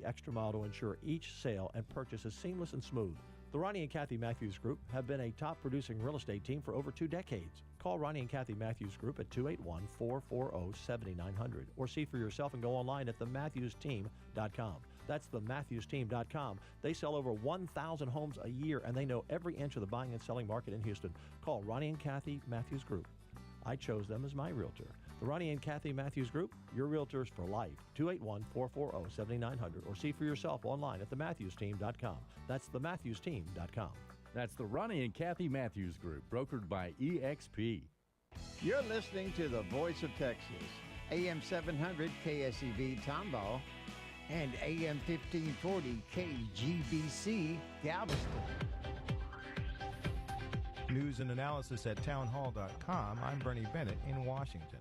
extra mile to ensure each sale and purchase is seamless and smooth. The Ronnie and Kathy Matthews Group have been a top-producing real estate team for over 2 decades. Call Ronnie and Kathy Matthews Group at 281-440-7900 or see for yourself and go online at thematthewsteam.com. That's thematthewsteam.com. They sell over 1,000 homes a year, and they know every inch of the buying and selling market in Houston. Call Ronnie and Kathy Matthews Group. I chose them as my realtor. The Ronnie and Kathy Matthews Group, your realtors for life. 281-440-7900 or see for yourself online at thematthewsteam.com. That's thematthewsteam.com. That's the Ronnie and Kathy Matthews Group, brokered by EXP. You're listening to the Voice of Texas, AM 700 KSEV Tomball and AM 1540 KGBC Galveston. News and analysis at townhall.com. I'm Bernie Bennett in Washington.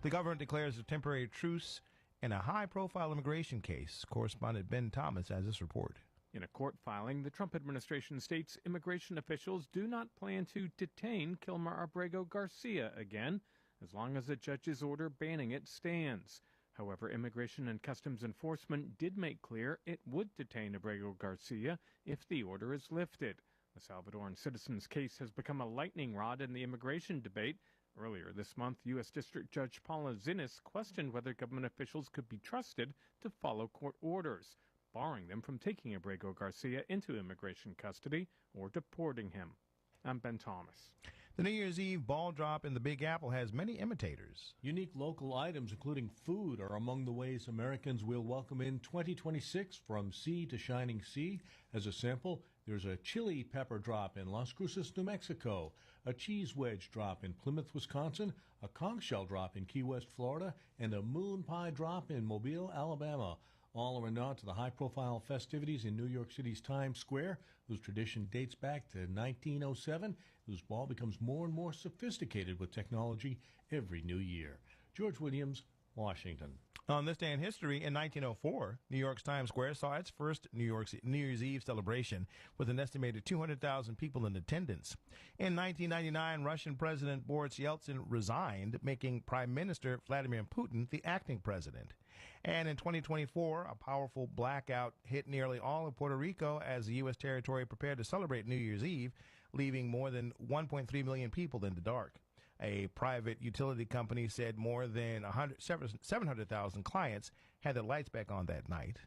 The government declares a temporary truce in a high-profile immigration case. Correspondent Ben Thomas has this report. In a court filing, the Trump administration states immigration officials do not plan to detain Kilmer Abrego Garcia again, as long as a judge's order banning it stands. However, Immigration and Customs Enforcement did make clear it would detain Abrego Garcia if the order is lifted. The Salvadoran citizen's case has become a lightning rod in the immigration debate. Earlier this month, U.S. District Judge Paula Zinnes questioned whether government officials could be trusted to follow court orders, barring them from taking Abrego Garcia into immigration custody or deporting him. I'm Ben Thomas. The New Year's Eve ball drop in the Big Apple has many imitators. Unique local items, including food, are among the ways Americans will welcome in 2026 from sea to shining sea. As a sample, there's a chili pepper drop in Las Cruces, New Mexico, a cheese wedge drop in Plymouth, Wisconsin, a conch shell drop in Key West, Florida, and a moon pie drop in Mobile, Alabama. All are a nod to the high-profile festivities in New York City's Times Square, whose tradition dates back to 1907, whose ball becomes more and more sophisticated with technology every new year. George Williams, Washington. On this day in history, in 1904, New York's Times Square saw its first New Year's Eve celebration with an estimated 200,000 people in attendance. In 1999, Russian President Boris Yeltsin resigned, making Prime Minister Vladimir Putin the acting president. And in 2024, a powerful blackout hit nearly all of Puerto Rico as the U.S. territory prepared to celebrate New Year's Eve, leaving more than 1.3 million people in the dark. A private utility company said more than 700,000 clients had their lights back on that night.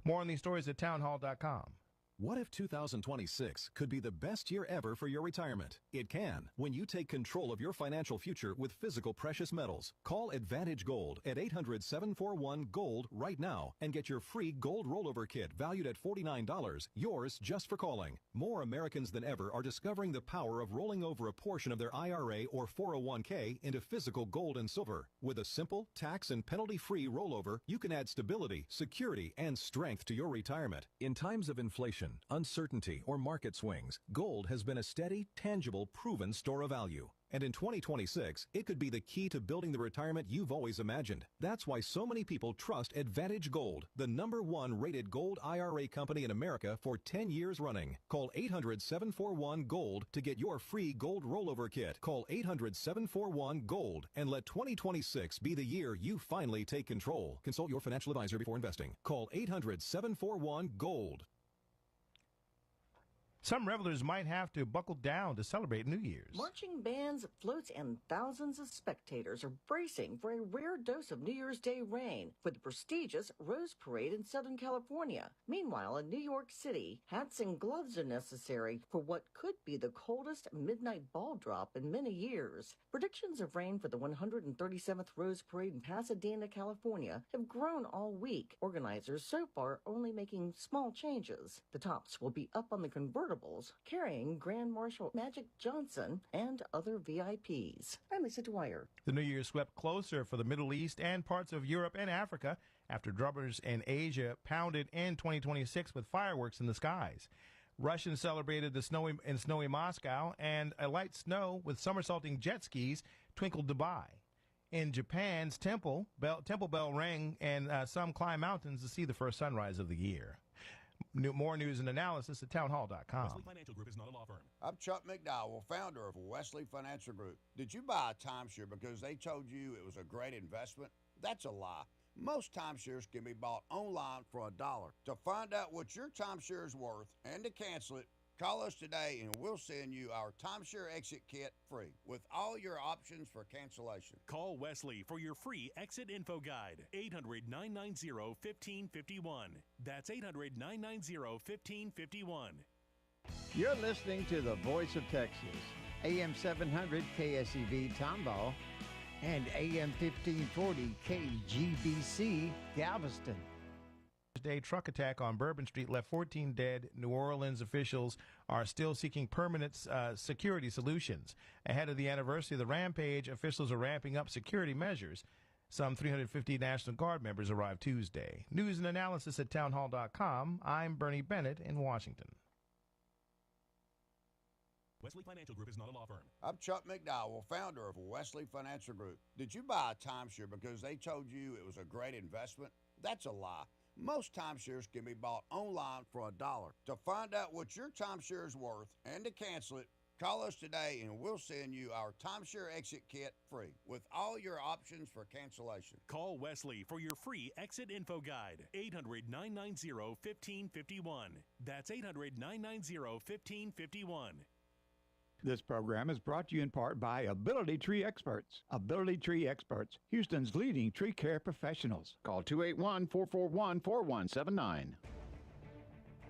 More on these stories at townhall.com. What if 2026 could be the best year ever for your retirement? It can, when you take control of your financial future with physical precious metals. Call Advantage Gold at 800-741-GOLD right now and get your free gold rollover kit valued at $49, yours just for calling. More Americans than ever are discovering the power of rolling over a portion of their IRA or 401k into physical gold and silver. With a simple, tax and penalty-free rollover, you can add stability, security, and strength to your retirement. In times of inflation, uncertainty, or market swings, gold has been a steady, tangible, proven store of value. And in 2026, it could be the key to building the retirement you've always imagined. That's why so many people trust Advantage Gold, the #1 rated gold IRA company in America for 10 years running. Call 800-741-GOLD to get your free gold rollover kit. Call 800-741-GOLD and let 2026 be the year you finally take control. Consult your financial advisor before investing. Call 800-741-GOLD. Some revelers might have to buckle down to celebrate New Year's. Marching bands, floats, and thousands of spectators are bracing for a rare dose of New Year's Day rain for the prestigious Rose Parade in Southern California. Meanwhile, in New York City, hats and gloves are necessary for what could be the coldest midnight ball drop in many years. Predictions of rain for the 137th Rose Parade in Pasadena, California have grown all week. Organizers so far only making small changes. The tops will be up on the convertible carrying Grand Marshal Magic Johnson and other VIPs. I'm Lisa Dwyer. The New Year swept closer for the Middle East and parts of Europe and Africa after drummers in Asia pounded in 2026 with fireworks in the skies. Russians celebrated the snowy Moscow, and a light snow with somersaulting jet skis twinkled Dubai. In Japan's temple bell rang, and some climb mountains to see the first sunrise of the year. More news and analysis at townhall.com. Wesley Financial Group is not a law firm. I'm Chuck McDowell, founder of Wesley Financial Group. Did you buy a timeshare because they told you it was a great investment? That's a lie. Most timeshares can be bought online for $1. To find out what your timeshare is worth and to cancel it, call us today and we'll send you our timeshare exit kit free with all your options for cancellation. Call Wesley for your free exit info guide. 800-990-1551. That's 800-990-1551. You're listening to the Voice of Texas, AM 700 KSEV Tomball and AM 1540 KGBC Galveston. Day truck attack on Bourbon Street left 14 dead. New Orleans officials are still seeking permanent security solutions. Ahead of the anniversary of the rampage, officials are ramping up security measures. Some 350 National Guard members arrived Tuesday. News and analysis at townhall.com. I'm Bernie Bennett in Washington. Wesley Financial Group is not a law firm. I'm Chuck McDowell, founder of Wesley Financial Group. Did you buy a timeshare because they told you it was a great investment? That's a lie. Most timeshares can be bought online for $1. To find out what your timeshare is worth and to cancel it, call us today and we'll send you our timeshare exit kit free with all your options for cancellation. Call Wesley for your free exit info guide. 800-990-1551. That's 800-990-1551. This program is brought to you in part by Ability Tree Experts. Ability Tree Experts, Houston's leading tree care professionals. Call 281-441-4179.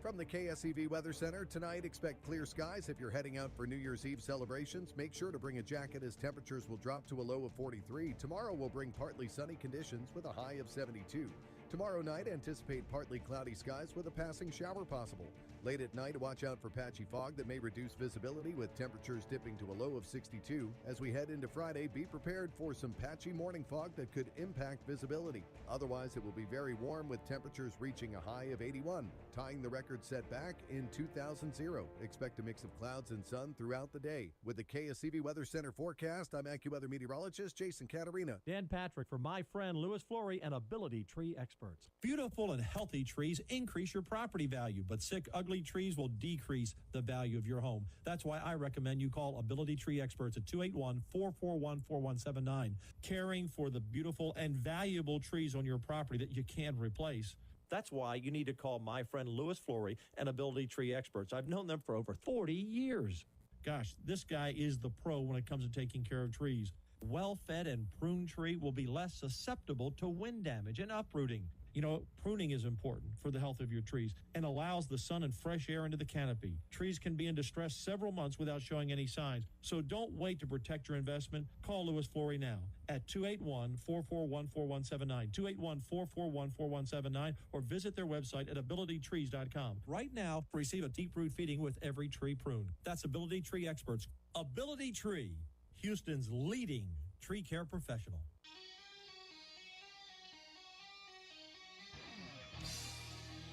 From the KSEV Weather Center, tonight expect clear skies if you're heading out for New Year's Eve celebrations. Make sure to bring a jacket as temperatures will drop to a low of 43. Tomorrow will bring partly sunny conditions with a high of 72. Tomorrow night, anticipate partly cloudy skies with a passing shower possible. Late at night, watch out for patchy fog that may reduce visibility with temperatures dipping to a low of 62. As we head into Friday, be prepared for some patchy morning fog that could impact visibility. Otherwise, it will be very warm with temperatures reaching a high of 81, tying the record set back in 2000. Expect a mix of clouds and sun throughout the day. With the KSEV Weather Center forecast, I'm AccuWeather meteorologist Jason Caterina. Dan Patrick for my friend Louis Flory and Ability Tree Experts. Beautiful and healthy trees increase your property value, but sick, ugly trees will decrease the value of your home. That's why I recommend you call Ability Tree Experts at 281-441-4179. Caring for the beautiful and valuable trees on your property that you can't replace. That's why you need to call my friend Louis Flory and Ability Tree Experts. I've known them for over 40 years. Gosh, this guy is the pro when it comes to taking care of trees. Well-fed and pruned tree will be less susceptible to wind damage and uprooting. You know, pruning is important for the health of your trees and allows the sun and fresh air into the canopy. Trees can be in distress several months without showing any signs. So don't wait to protect your investment. Call Louis Flory now at 281-441-4179, 281-441-4179, or visit their website at abilitytrees.com. Right now, receive a deep root feeding with every tree pruned. That's Ability Tree Experts. Ability Tree, Houston's leading tree care professional.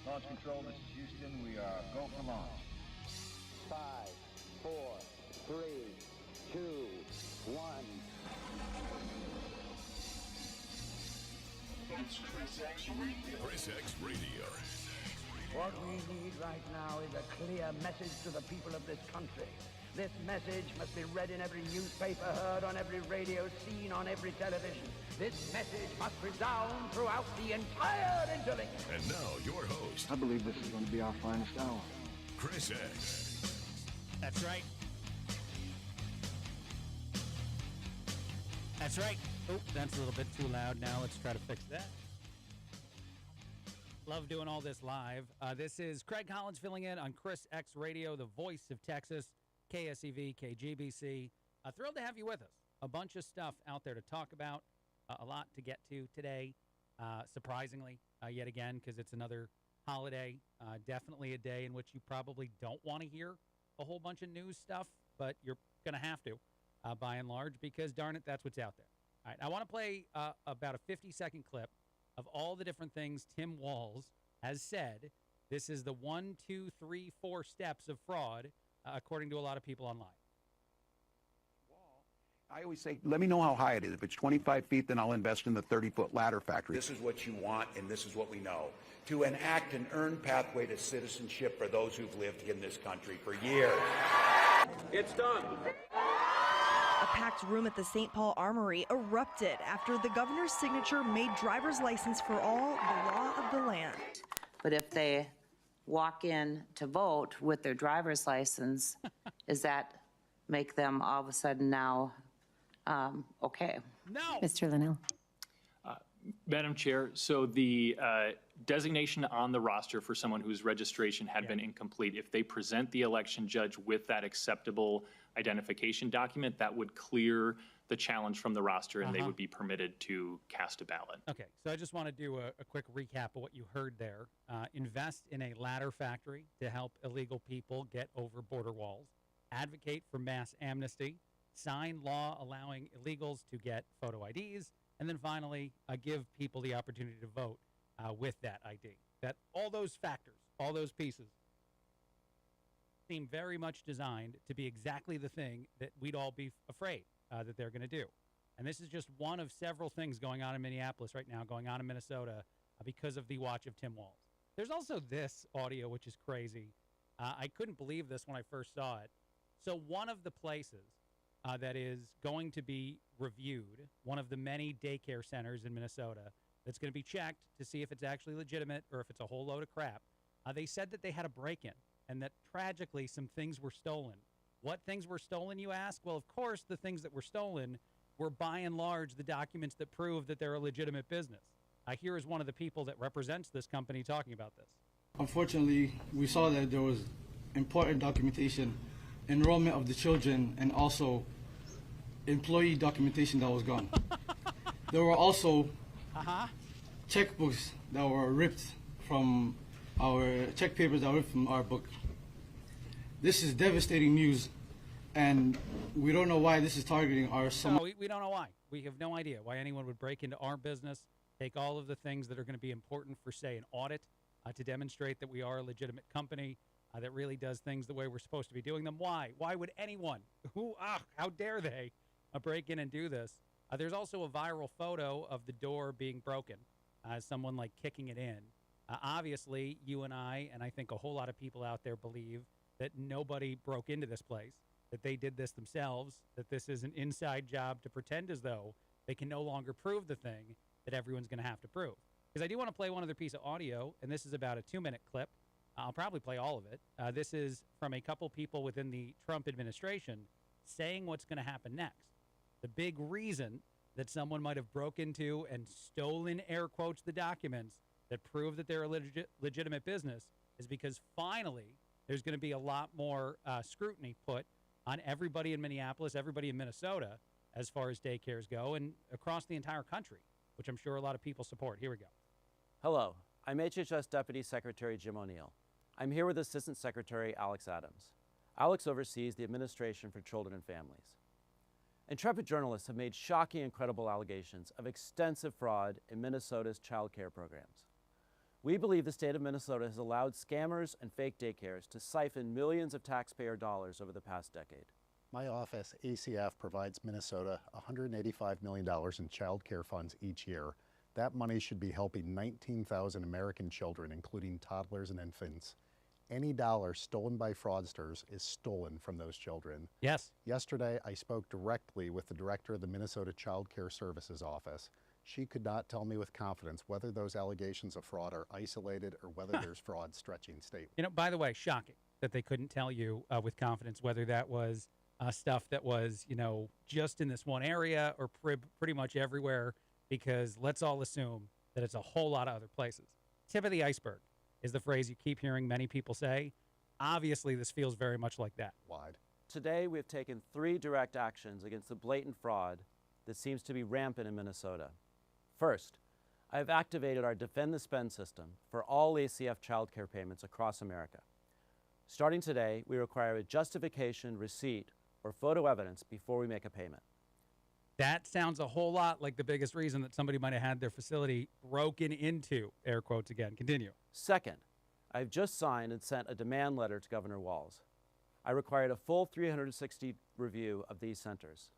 Launch control, this is Houston. We are go for launch. 5, 4, 3, 2, 1. It's ChrisXRadio. What we need right now is a clear message to the people of this country. This message must be read in every newspaper, heard on every radio, seen on every television. This message must resound throughout the entire interlink. And now, your host. I believe this is going to be our finest hour. Chris X. That's right. That's right. Oh, that's a little bit too loud now. Let's try to fix that. Love doing all this live. This is Craig Collins filling in on ChrisXRadio, the voice of Texas, KSEV, KGBC. Thrilled to have you with us. A bunch of stuff out there to talk about. A lot to get to today, surprisingly, yet again, because it's another holiday. Definitely a day in which you probably don't want to hear a whole bunch of news stuff, but you're going to have to, by and large, because, darn it, that's what's out there. All right, I want to play about a 50-second clip of all the different things Tim Walz has said. This is the 1, 2, 3, 4 steps of fraud, according to a lot of people online. I always say, let me know how high it is. If it's 25 feet, then I'll invest in the 30-foot ladder factory. This is what you want, and this is what we know. To enact an earned pathway to citizenship for those who've lived in this country for years. It's done. A packed room at the St. Paul Armory erupted after the governor's signature made driver's license for all the law of the land. But if they walk in to vote with their driver's license, does that make them all of a sudden now okay? No. Mr. Linnell. Madam Chair, so the designation on the roster for someone whose registration had been incomplete, if they present the election judge with that acceptable identification document, that would clear the challenge from the roster and they would be permitted to cast a ballot. Okay, so I just want to do a quick recap of what you heard there. Invest in a ladder factory to help illegal people get over border walls. Advocate for mass amnesty. Sign law allowing illegals to get photo IDs. And then finally, give people the opportunity to vote with that ID. That all those factors, all those pieces, seem very much designed to be exactly the thing that we'd all be afraid that they're going to do. And this is just one of several things going on in Minneapolis right now, going on in Minnesota because of the watch of Tim Walz. There's also this audio, which is crazy. I couldn't believe this when I first saw it. So one of the places that is going to be reviewed, one of the many daycare centers in Minnesota that's going to be checked to see if it's actually legitimate or if it's a whole load of crap. They said that they had a break-in and that tragically some things were stolen. What things were stolen, you ask? Well, of course, the things that were stolen were by and large the documents that prove that they're a legitimate business. Here is one of the people that represents this company talking about this. Unfortunately, we saw that there was important documentation, enrollment of the children, and also employee documentation that was gone. There were also checkbooks that were ripped from our check papers that were ripped from our book. This is devastating news, and we don't know why this is targeting our son. No, we don't know why. We have no idea why anyone would break into our business, take all of the things that are going to be important for, say, an audit to demonstrate that we are a legitimate company that really does things the way we're supposed to be doing them. Why? Why would anyone, how dare they break in and do this? There's also a viral photo of the door being broken, someone like kicking it in. Obviously, you and I think a whole lot of people out there believe that nobody broke into this place, that they did this themselves, that this is an inside job to pretend as though they can no longer prove the thing that everyone's going to have to prove. Because I do want to play one other piece of audio, and this is about a 2-minute clip. I'll probably play all of it. This is from a couple people within the Trump administration saying what's going to happen next. The big reason that someone might have broke into and stolen, air quotes, the documents that prove that they're a legitimate business is because finally there's going to be a lot more scrutiny put on everybody in Minneapolis, everybody in Minnesota, as far as daycares go, and across the entire country, which I'm sure a lot of people support. Here we go. Hello, I'm HHS Deputy Secretary Jim O'Neill. I'm here with Assistant Secretary Alex Adams. Alex oversees the Administration for Children and Families. Intrepid journalists have made shocking and credible allegations of extensive fraud in Minnesota's child care programs. We believe the state of Minnesota has allowed scammers and fake daycares to siphon millions of taxpayer dollars over the past decade. My office, ACF, provides Minnesota $185 million in child care funds each year. That money should be helping 19,000 American children, including toddlers and infants. Any dollar stolen by fraudsters is stolen from those children. Yes. Yesterday, I spoke directly with the director of the Minnesota Child Care Services Office. She could not tell me with confidence whether those allegations of fraud are isolated or whether there's fraud stretching state. You know, by the way, shocking that they couldn't tell you with confidence whether that was stuff that was, just in this one area or pretty much everywhere, because let's all assume that it's a whole lot of other places. Tip of the iceberg is the phrase you keep hearing many people say. Obviously, this feels very much like that. Wide. Today, we have taken 3 direct actions against the blatant fraud that seems to be rampant in Minnesota. First, I have activated our Defend the Spend system for all ACF child care payments across America. Starting today, we require a justification, receipt, or photo evidence before we make a payment. That sounds a whole lot like the biggest reason that somebody might have had their facility broken into, air quotes again. Continue. Second, I've just signed and sent a demand letter to Governor Walz. I required a full 360 review of these centers.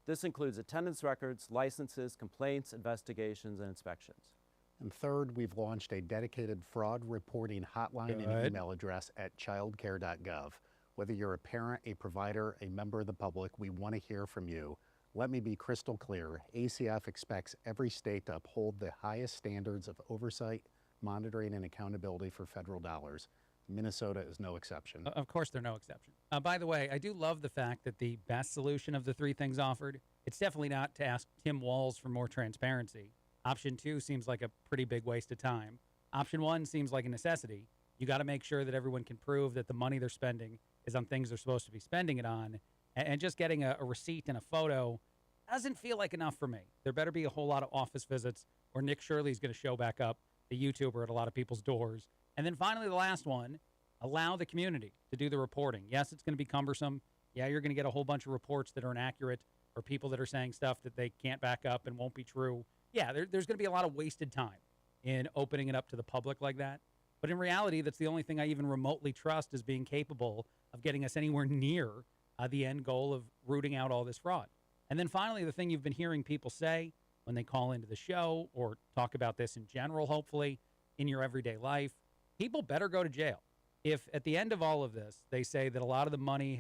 This includes attendance records, licenses, complaints, investigations, and inspections. And third, we've launched a dedicated fraud reporting hotline and email address at childcare.gov. Whether you're a parent, a provider, a member of the public, we want to hear from you. Let me be crystal clear. ACF expects every state to uphold the highest standards of oversight, monitoring, and accountability for federal dollars. Minnesota is no exception. Of course, they're no exception. By the way, I do love the fact that the best solution of the three things offered, it's definitely not to ask Tim Walz for more transparency. Option 2 seems like a pretty big waste of time. Option 1 seems like a necessity. You got to make sure that everyone can prove that the money they're spending is on things they're supposed to be spending it on. And just getting a receipt and a photo doesn't feel like enough for me. There better be a whole lot of office visits, or Nick Shirley's going to show back up, the YouTuber, at a lot of people's doors. And then finally, the last one, allow the community to do the reporting. Yes, it's going to be cumbersome. Yeah, you're going to get a whole bunch of reports that are inaccurate, or people that are saying stuff that they can't back up and won't be true. Yeah, there's going to be a lot of wasted time in opening it up to the public like that. But in reality, that's the only thing I even remotely trust as being capable of getting us anywhere near the end goal of rooting out all this fraud. And then finally, the thing you've been hearing people say when they call into the show or talk about this in general, hopefully, in your everyday life, people better go to jail. If at the end of all of this, they say that a lot of the money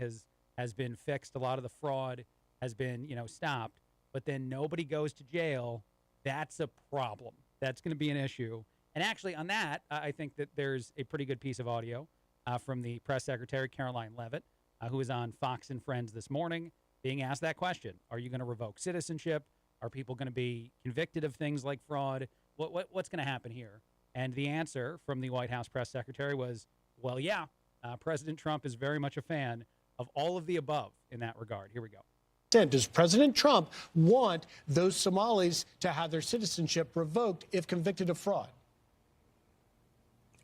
has been fixed, a lot of the fraud has been, stopped, but then nobody goes to jail, that's a problem. That's going to be an issue. And actually, on that, I think that there's a pretty good piece of audio from the press secretary, Caroline Leavitt, who was on Fox and Friends this morning, being asked that question. Are you going to revoke citizenship? Are people going to be convicted of things like fraud? What's going to happen here? And the answer from the White House press secretary was, well, yeah, President Trump is very much a fan of all of the above in that regard. Here we go. Does President Trump want those Somalis to have their citizenship revoked if convicted of fraud?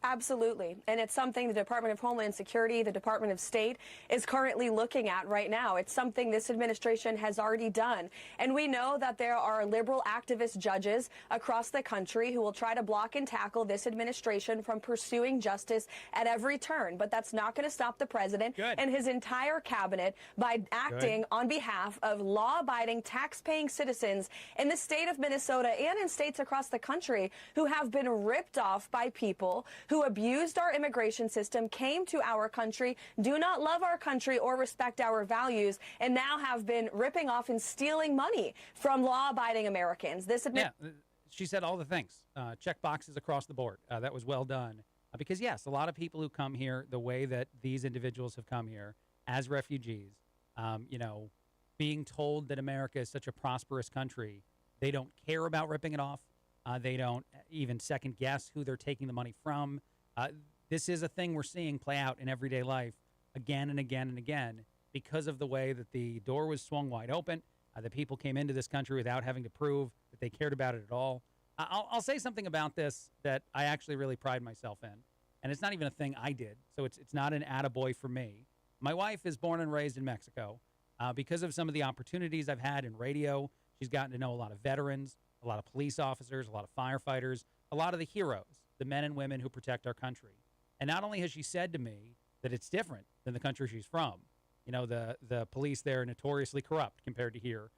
Absolutely. And it's something the Department of Homeland Security, the Department of State is currently looking at right now. It's something this administration has already done. And we know that there are liberal activist judges across the country who will try to block and tackle this administration from pursuing justice at every turn. But that's not going to stop the president and his entire cabinet by acting on behalf of law-abiding, tax-paying citizens in the state of Minnesota and in states across the country who have been ripped off by people who abused our immigration system, came to our country, do not love our country or respect our values, and now have been ripping off and stealing money from law-abiding Americans. She said all the things. Check boxes across the board. That was well done. Because, yes, a lot of people who come here the way that these individuals have come here as refugees, being told that America is such a prosperous country, they don't care about ripping it off. They don't even second guess who they're taking the money from. This is a thing we're seeing play out in everyday life again and again and again because of the way that the door was swung wide open, that people came into this country without having to prove that they cared about it at all. I'll say something about this that I actually really pride myself in, and it's not even a thing I did, so it's not an attaboy for me. My wife is born and raised in Mexico. Because of some of the opportunities I've had in radio, she's gotten to know a lot of veterans, a lot of police officers, a lot of firefighters, a lot of the heroes, the men and women who protect our country. And not only has she said to me that it's different than the country she's from, the police there are notoriously corrupt compared to here.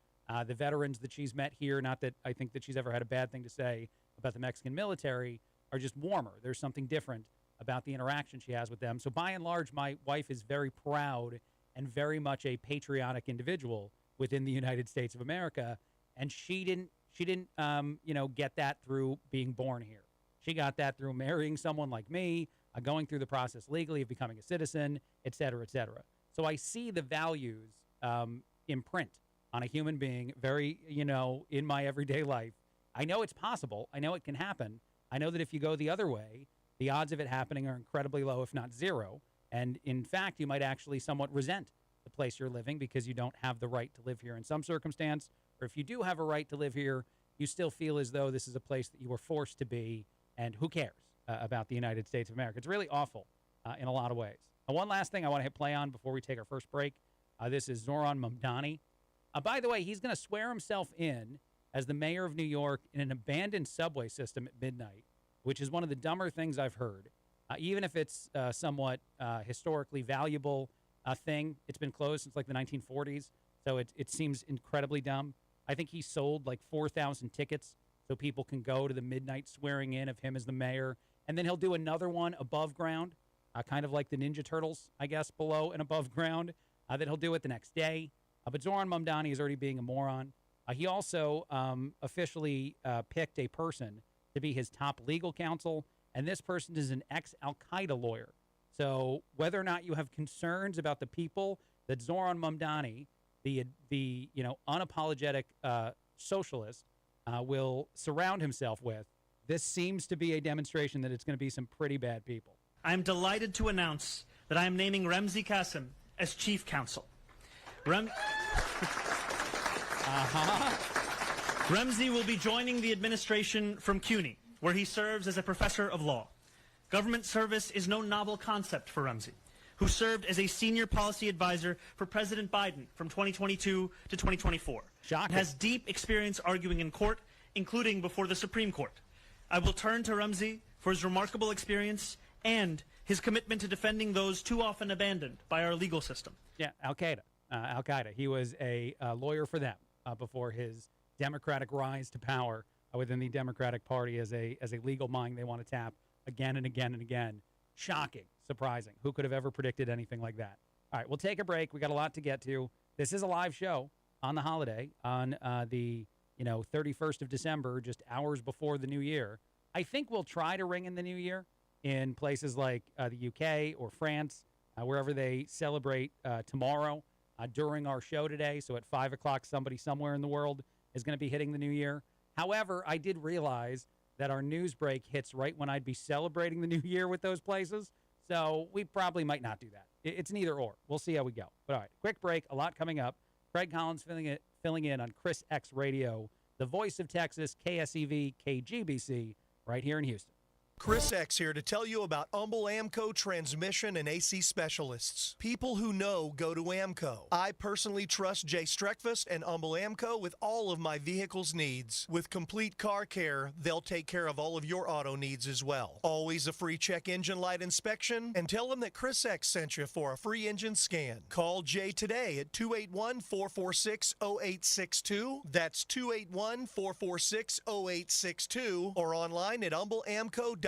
The veterans that she's met here, not that I think that she's ever had a bad thing to say about the Mexican military, are just warmer. There's something different about the interaction she has with them. So by and large, my wife is very proud and very much a patriotic individual within the United States of America. And she didn't get that through being born here. She got that through marrying someone like me, going through the process legally of becoming a citizen, et cetera, et cetera. So I see the values imprint on a human being very, in my everyday life. I know it's possible. I know it can happen. I know that if you go the other way, the odds of it happening are incredibly low, if not zero. And in fact, you might actually somewhat resent the place you're living because you don't have the right to live here in some circumstance. Or if you do have a right to live here, you still feel as though this is a place that you were forced to be, and who cares about the United States of America? It's really awful in a lot of ways. And one last thing I want to hit play on before we take our first break. This is Zoran Mamdani. By the way, he's going to swear himself in as the mayor of New York in an abandoned subway system at midnight, which is one of the dumber things I've heard. Even if it's somewhat historically valuable thing, it's been closed since like the 1940s, so it seems incredibly dumb. I think he sold like 4,000 tickets so people can go to the midnight swearing in of him as the mayor. And then he'll do another one above ground, kind of like the Ninja Turtles, I guess, below and above ground. Then he'll do it the next day. But Zoran Mamdani is already being a moron. He also officially picked a person to be his top legal counsel, and this person is an ex-Al-Qaeda lawyer. So whether or not you have concerns about the people that Zoran Mamdani, the unapologetic socialist, will surround himself with, this seems to be a demonstration that it's going to be some pretty bad people. I am delighted to announce that I am naming Ramzi Qasim as chief counsel. Ramzi will be joining the administration from CUNY, where he serves as a professor of law. Government service is no novel concept for Ramzi, who served as a senior policy advisor for President Biden from 2022 to 2024. Shocking. Has deep experience arguing in court, including before the Supreme Court. I will turn to Ramzi for his remarkable experience and his commitment to defending those too often abandoned by our legal system. Yeah, Al-Qaeda. He was a lawyer for them before his Democratic rise to power within the Democratic Party as a legal mind they want to tap again and again and again. Shocking, surprising. Who could have ever predicted anything like that? All right, we'll take a break. We got a lot to get to. This is a live show on the holiday on the 31st of December, just hours before the new year. I think we'll try to ring in the new year in places like the UK or France, wherever they celebrate tomorrow during our show today. So at 5 o'clock, somebody somewhere in the world is going to be hitting the new year. However, I did realize that our news break hits right when I'd be celebrating the new year with those places. So we probably might not do that. It's an either or. We'll see how we go. But all right, quick break, a lot coming up. Craig Collins filling in on ChrisXRadio, the voice of Texas, KSEV, KGBC, right here in Houston. Chris X here to tell you about Humble Amco transmission and AC specialists. People who know go to Amco. I personally trust Jay Streckfus and Humble Amco with all of my vehicle's needs. With complete car care, they'll take care of all of your auto needs as well. Always a free check engine light inspection, and tell them that Chris X sent you for a free engine scan. Call Jay today at 281-446-0862. That's 281-446-0862, or online at humbleamco.com.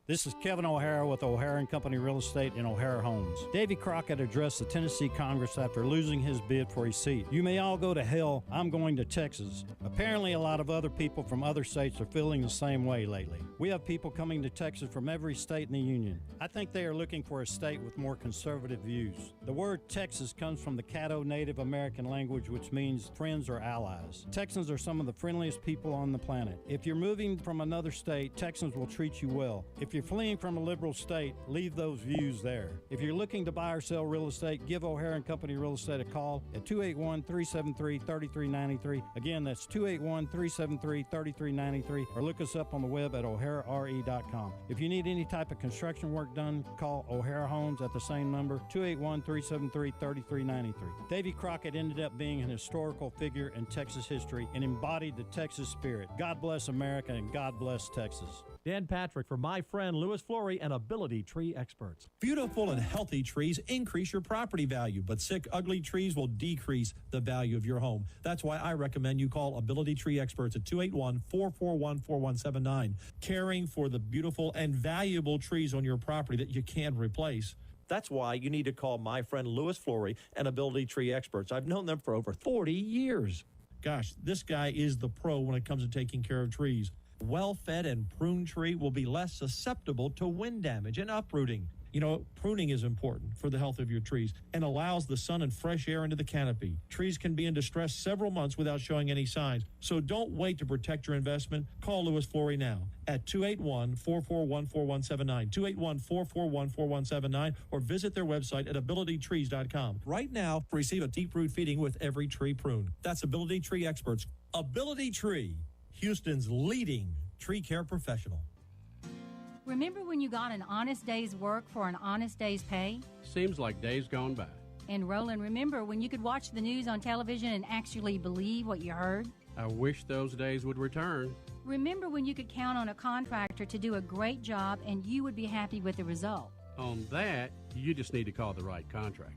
This is Kevin O'Hara with O'Hara & Company Real Estate in O'Hara Homes. Davy Crockett addressed the Tennessee Congress after losing his bid for a seat. You may all go to hell, I'm going to Texas. Apparently a lot of other people from other states are feeling the same way lately. We have people coming to Texas from every state in the union. I think they are looking for a state with more conservative views. The word Texas comes from the Caddo Native American language, which means friends or allies. Texans are some of the friendliest people on the planet. If you're moving from another state, Texans will treat you well. If you're fleeing from a liberal state, leave those views there. If you're looking to buy or sell real estate, give O'Hara & Company Real Estate a call at 281-373-3393. Again, that's 281-373-3393, or look us up on the web at o'harare.com. If you need any type of construction work done, call O'Hara Homes at the same number, 281-373-3393. Davy Crockett ended up being an historical figure in Texas history and embodied the Texas spirit. God bless America and God bless Texas. Dan Patrick for my friend Louis Flory and Ability Tree Experts. Beautiful and healthy trees increase your property value, but sick, ugly trees will decrease the value of your home. That's why I recommend you call Ability Tree Experts at 281-441-4179. Caring for the beautiful and valuable trees on your property that you can't replace. That's why you need to call my friend Louis Flory and Ability Tree Experts. I've known them for over 40 years. Gosh, this guy is the pro when it comes to taking care of trees. Well-fed and pruned tree will be less susceptible to wind damage and uprooting. You know, pruning is important for the health of your trees and allows the sun and fresh air into the canopy. Trees can be in distress several months without showing any signs. So don't wait to protect your investment. Call Louis Flory now at 281-441-4179, 281-441-4179, or visit their website at abilitytrees.com. Right now, receive a deep root feeding with every tree pruned. That's Ability Tree Experts. Ability Tree, Houston's leading tree care professional. Remember when you got an honest day's work for an honest day's pay? Seems like days gone by. And Roland, remember when you could watch the news on television and actually believe what you heard? I wish those days would return. Remember when you could count on a contractor to do a great job and you would be happy with the result? On that, you just need to call the right contractor.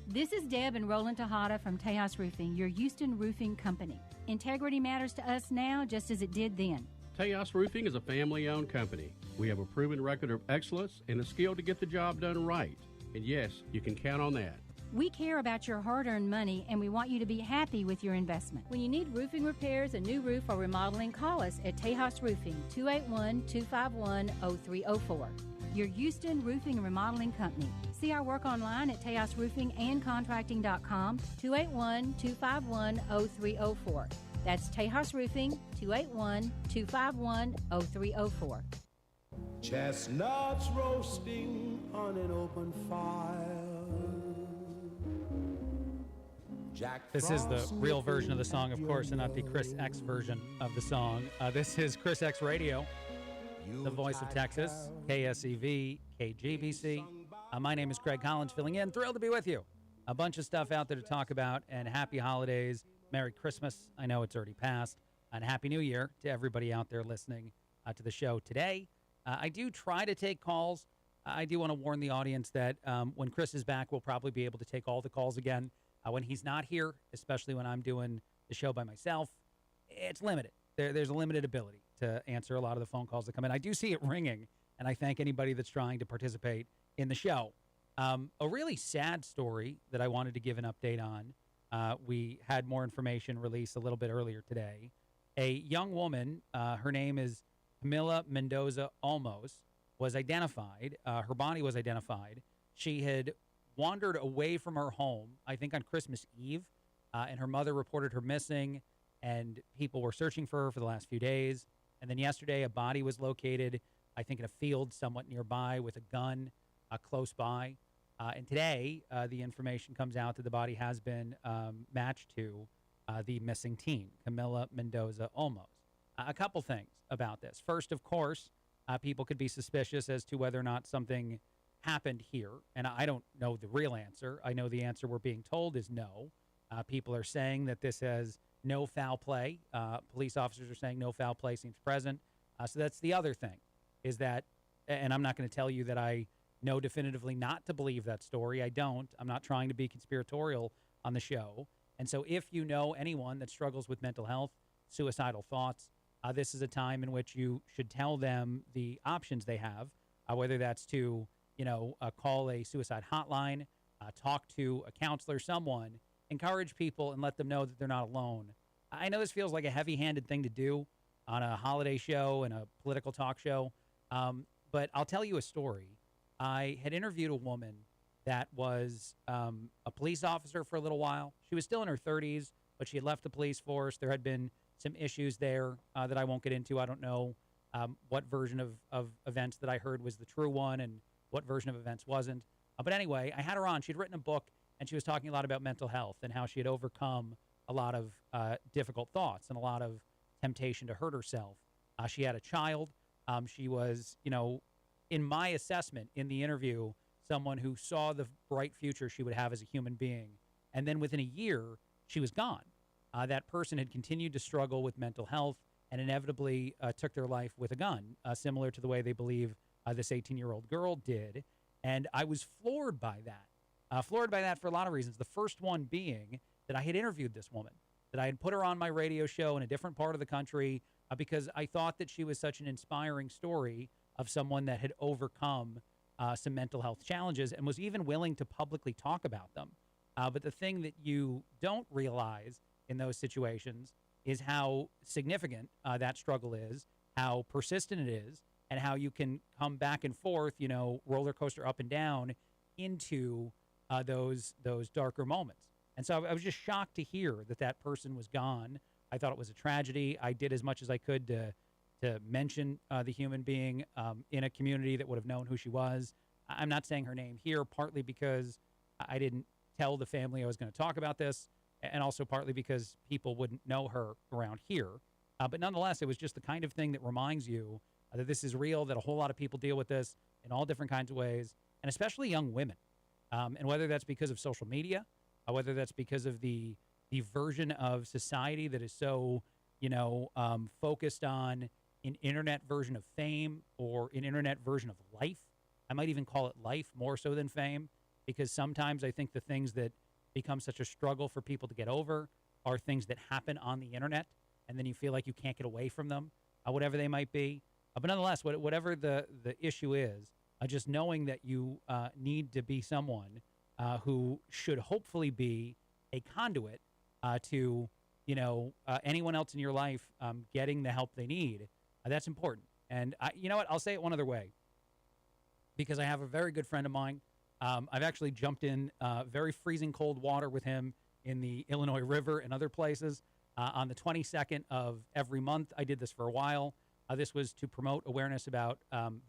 This is Deb and Roland Tejada from Tejas Roofing, your Houston roofing company. Integrity matters to us now just as it did then. Tejas Roofing is a family-owned company. We have a proven record of excellence and the skill to get the job done right. And yes, you can count on that. We care about your hard-earned money, and we want you to be happy with your investment. When you need roofing repairs, a new roof, or remodeling, call us at Tejas Roofing, 281-251-0304. Your Houston Roofing and Remodeling Company. See our work online at TejasRoofingandContracting.com, 281-251-0304. That's Tejas Roofing, 281-251-0304. Chestnuts roasting on an open fire. This is the real version of the song, of course, and not the Chris X version of the song. This is ChrisXRadio, the voice of Texas, KSEV, KGBC. My name is Craig Collins, filling in. Thrilled to be with you. A bunch of stuff out there to talk about, and happy holidays. Merry Christmas. I know it's already passed. And Happy New Year to everybody out there listening to the show today. I do try to take calls. I do want to warn the audience that when Chris is back, we'll probably be able to take all the calls again. When he's not here, especially when I'm doing the show by myself, it's limited. There's a limited ability to answer a lot of the phone calls that come in. I do see it ringing, and I thank anybody that's trying to participate in the show. A really sad story that I wanted to give an update on. We had more information released a little bit earlier today. A young woman, her name is Camila Mendoza Olmos, was identified. Her body was identified. She had wandered away from her home, I think on Christmas Eve, and her mother reported her missing, and people were searching for her for the last few days. And then yesterday, a body was located, I think, in a field somewhat nearby with a gun close by. And today, the information comes out that the body has been matched to the missing teen, Camila Mendoza Olmos. A couple things about this. First, of course, people could be suspicious as to whether or not something happened here, and I don't know the real answer. I know the answer we're being told is no. People are saying that this has no foul play. Police officers are saying no foul play seems present. So that's the other thing, is that, and I'm not going to tell you that I know definitively not to believe that story. I don't. I'm not trying to be conspiratorial on the show. And so if you know anyone that struggles with mental health, suicidal thoughts, this is a time in which you should tell them the options they have, whether that's to call a suicide hotline, talk to a counselor, someone, encourage people and let them know that they're not alone. I know this feels like a heavy-handed thing to do on a holiday show and a political talk show, but I'll tell you a story. I had interviewed a woman that was a police officer for a little while. She was still in her 30s, but she had left the police force. There had been some issues there that I won't get into. I don't know what version of events that I heard was the true one and what version of events wasn't. But anyway, I had her on. She'd written a book, and she was talking a lot about mental health and how she had overcome a lot of difficult thoughts and a lot of temptation to hurt herself. She had a child. She was, in my assessment in the interview, someone who saw the bright future she would have as a human being. And then within a year, she was gone. That person had continued to struggle with mental health and inevitably took their life with a gun, similar to the way they believe this 18-year-old girl did. And I was floored by that. Floored by that for a lot of reasons. The first one being that I had interviewed this woman, that I had put her on my radio show in a different part of the country because I thought that she was such an inspiring story of someone that had overcome some mental health challenges and was even willing to publicly talk about them. But the thing that you don't realize in those situations is how significant that struggle is, how persistent it is, and how you can come back and forth, roller coaster up and down into those darker moments. And so I was just shocked to hear that person was gone. I thought it was a tragedy. I did as much as I could to mention the human being in a community that would have known who she was. I'm not saying her name here, partly because I didn't tell the family I was going to talk about this, and also partly because people wouldn't know her around here. But nonetheless, it was just the kind of thing that reminds you that this is real, that a whole lot of people deal with this in all different kinds of ways, and especially young women. And whether that's because of social media, whether that's because of the version of society that is so, focused on an internet version of fame or an internet version of life. I might even call it life more so than fame, because sometimes I think the things that become such a struggle for people to get over are things that happen on the internet, and then you feel like you can't get away from them, whatever they might be. But nonetheless, whatever the issue is, just knowing that you need to be someone who should hopefully be a conduit to anyone else in your life getting the help they need. That's important. And you know what? I'll say it one other way, because I have a very good friend of mine. I've actually jumped in very freezing cold water with him in the Illinois River and other places. On the 22nd of every month, I did this for a while. This was to promote awareness about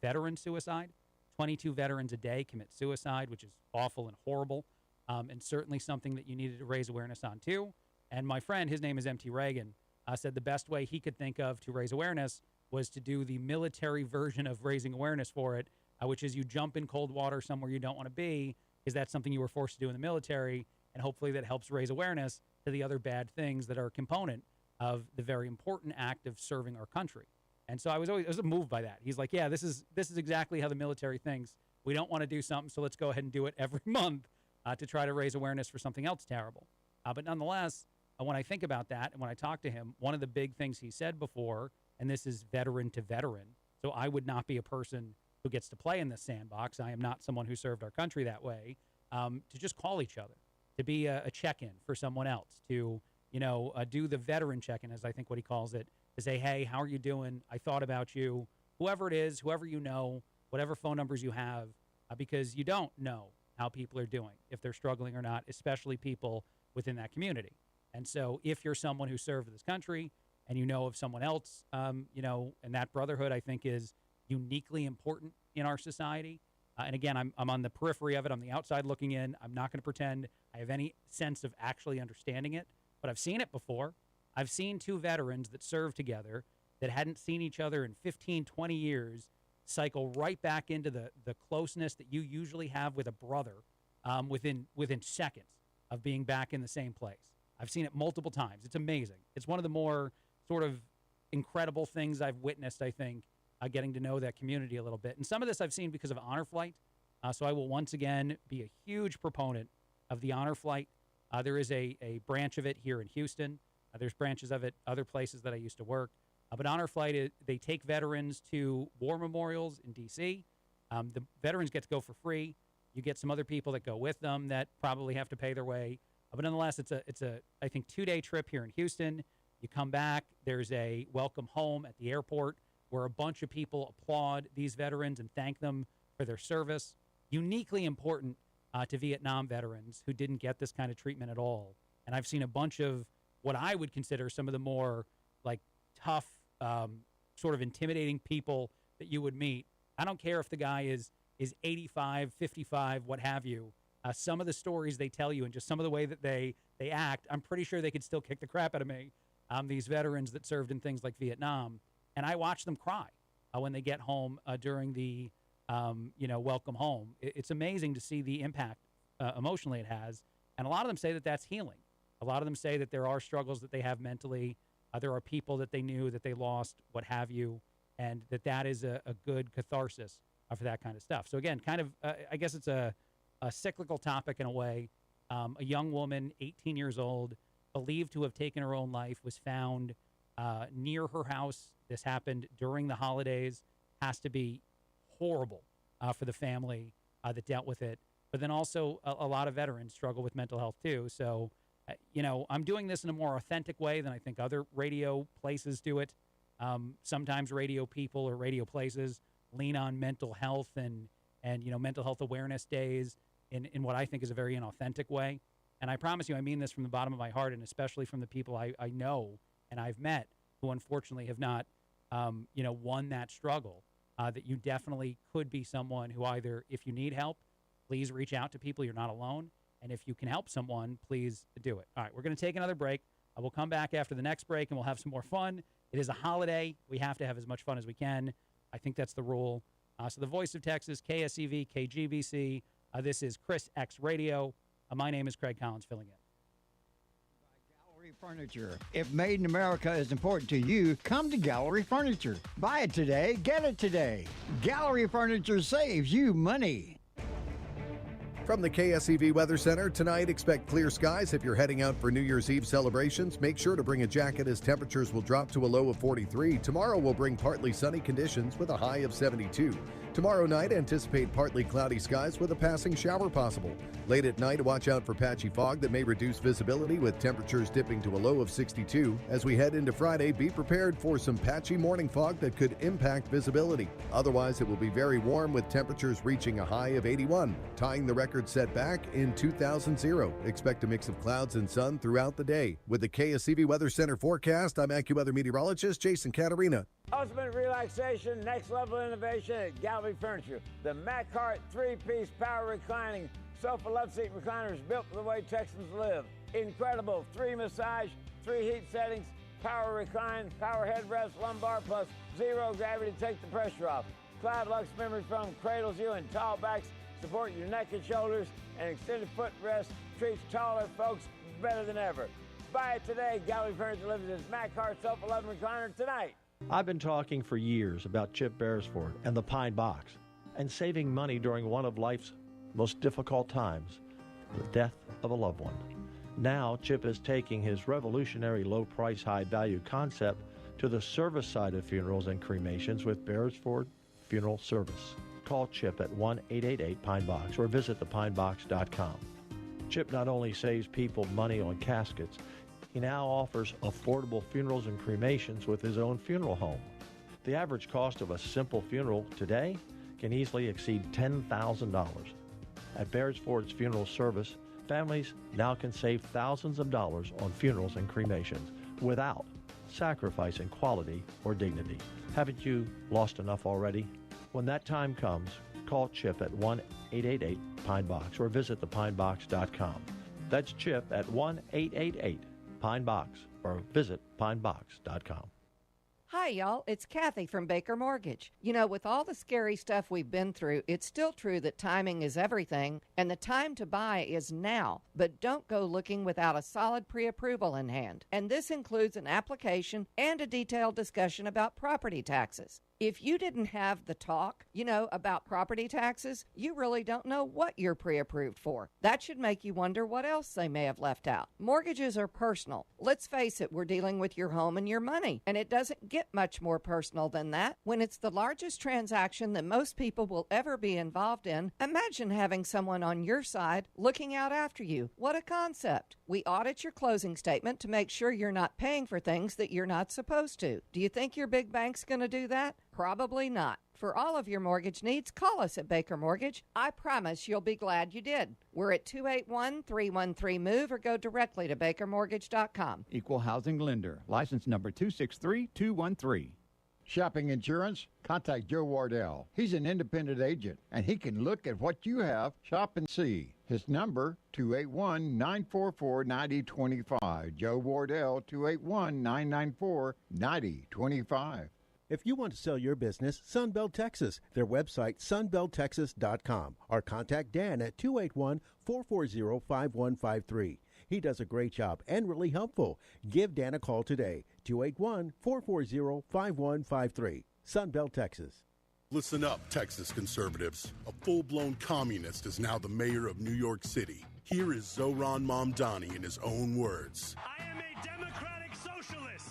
veteran suicide. 22 veterans a day commit suicide, which is awful and horrible, and certainly something that you needed to raise awareness on too. And my friend, his name is M.T. Reagan, said the best way he could think of to raise awareness was to do the military version of raising awareness for it, which is you jump in cold water somewhere you don't want to be, because that's something you were forced to do in the military, and hopefully that helps raise awareness to the other bad things that are a component of the very important act of serving our country. And so I was moved by that. He's like, yeah, this is exactly how the military thinks. We don't want to do something, so let's go ahead and do it every month to try to raise awareness for something else terrible. But nonetheless, when I think about that and when I talk to him, one of the big things he said before, and this is veteran to veteran, so I would not be a person who gets to play in this sandbox. I am not someone who served our country that way, to just call each other, to be a check-in for someone else, to do the veteran check-in, as I think what he calls it, to say, hey, how are you doing? I thought about you. Whoever it is, whoever you know, whatever phone numbers you have, because you don't know how people are doing, if they're struggling or not, especially people within that community. And so if you're someone who served this country and you know of someone else, and that brotherhood, I think, is uniquely important in our society. And again, I'm on the periphery of it. I'm the outside looking in. I'm not going to pretend I have any sense of actually understanding it, but I've seen it before. I've seen two veterans that served together that hadn't seen each other in 15, 20 years cycle right back into the closeness that you usually have with a brother within seconds of being back in the same place. I've seen it multiple times. It's amazing. It's one of the more sort of incredible things I've witnessed, I think, getting to know that community a little bit. And some of this I've seen because of Honor Flight. So I will once again be a huge proponent of the Honor Flight. There is a branch of it here in Houston. There's branches of it other places that I used to work. But Honor Flight, they take veterans to war memorials in D.C. The veterans get to go for free. You get some other people that go with them that probably have to pay their way. But nonetheless, it's a I think 2-day trip here in Houston. You come back. There's a welcome home at the airport where a bunch of people applaud these veterans and thank them for their service. Uniquely important to Vietnam veterans who didn't get this kind of treatment at all. And I've seen a bunch of what I would consider some of the more like tough, sort of intimidating people that you would meet. I don't care if the guy is 85, 55, what have you. Some of the stories they tell you and just some of the way that they act, I'm pretty sure they could still kick the crap out of me. These veterans that served in things like Vietnam. And I watch them cry when they get home during the, welcome home. It's amazing to see the impact emotionally it has. And a lot of them say that that's healing. A lot of them say that there are struggles that they have mentally. There are people that they knew that they lost, what have you, and that is a good catharsis for that kind of stuff. So again, kind of, I guess it's a cyclical topic in a way. A young woman, 18 years old, believed to have taken her own life, was found near her house. This happened during the holidays. Has to be horrible for the family that dealt with it. But then also a lot of veterans struggle with mental health too. So, I'm doing this in a more authentic way than I think other radio places do it. Sometimes radio people or radio places lean on mental health and mental health awareness days in what I think is a very inauthentic way. And I promise you, I mean this from the bottom of my heart, and especially from the people I know and I've met who unfortunately have not, won that struggle, that you definitely could be someone who either, if you need help, please reach out to people. You're not alone. And if you can help someone, please do it. All right, we're going to take another break. We'll come back after the next break, and we'll have some more fun. It is a holiday. We have to have as much fun as we can. I think that's the rule. So the Voice of Texas, KSEV, KGBC. This is ChrisXRadio. My name is Craig Collins, filling in. Gallery Furniture. If made in America is important to you, come to Gallery Furniture. Buy it today, get it today. Gallery Furniture saves you money. From the KSEV Weather Center, tonight expect clear skies. If you're heading out for New Year's Eve celebrations, make sure to bring a jacket as temperatures will drop to a low of 43. Tomorrow will bring partly sunny conditions with a high of 72. Tomorrow night, anticipate partly cloudy skies with a passing shower possible. Late at night, watch out for patchy fog that may reduce visibility with temperatures dipping to a low of 62. As we head into Friday, be prepared for some patchy morning fog that could impact visibility. Otherwise, it will be very warm with temperatures reaching a high of 81, tying the record set back in 2000. Expect a mix of clouds and sun throughout the day. With the KSEV Weather Center forecast, I'm AccuWeather meteorologist Jason Caterina. Ultimate relaxation, next level innovation at Gallery Furniture. The Macart 3-piece power reclining sofa love seat recliners built for the way Texans live. Incredible 3 massage, 3 heat settings, power recline, power headrest, lumbar plus 0 gravity to take the pressure off. Cloud Lux memory foam cradles you in tall backs, support your neck and shoulders, and extended footrest treats taller folks better than ever. Buy it today. Gallery Furniture delivers its Macart sofa love recliner tonight. I've been talking for years about Chip Beresford and the Pine Box and saving money during one of life's most difficult times, the death of a loved one. Now, Chip is taking his revolutionary low-price, high-value concept to the service side of funerals and cremations with Beresford Funeral Service. Call Chip at 1-888-PINE-BOX or visit thepinebox.com. Chip not only saves people money on caskets, he now offers affordable funerals and cremations with his own funeral home. The average cost of a simple funeral today can easily exceed $10,000. At Beresford's Funeral Service, families now can save thousands of dollars on funerals and cremations without sacrificing quality or dignity. Haven't you lost enough already? When that time comes, call Chip at 1-888-PINE-BOX or visit thepinebox.com. That's Chip at 1-888-PINE-BOX or visit pinebox.com. Hi, y'all. It's Kathy from Baker Mortgage. You know, with all the scary stuff we've been through, it's still true that timing is everything, and the time to buy is now. But don't go looking without a solid pre-approval in hand. And this includes an application and a detailed discussion about property taxes. If you didn't have the talk, about property taxes, you really don't know what you're pre-approved for. That should make you wonder what else they may have left out. Mortgages are personal. Let's face it, we're dealing with your home and your money, and it doesn't get much more personal than that. When it's the largest transaction that most people will ever be involved in, imagine having someone on your side looking out after you. What a concept. We audit your closing statement to make sure you're not paying for things that you're not supposed to. Do you think your big bank's going to do that? Probably not. For all of your mortgage needs, call us at Baker Mortgage. I promise you'll be glad you did. We're at 281-313-MOVE or go directly to bakermortgage.com. Equal housing lender. License number 263213. Shopping insurance? Contact Joe Wardell. He's an independent agent, and he can look at what you have, shop and see. His number, 281-944-9025. Joe Wardell, 281-994-9025. If you want to sell your business, Sunbelt Texas. Their website, sunbelttexas.com. Or contact Dan at 281-440-5153. He does a great job and really helpful. Give Dan a call today, 281-440-5153. Sunbelt Texas. Listen up, Texas conservatives. A full-blown communist is now the mayor of New York City. Here is Zohran Mamdani in his own words. I am a democratic socialist,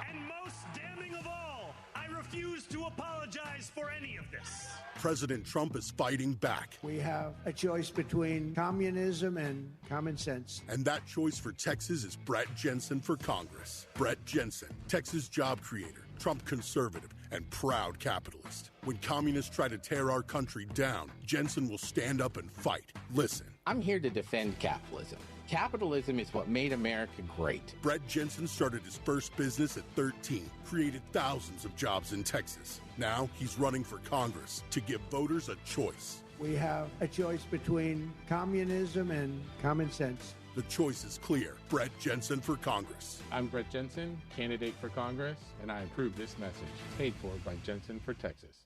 and most damning of all, I refuse to apologize for any of this. President Trump is fighting back. We have a choice between communism and common sense. And that choice for Texas is Brett Jensen for Congress. Brett Jensen, Texas job creator, Trump conservative, and proud capitalist. When communists try to tear our country down, Jensen will stand up and fight. Listen. I'm here to defend capitalism. Capitalism is what made America great. Brett Jensen started his first business at 13, created thousands of jobs in Texas. Now he's running for Congress to give voters a choice. We have a choice between communism and common sense. The choice is clear. Brett Jensen for Congress. I'm Brett Jensen, candidate for Congress, and I approve this message. Paid for by Jensen for Texas.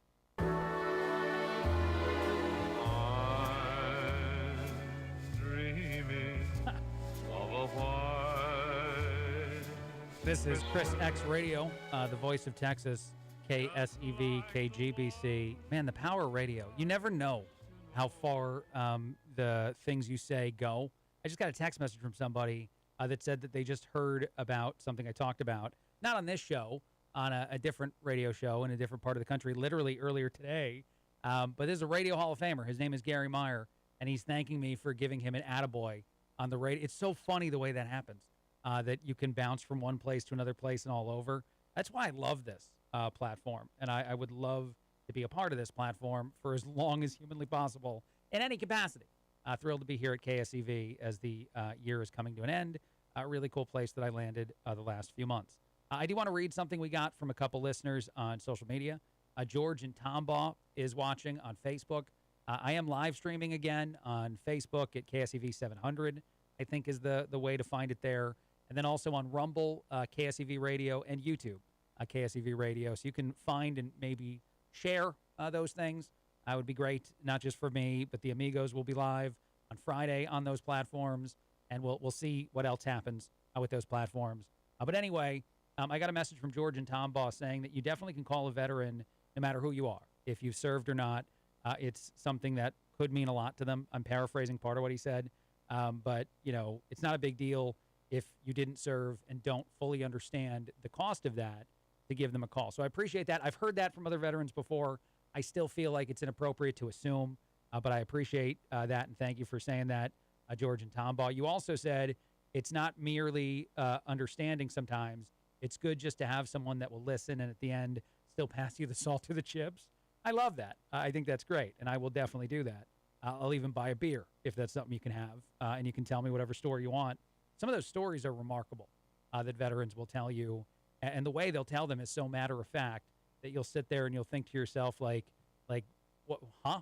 This is ChrisXRadio, the voice of Texas, KSEV, KGBC. Man, the power radio. You never know how far the things you say go. I just got a text message from somebody that said that they just heard about something I talked about, not on this show, on a different radio show in a different part of the country, literally earlier today. But this is a Radio Hall of Famer. His name is Gary Meyer, and he's thanking me for giving him an attaboy on the radio. It's so funny the way that happens, that you can bounce from one place to another place and all over. That's why I love this platform, and I would love to be a part of this platform for as long as humanly possible in any capacity. Thrilled to be here at KSEV as the year is coming to an end. A really cool place that I landed the last few months. I do want to read something we got from a couple listeners on social media. George in Tombaugh is watching on Facebook. I am live streaming again on Facebook at KSEV 700, I think is the way to find it there. And then also on Rumble, KSEV Radio, and YouTube, KSEV Radio. So you can find and maybe share those things. That would be great, not just for me, but the Amigos will be live on Friday on those platforms, and we'll see what else happens with those platforms. But anyway, I got a message from George and Tombaugh saying that you definitely can call a veteran no matter who you are. If you've served or not, it's something that could mean a lot to them. I'm paraphrasing part of what he said, but, it's not a big deal if you didn't serve and don't fully understand the cost of that to give them a call. So I appreciate that. I've heard that from other veterans before. I still feel like it's inappropriate to assume, but I appreciate that, and thank you for saying that, George and Tombaugh. You also said it's not merely understanding sometimes. It's good just to have someone that will listen and at the end still pass you the salt or the chips. I love that. I think that's great, and I will definitely do that. I'll even buy a beer if that's something you can have, and you can tell me whatever story you want. Some of those stories are remarkable that veterans will tell you, and the way they'll tell them is so matter-of-fact that you'll sit there and you'll think to yourself, like, what, huh?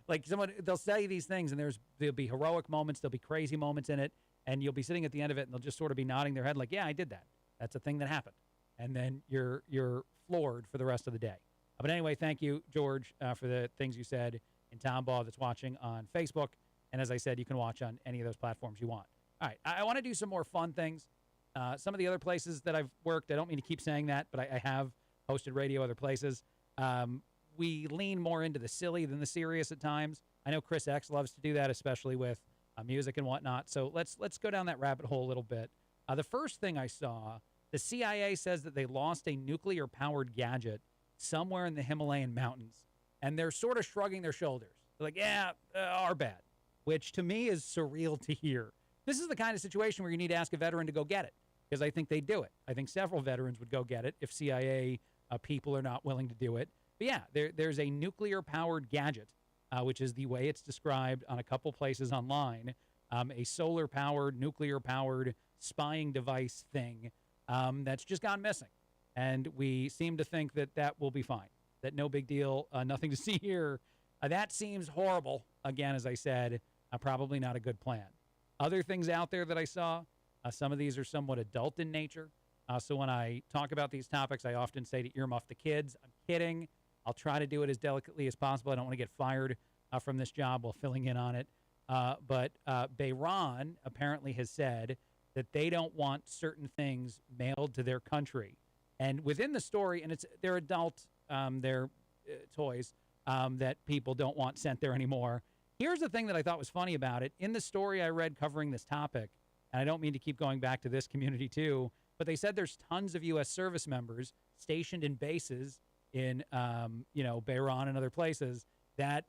Like they'll say these things, and there'll be heroic moments, there'll be crazy moments in it, and you'll be sitting at the end of it, and they'll just sort of be nodding their head like, yeah, I did that. That's a thing that happened. And then you're floored for the rest of the day. But anyway, thank you, George, for the things you said, and Tombaugh that's watching on Facebook. And as I said, you can watch on any of those platforms you want. All right, I want to do some more fun things. Some of the other places that I've worked, I don't mean to keep saying that, but I have hosted radio other places. We lean more into the silly than the serious at times. I know Chris X loves to do that, especially with music and whatnot. So let's go down that rabbit hole a little bit. The first thing I saw, the CIA says that they lost a nuclear-powered gadget somewhere in the Himalayan mountains, and they're sort of shrugging their shoulders. They're like, yeah, our bad, which to me is surreal to hear. This is the kind of situation where you need to ask a veteran to go get it, because I think they'd do it. I think several veterans would go get it if CIA people are not willing to do it. But yeah, there's a nuclear-powered gadget, which is the way it's described on a couple places online, a solar-powered, nuclear-powered spying device thing that's just gone missing. And we seem to think that that will be fine, that no big deal, nothing to see here. That seems horrible. Again, as I said, probably not a good plan. Other things out there that I saw, some of these are somewhat adult in nature. So when I talk about these topics, I often say to earmuff the kids. I'm kidding. I'll try to do it as delicately as possible. I don't want to get fired from this job while filling in on it. But Bahrain apparently has said that they don't want certain things mailed to their country. And within the story, and they're adult, they're toys that people don't want sent there anymore. Here's the thing that I thought was funny about it. In the story I read covering this topic, and I don't mean to keep going back to this community too, but they said there's tons of U.S. service members stationed in bases in, Bahrain and other places that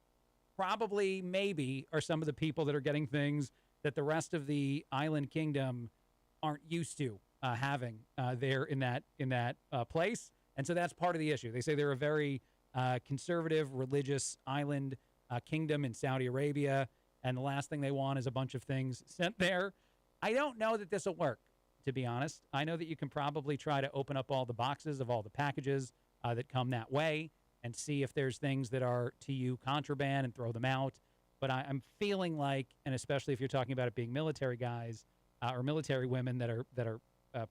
probably maybe are some of the people that are getting things that the rest of the island kingdom aren't used to having there in that place. And so that's part of the issue. They say they're a very conservative, religious island kingdom in Saudi Arabia, and the last thing they want is a bunch of things sent there. I don't know that this will work, to be honest. I know that you can probably try to open up all the boxes of all the packages that come that way and see if there's things that are to you contraband and throw them out. But I'm feeling like, and especially if you're talking about it being military guys or military women that are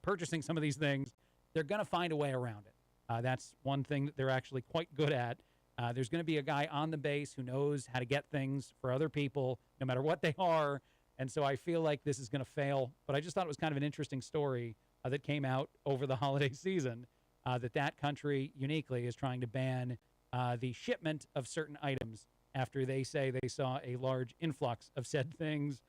purchasing some of these things, they're going to find a way around it. That's one thing that they're actually quite good at. There's going to be a guy on the base who knows how to get things for other people, no matter what they are. And so I feel like this is going to fail. But I just thought it was kind of an interesting story that came out over the holiday season, that country uniquely is trying to ban the shipment of certain items after they say they saw a large influx of said things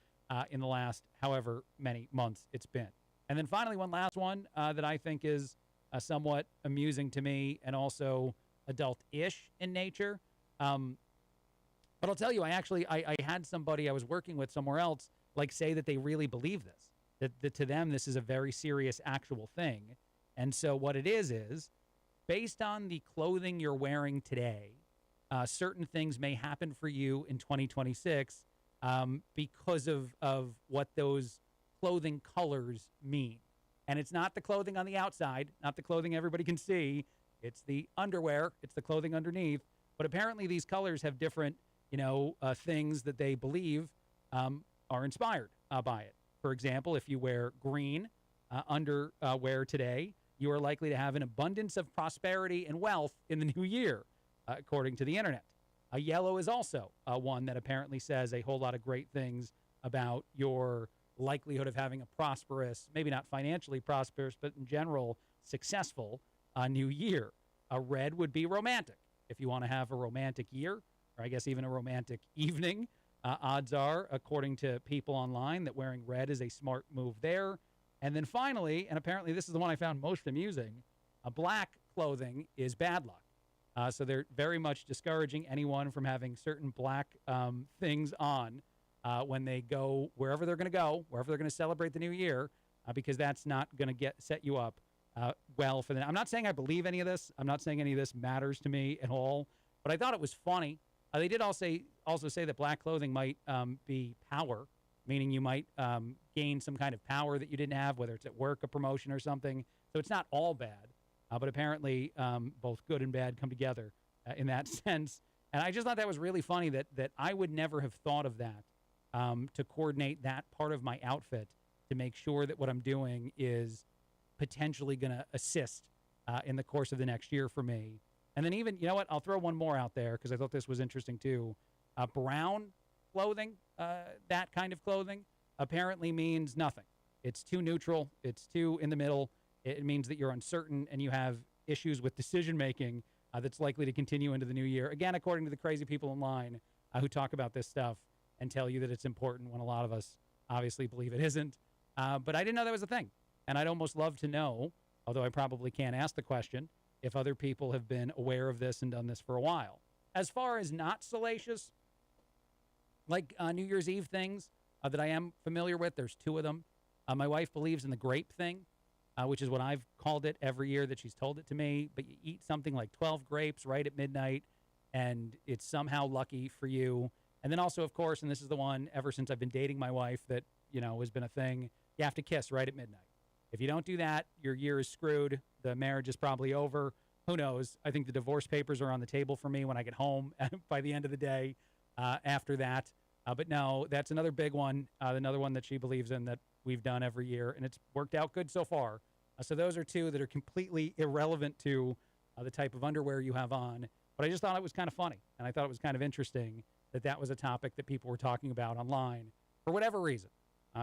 in the last however many months it's been. And then finally, one last one that I think is somewhat amusing to me and also adult-ish in nature. But I'll tell you, I had somebody I was working with somewhere else say that they really believe this, that to them this is a very serious actual thing. And so what it is based on the clothing you're wearing today, certain things may happen for you in 2026 because of what those clothing colors mean. And it's not the clothing on the outside, not the clothing everybody can see. It's the underwear. It's the clothing underneath. But apparently these colors have different, things that they believe are inspired by it. For example, if you wear green underwear today, you are likely to have an abundance of prosperity and wealth in the new year, according to the internet. Yellow is also one that apparently says a whole lot of great things about your likelihood of having a prosperous, maybe not financially prosperous, but in general successful new year. Red would be romantic. If you want to have a romantic year, or I guess even a romantic evening, odds are, according to people online, that wearing red is a smart move there. And then finally, and apparently this is the one I found most amusing, black clothing is bad luck. So they're very much discouraging anyone from having certain black things on when they go wherever they're going to celebrate the new year, because that's not going to set you up well for them. I'm not saying I believe any of this. I'm not saying any of this matters to me at all. But I thought it was funny. They did also say that black clothing might be power, meaning you might gain some kind of power that you didn't have, whether it's at work, a promotion, or something. So it's not all bad, but apparently both good and bad come together in that sense. And I just thought that was really funny that I would never have thought of that, to coordinate that part of my outfit to make sure that what I'm doing is potentially going to assist in the course of the next year for me. And then even, I'll throw one more out there because I thought this was interesting too. Brown clothing, that kind of clothing, apparently means nothing. It's too neutral. It's too in the middle. It means that you're uncertain and you have issues with decision-making that's likely to continue into the new year. Again, according to the crazy people online who talk about this stuff and tell you that it's important when a lot of us obviously believe it isn't. But I didn't know that was a thing. And I'd almost love to know, although I probably can't ask the question, if other people have been aware of this and done this for a while. As far as not salacious, like New Year's Eve things that I am familiar with, there's two of them. My wife believes in the grape thing, which is what I've called it every year that she's told it to me. But you eat something like 12 grapes right at midnight, and it's somehow lucky for you. And then also, of course, and this is the one ever since I've been dating my wife that, has been a thing, you have to kiss right at midnight. If you don't do that, your year is screwed. The marriage is probably over. Who knows? I think the divorce papers are on the table for me when I get home by the end of the day after that. But no, that's another big one, another one that she believes in that we've done every year, and it's worked out good so far. So those are two that are completely irrelevant to the type of underwear you have on. But I just thought it was kind of funny, and I thought it was kind of interesting that was a topic that people were talking about online for whatever reason.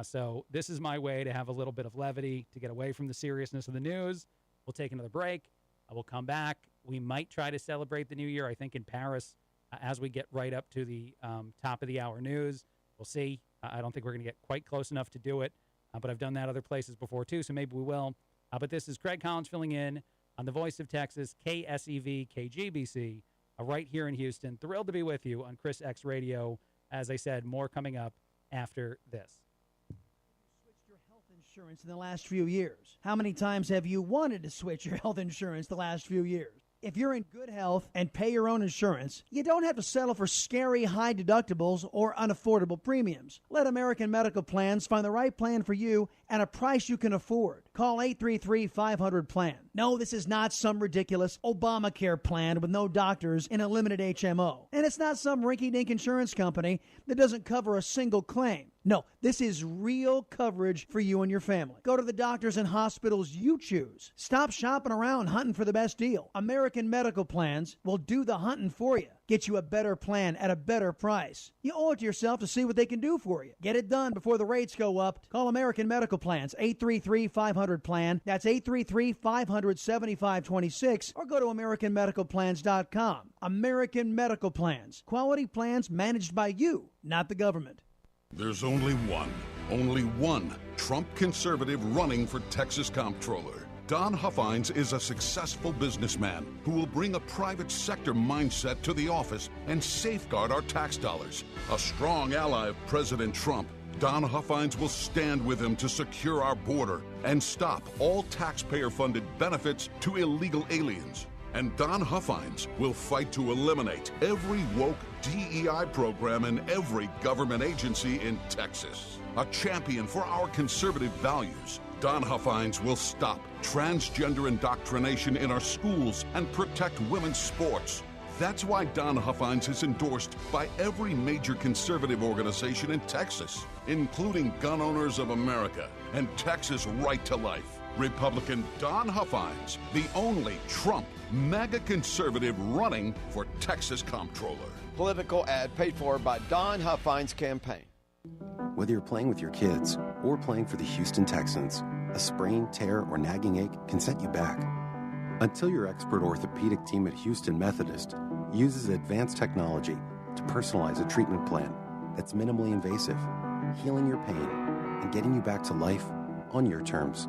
So this is my way to have a little bit of levity, to get away from the seriousness of the news. We'll take another break. We'll come back. We might try to celebrate the new year, I think, in Paris as we get right up to the top of the hour news. We'll see. I don't think we're going to get quite close enough to do it, but I've done that other places before, too, so maybe we will. But this is Craig Collins filling in on the Voice of Texas, KSEV, KGBC, right here in Houston. Thrilled to be with you on ChrisXRadio. As I said, more coming up after this. Insurance in the last few years? How many times have you wanted to switch your health insurance the last few years? If you're in good health and pay your own insurance, you don't have to settle for scary high deductibles or unaffordable premiums. Let American Medical Plans find the right plan for you at a price you can afford. Call 833-500-PLAN. No, this is not some ridiculous Obamacare plan with no doctors in a limited HMO. And it's not some rinky-dink insurance company that doesn't cover a single claim. No, this is real coverage for you and your family. Go to the doctors and hospitals you choose. Stop shopping around hunting for the best deal. American Medical Plans will do the hunting for you. Get you a better plan at a better price. You owe it to yourself to see what they can do for you. Get it done before the rates go up. Call American Medical Plans, 833-500-PLAN. That's 833-500-7526. Or go to AmericanMedicalPlans.com. American Medical Plans. Quality plans managed by you, not the government. There's only one Trump conservative running for Texas comptroller. Don Huffines is a successful businessman who will bring a private sector mindset to the office and safeguard our tax dollars. A strong ally of President Trump, Don Huffines will stand with him to secure our border and stop all taxpayer-funded benefits to illegal aliens. And Don Huffines will fight to eliminate every woke DEI program in every government agency in Texas. A champion for our conservative values, Don Huffines will stop transgender indoctrination in our schools and protect women's sports. That's why Don Huffines is endorsed by every major conservative organization in Texas, including Gun Owners of America and Texas Right to Life. Republican Don Huffines, the only Trump MAGA conservative running for Texas Comptroller. Political ad paid for by Don Huffines' campaign. Whether you're playing with your kids or playing for the Houston Texans, a sprain, tear, or nagging ache can set you back. Until your expert orthopedic team at Houston Methodist uses advanced technology to personalize a treatment plan that's minimally invasive, healing your pain, and getting you back to life on your terms.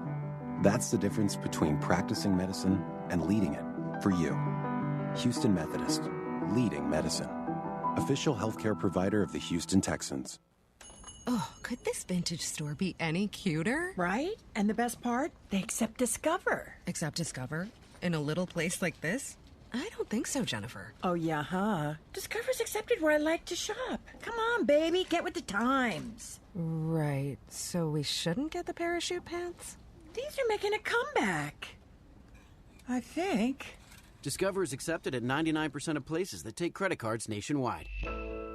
That's the difference between practicing medicine and leading it for you. Houston Methodist, leading medicine. Official healthcare provider of the Houston Texans. Oh, could this vintage store be any cuter? Right? And the best part? They accept Discover. Accept Discover? In a little place like this? I don't think so, Jennifer. Oh, yeah, huh? Discover's accepted where I like to shop. Come on, baby, get with the times. Right, so we shouldn't get the parachute pants? These are making a comeback. I think. Discover is accepted at 99% of places that take credit cards nationwide.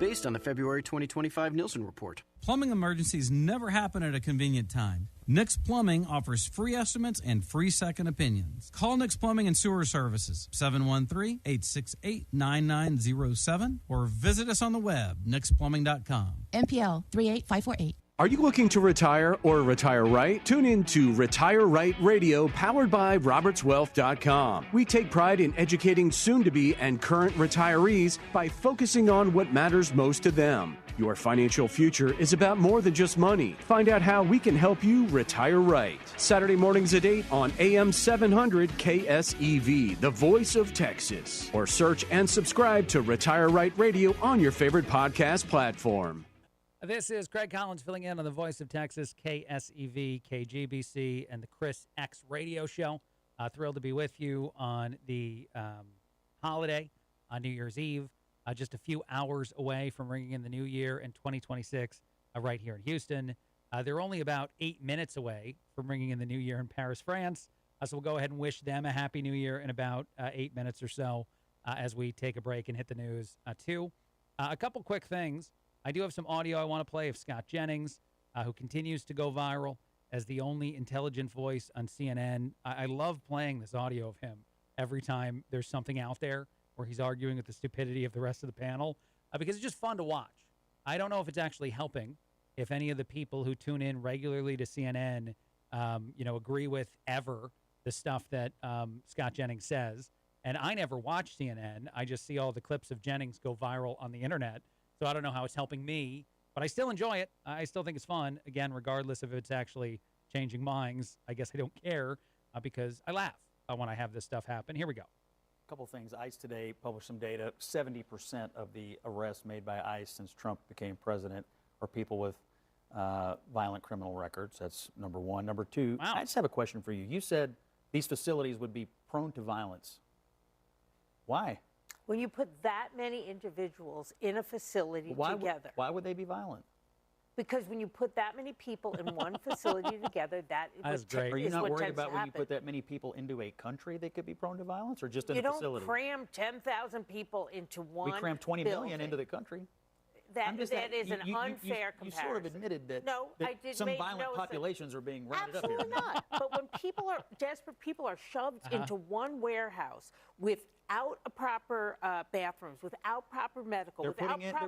Based on the February 2025 Nielsen report. Plumbing emergencies never happen at a convenient time. Nix Plumbing offers free estimates and free second opinions. Call Nix Plumbing and Sewer Services, 713-868-9907, or visit us on the web, nixplumbing.com. MPL 38548. Are you looking to retire or retire right? Tune in to Retire Right Radio, powered by RobertsWealth.com. We take pride in educating soon-to-be and current retirees by focusing on what matters most to them. Your financial future is about more than just money. Find out how we can help you retire right. Saturday mornings at 8 on AM 700 KSEV, the voice of Texas. Or search and subscribe to Retire Right Radio on your favorite podcast platform. This is Craig Collins filling in on the Voice of Texas, KSEV, KGBC, and the Chris X Radio Show. Thrilled to be with you on the holiday, on New Year's Eve, just a few hours away from ringing in the new year in 2026 right here in Houston. They're only about 8 minutes away from ringing in the new year in Paris, France. So we'll go ahead and wish them a happy new year in about 8 minutes or so as we take a break and hit the news, too. A couple quick things. I do have some audio I want to play of Scott Jennings, who continues to go viral as the only intelligent voice on CNN. I love playing this audio of him every time there's something out there where he's arguing with the stupidity of the rest of the panel, because it's just fun to watch. I don't know if it's actually helping, if any of the people who tune in regularly to CNN, agree with ever the stuff that Scott Jennings says. And I never watch CNN. I just see all the clips of Jennings go viral on the internet. So I don't know how it's helping me, but I still enjoy it. I still think it's fun. Again, regardless if it's actually changing minds, I guess I don't care because I laugh when I have this stuff happen. Here we go. A couple things. ICE today published some data. 70% of the arrests made by ICE since Trump became president are people with violent criminal records. That's number one. Number two, I just have a question for you. You said these facilities would be prone to violence. Why? When you put that many individuals in a facility together. Why would they be violent? Because when you put that many people in one facility together, That's great. Are you not worried about when you put that many people into a country they could be prone to violence, or just in a facility? You don't cram 10,000 people into one We crammed 20 million into the country. That is an unfair comparison. You sort of admitted that, some violent populations are being rounded up here. Absolutely not. But when people are desperate, people are shoved into one warehouse without a proper bathrooms, without proper medical, They're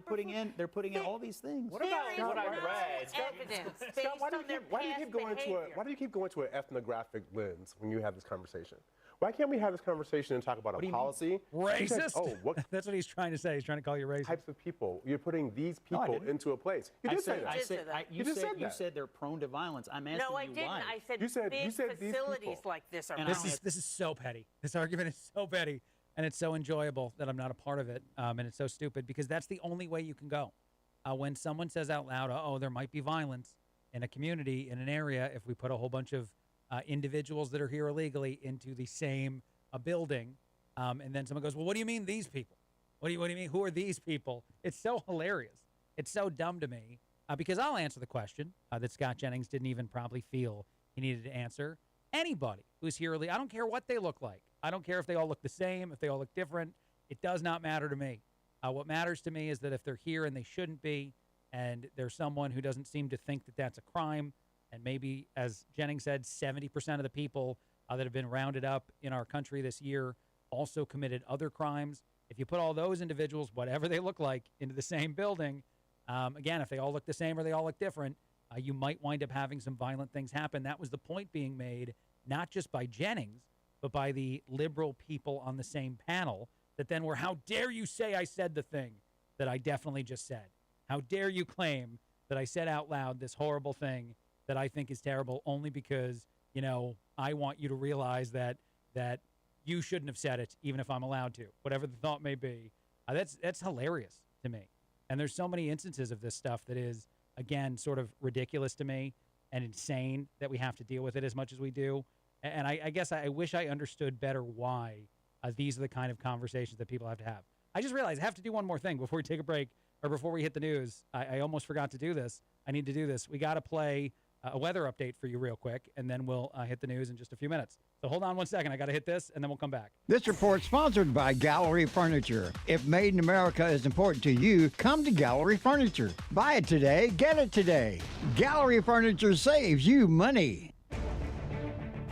putting in all these things. What about what I read? Evidence based on their past behavior. Why do you keep going to an ethnographic lens when you have this conversation? Why can't we have this conversation and talk about a policy? Racist? Oh, what That's what he's trying to say. He's trying to call you racist. types of people? You're putting these people into a place. You did say that. You said they're prone to violence. I'm asking No, I you didn't. why. I said You said big these facilities people. like this are This is so petty. This argument is so petty, and it's so enjoyable that I'm not a part of it, and it's so stupid because that's the only way you can go. When someone says out loud, "Oh, there might be violence in a community, in an area, if we put a whole bunch of individuals that are here illegally into the same building," and then someone goes, "Well, what do you mean these people? What do you mean? Who are these people?" It's so hilarious. It's so dumb to me because I'll answer the question that Scott Jennings didn't even probably feel he needed to answer. Anybody who's here illegally, I don't care what they look like. I don't care if they all look the same, if they all look different. It does not matter to me. What matters to me is that if they're here and they shouldn't be, and there's someone who doesn't seem to think that that's a crime, and maybe, as Jennings said, 70% of the people that have been rounded up in our country this year also committed other crimes. If you put all those individuals, whatever they look like, into the same building, again, if they all look the same or they all look different, you might wind up having some violent things happen. That was the point being made, not just by Jennings, but by the liberal people on the same panel that then were, how dare you say I said the thing that I definitely just said? How dare you claim that I said out loud this horrible thing that I think is terrible only because, I want you to realize that you shouldn't have said it, even if I'm allowed to, whatever the thought may be. That's hilarious to me. And there's so many instances of this stuff that is, again, sort of ridiculous to me and insane that we have to deal with it as much as we do. And I guess I wish I understood better why these are the kind of conversations that people have to have. I just realized I have to do one more thing before we take a break or before we hit the news. I almost forgot to do this. I need to do this. We got to play a weather update for you real quick, and then we'll hit the news in just a few minutes. So hold on one second. I got to hit this, and then we'll come back. This report sponsored by Gallery Furniture. If made in America is important to you, come to Gallery Furniture. Buy it today, get it today. Gallery Furniture saves you money.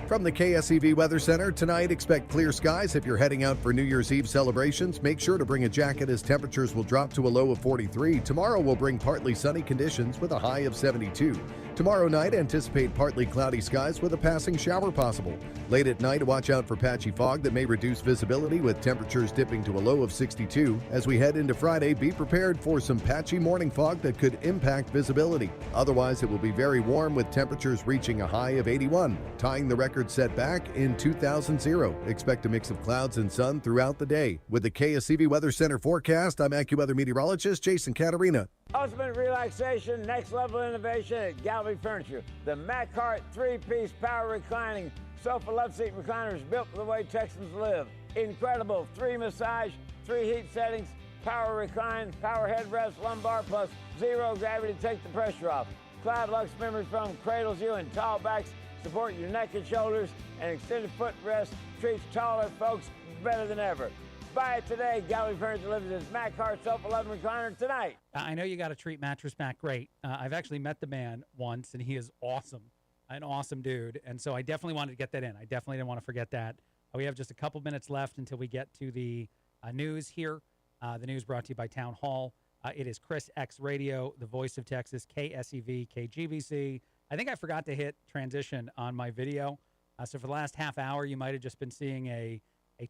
From the KSEV Weather Center, tonight expect clear skies. If you're heading out for New Year's Eve celebrations, make sure to bring a jacket as temperatures will drop to a low of 43. Tomorrow will bring partly sunny conditions with a high of 72. Tomorrow night, anticipate partly cloudy skies with a passing shower possible. Late at night, watch out for patchy fog that may reduce visibility with temperatures dipping to a low of 62. As we head into Friday, be prepared for some patchy morning fog that could impact visibility. Otherwise, it will be very warm with temperatures reaching a high of 81, tying the record set back in 2000. Expect a mix of clouds and sun throughout the day. With the KSEV Weather Center forecast, I'm AccuWeather meteorologist Jason Caterina. Ultimate relaxation, next level innovation at Gallery Furniture. The Macart 3-piece power reclining sofa love seat recliners built the way Texans live. Incredible 3 massage, 3 heat settings, power recline, power headrest, lumbar plus 0 gravity to take the pressure off. Cloud Lux memory foam cradles you in tall backs, support your neck and shoulders, and extended footrest treats taller folks better than ever. Buy it today. Gallery Furniture delivers his Macart Sofa 11 recliner tonight. I know you got to treat Mattress Mac great. I've actually met the man once, and he is awesome, an awesome dude. And so I definitely wanted to get that in. I definitely didn't want to forget that. We have just a couple minutes left until we get to the news here. The news brought to you by Town Hall. It is ChrisXRadio, the voice of Texas, KSEV, KGBC. I think I forgot to hit transition on my video. So for the last half hour, you might have just been seeing a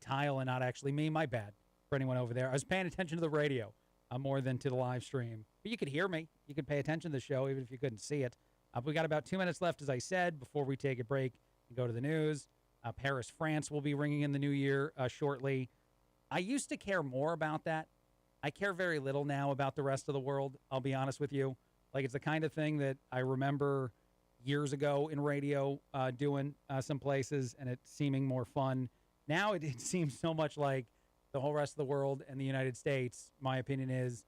tile and not actually me. My bad for anyone over there. I was paying attention to the radio more than to the live stream. But you could hear me. You could pay attention to the show even if you couldn't see it. We got about 2 minutes left, as I said, before we take a break and go to the news. Paris, France will be ringing in the new year shortly. I used to care more about that. I care very little now about the rest of the world, I'll be honest with you. Like, it's the kind of thing that I remember years ago in radio doing some places and it seeming more fun. Now it seems so much like the whole rest of the world and the United States. My opinion is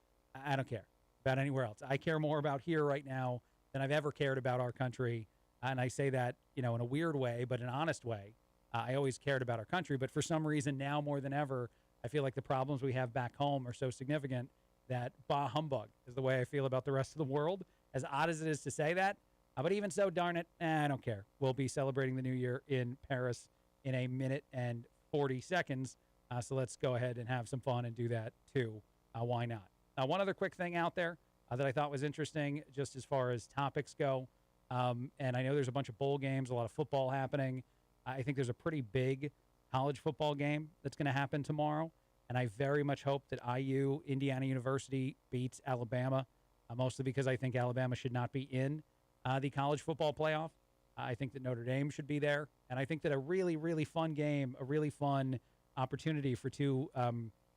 I don't care about anywhere else. I care more about here right now than I've ever cared about our country. And I say that, in a weird way, but an honest way. I always cared about our country, but for some reason now more than ever, I feel like the problems we have back home are so significant that bah humbug is the way I feel about the rest of the world. As odd as it is to say that, but even so, darn it, I don't care. We'll be celebrating the new year in Paris in a minute and 40 seconds. So let's go ahead and have some fun and do that too. Why not? One other quick thing out there that I thought was interesting just as far as topics go. And I know there's a bunch of bowl games, a lot of football happening. I think there's a pretty big college football game that's going to happen tomorrow, and I very much hope that IU, Indiana University, beats Alabama, mostly because I think Alabama should not be in the college football playoff. I think that Notre Dame should be there, and I think that a really, really fun game, a really fun opportunity for two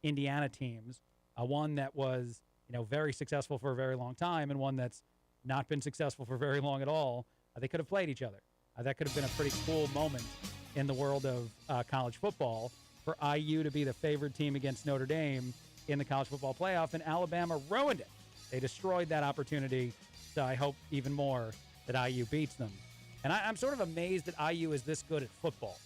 Indiana teams, one that was very successful for a very long time and one that's not been successful for very long at all. They could have played each other. That could have been a pretty cool moment in the world of college football for IU to be the favored team against Notre Dame in the college football playoff, and Alabama ruined it. They destroyed that opportunity, so I hope even more that IU beats them. And I'm sort of amazed that IU is this good at football.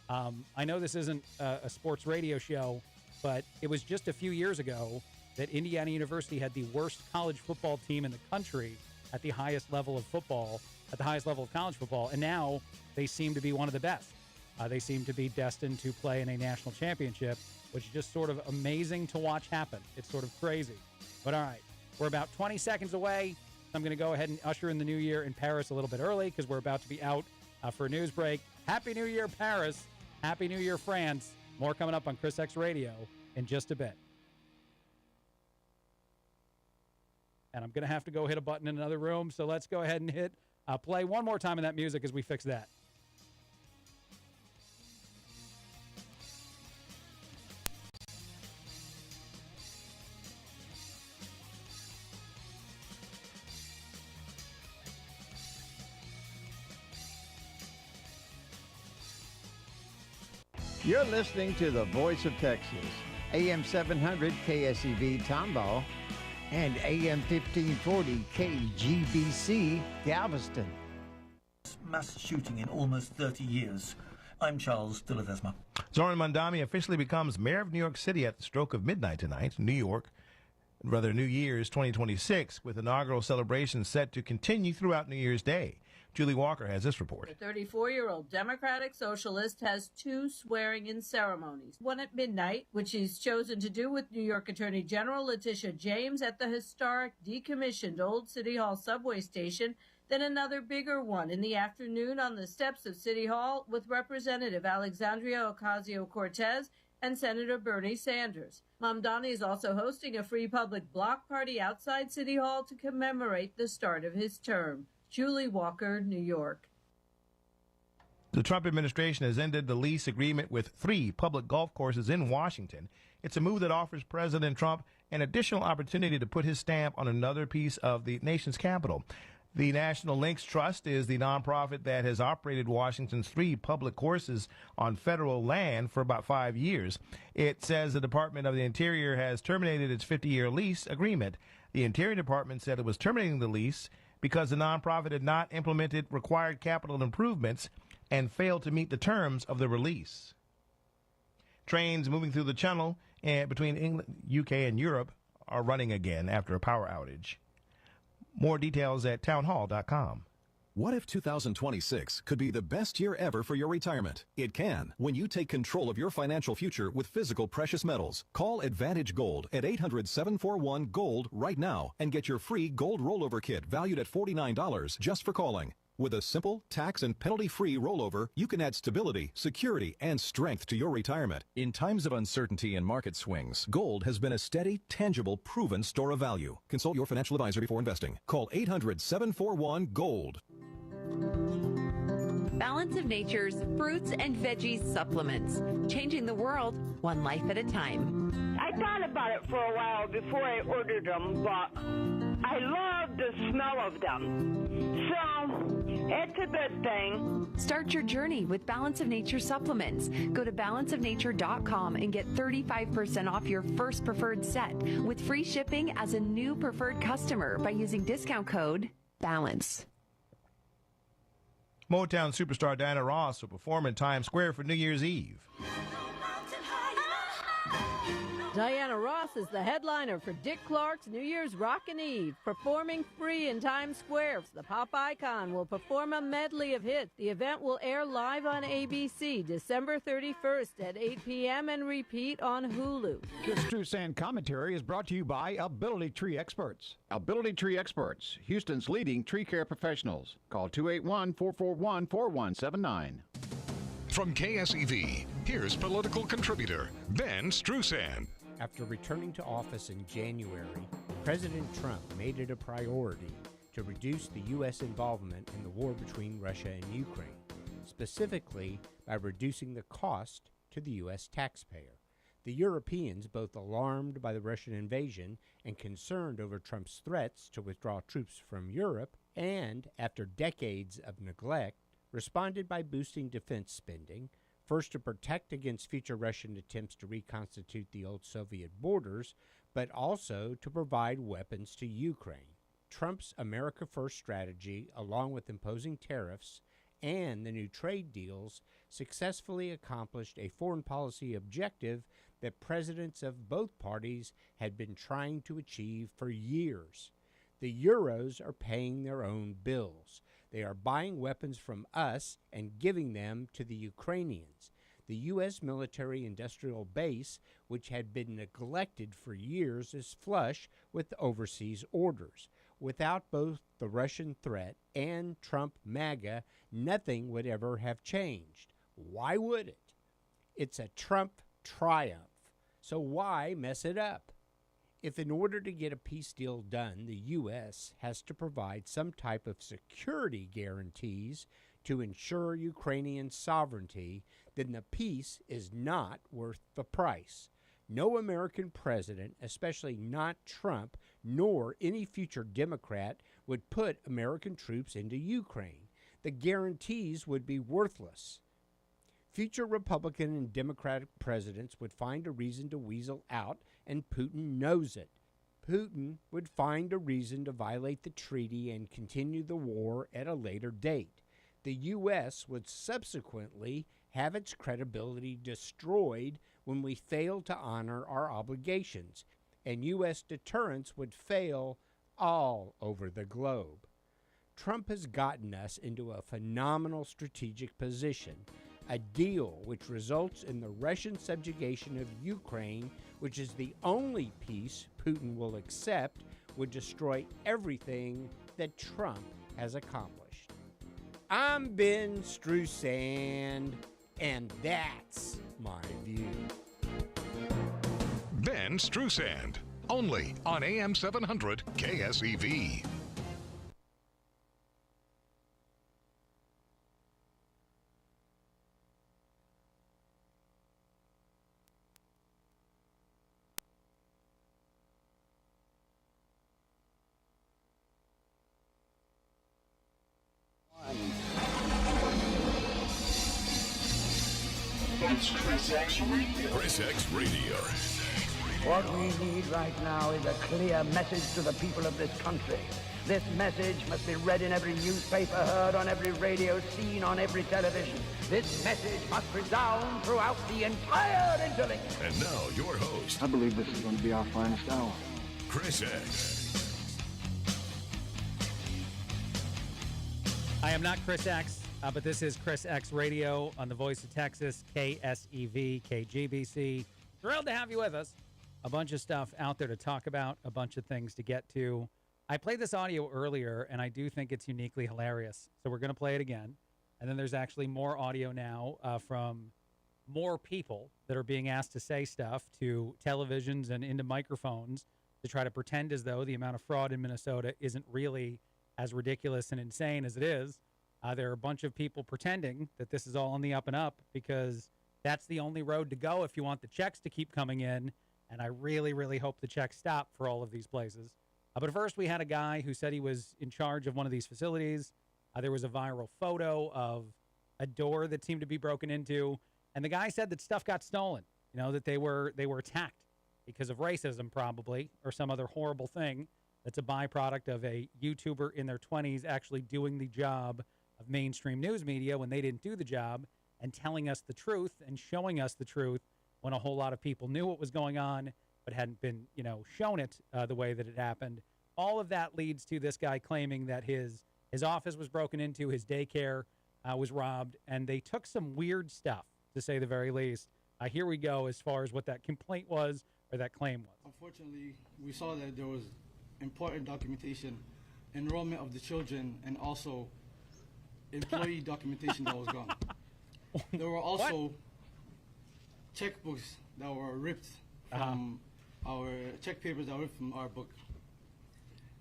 I know this isn't a sports radio show, but it was just a few years ago that Indiana University had the worst college football team in the country at the highest level of football, at the highest level of college football, and now they seem to be one of the best. They seem to be destined to play in a national championship, which is just sort of amazing to watch happen. It's sort of crazy. But all right, we're about 20 seconds away. I'm going to go ahead and usher in the new year in Paris a little bit early because we're about to be out for a news break. Happy New Year, Paris. Happy New Year, France. More coming up on ChrisX Radio in just a bit. And I'm going to have to go hit a button in another room, so let's go ahead and hit play one more time in that music as we fix that. You're listening to the Voice of Texas, AM 700 KSEV Tomball and AM 1540 KGBC Galveston. Mass shooting in almost 30 years. I'm Charles de Ledesma. Zoran Mondani officially becomes mayor of New York City at the stroke of midnight tonight. New Year's 2026, with inaugural celebrations set to continue throughout New Year's Day. Julie Walker has this report. The 34-year-old Democratic Socialist has two swearing-in ceremonies. One at midnight, which he's chosen to do with New York Attorney General Letitia James at the historic decommissioned Old City Hall subway station, then another bigger one in the afternoon on the steps of City Hall with Representative Alexandria Ocasio-Cortez and Senator Bernie Sanders. Mamdani is also hosting a free public block party outside City Hall to commemorate the start of his term. Julie Walker, New York. The Trump administration has ended the lease agreement with 3 public golf courses in Washington. It's a move that offers President Trump an additional opportunity to put his stamp on another piece of the nation's capital. The National Links Trust is the nonprofit that has operated Washington's 3 public courses on federal land for about 5 years. It says the Department of the Interior has terminated its 50-year lease agreement. The Interior Department said it was terminating the lease because the nonprofit had not implemented required capital improvements and failed to meet the terms of the release. Trains moving through the channel between England, UK, and Europe are running again after a power outage. More details at townhall.com. What if 2026 could be the best year ever for your retirement? It can when you take control of your financial future with physical precious metals. Call Advantage Gold at 800-741-GOLD right now and get your free gold rollover kit valued at $49 just for calling. With a simple, tax and penalty-free rollover, you can add stability, security, and strength to your retirement. In times of uncertainty and market swings, gold has been a steady, tangible, proven store of value. Consult your financial advisor before investing. Call 800-741-GOLD. Balance of Nature's fruits and veggies supplements, changing the world one life at a time. I thought about it for a while before I ordered them, but I love the smell of them. So, it's a good thing. Start your journey with Balance of Nature supplements. Go to balanceofnature.com and get 35% off your first preferred set with free shipping as a new preferred customer by using discount code BALANCE. Motown superstar Diana Ross will perform in Times Square for New Year's Eve. Diana Ross is the headliner for Dick Clark's New Year's Rockin' Eve, performing free in Times Square. The pop icon will perform a medley of hits. The event will air live on ABC December 31st at 8 p.m. and repeat on Hulu. This True Sand commentary is brought to you by Ability Tree Experts. Ability Tree Experts, Houston's leading tree care professionals. Call 281-441-4179. From KSEV, here's political contributor Ben Strusand. After returning to office in January, President Trump made it a priority to reduce the U.S. involvement in the war between Russia and Ukraine, specifically by reducing the cost to the U.S. taxpayer. The Europeans, both alarmed by the Russian invasion and concerned over Trump's threats to withdraw troops from Europe, and after decades of neglect, responded by boosting defense spending, first to protect against future Russian attempts to reconstitute the old Soviet borders, but also to provide weapons to Ukraine. Trump's America First strategy, along with imposing tariffs and the new trade deals, successfully accomplished a foreign policy objective that presidents of both parties had been trying to achieve for years. The Euros are paying their own bills. They are buying weapons from us and giving them to the Ukrainians. The U.S. military-industrial base, which had been neglected for years, is flush with overseas orders. Without both the Russian threat and Trump MAGA, nothing would ever have changed. Why would it? It's a Trump triumph. So why mess it up? If in order to get a peace deal done, the U.S. has to provide some type of security guarantees to ensure Ukrainian sovereignty, then the peace is not worth the price. No American president, especially not Trump, nor any future Democrat, would put American troops into Ukraine. The guarantees would be worthless. Future Republican and Democratic presidents would find a reason to weasel out, and Putin knows it. Putin would find a reason to violate the treaty and continue the war at a later date. The U.S. would subsequently have its credibility destroyed when we fail to honor our obligations, and U.S. deterrence would fail all over the globe. Trump has gotten us into a phenomenal strategic position, a deal which results in the Russian subjugation of Ukraine, which is the only peace Putin will accept, would destroy everything that Trump has accomplished. I'm Ben Strusand, and that's my view. Ben Strusand, only on AM 700 KSEV. ChrisXRadio. What we need right now is a clear message to the people of this country. This message must be read in every newspaper, heard on every radio, seen on every television. This message must resound throughout the entire interlink. And now, your host. I believe this is going to be our finest hour. Chris X. I am not Chris X, but this is ChrisXRadio on the Voice of Texas, KSEV, KGBC. Thrilled to have you with us. A bunch of stuff out there to talk about, a bunch of things to get to. I played this audio earlier, and I do think it's uniquely hilarious. So we're going to play it again. And then there's actually more audio now from more people that are being asked to say stuff to televisions and into microphones to try to pretend as though the amount of fraud in Minnesota isn't really as ridiculous and insane as it is. There are a bunch of people pretending that this is all on the up and up because that's the only road to go if you want the checks to keep coming in. And I really, really hope the checks stop for all of these places. But first, we had a guy who said he was in charge of one of these facilities. There was a viral photo of a door that seemed to be broken into. And the guy said that stuff got stolen, you know, that they were attacked because of racism probably or some other horrible thing that's a byproduct of a YouTuber in their 20s actually doing the job of mainstream news media when they didn't do the job and telling us the truth and showing us the truth when a whole lot of people knew what was going on but hadn't been, you know, shown it the way that it happened. All of that leads to this guy claiming that his office was broken into, his daycare was robbed, and they took some weird stuff, to say the very least. Here we go as far as what that complaint was or that claim was. Unfortunately, we saw that there was important documentation, enrollment of the children, and also employee documentation that was gone. There were also checkbooks that were ripped from our check papers that were ripped from our book.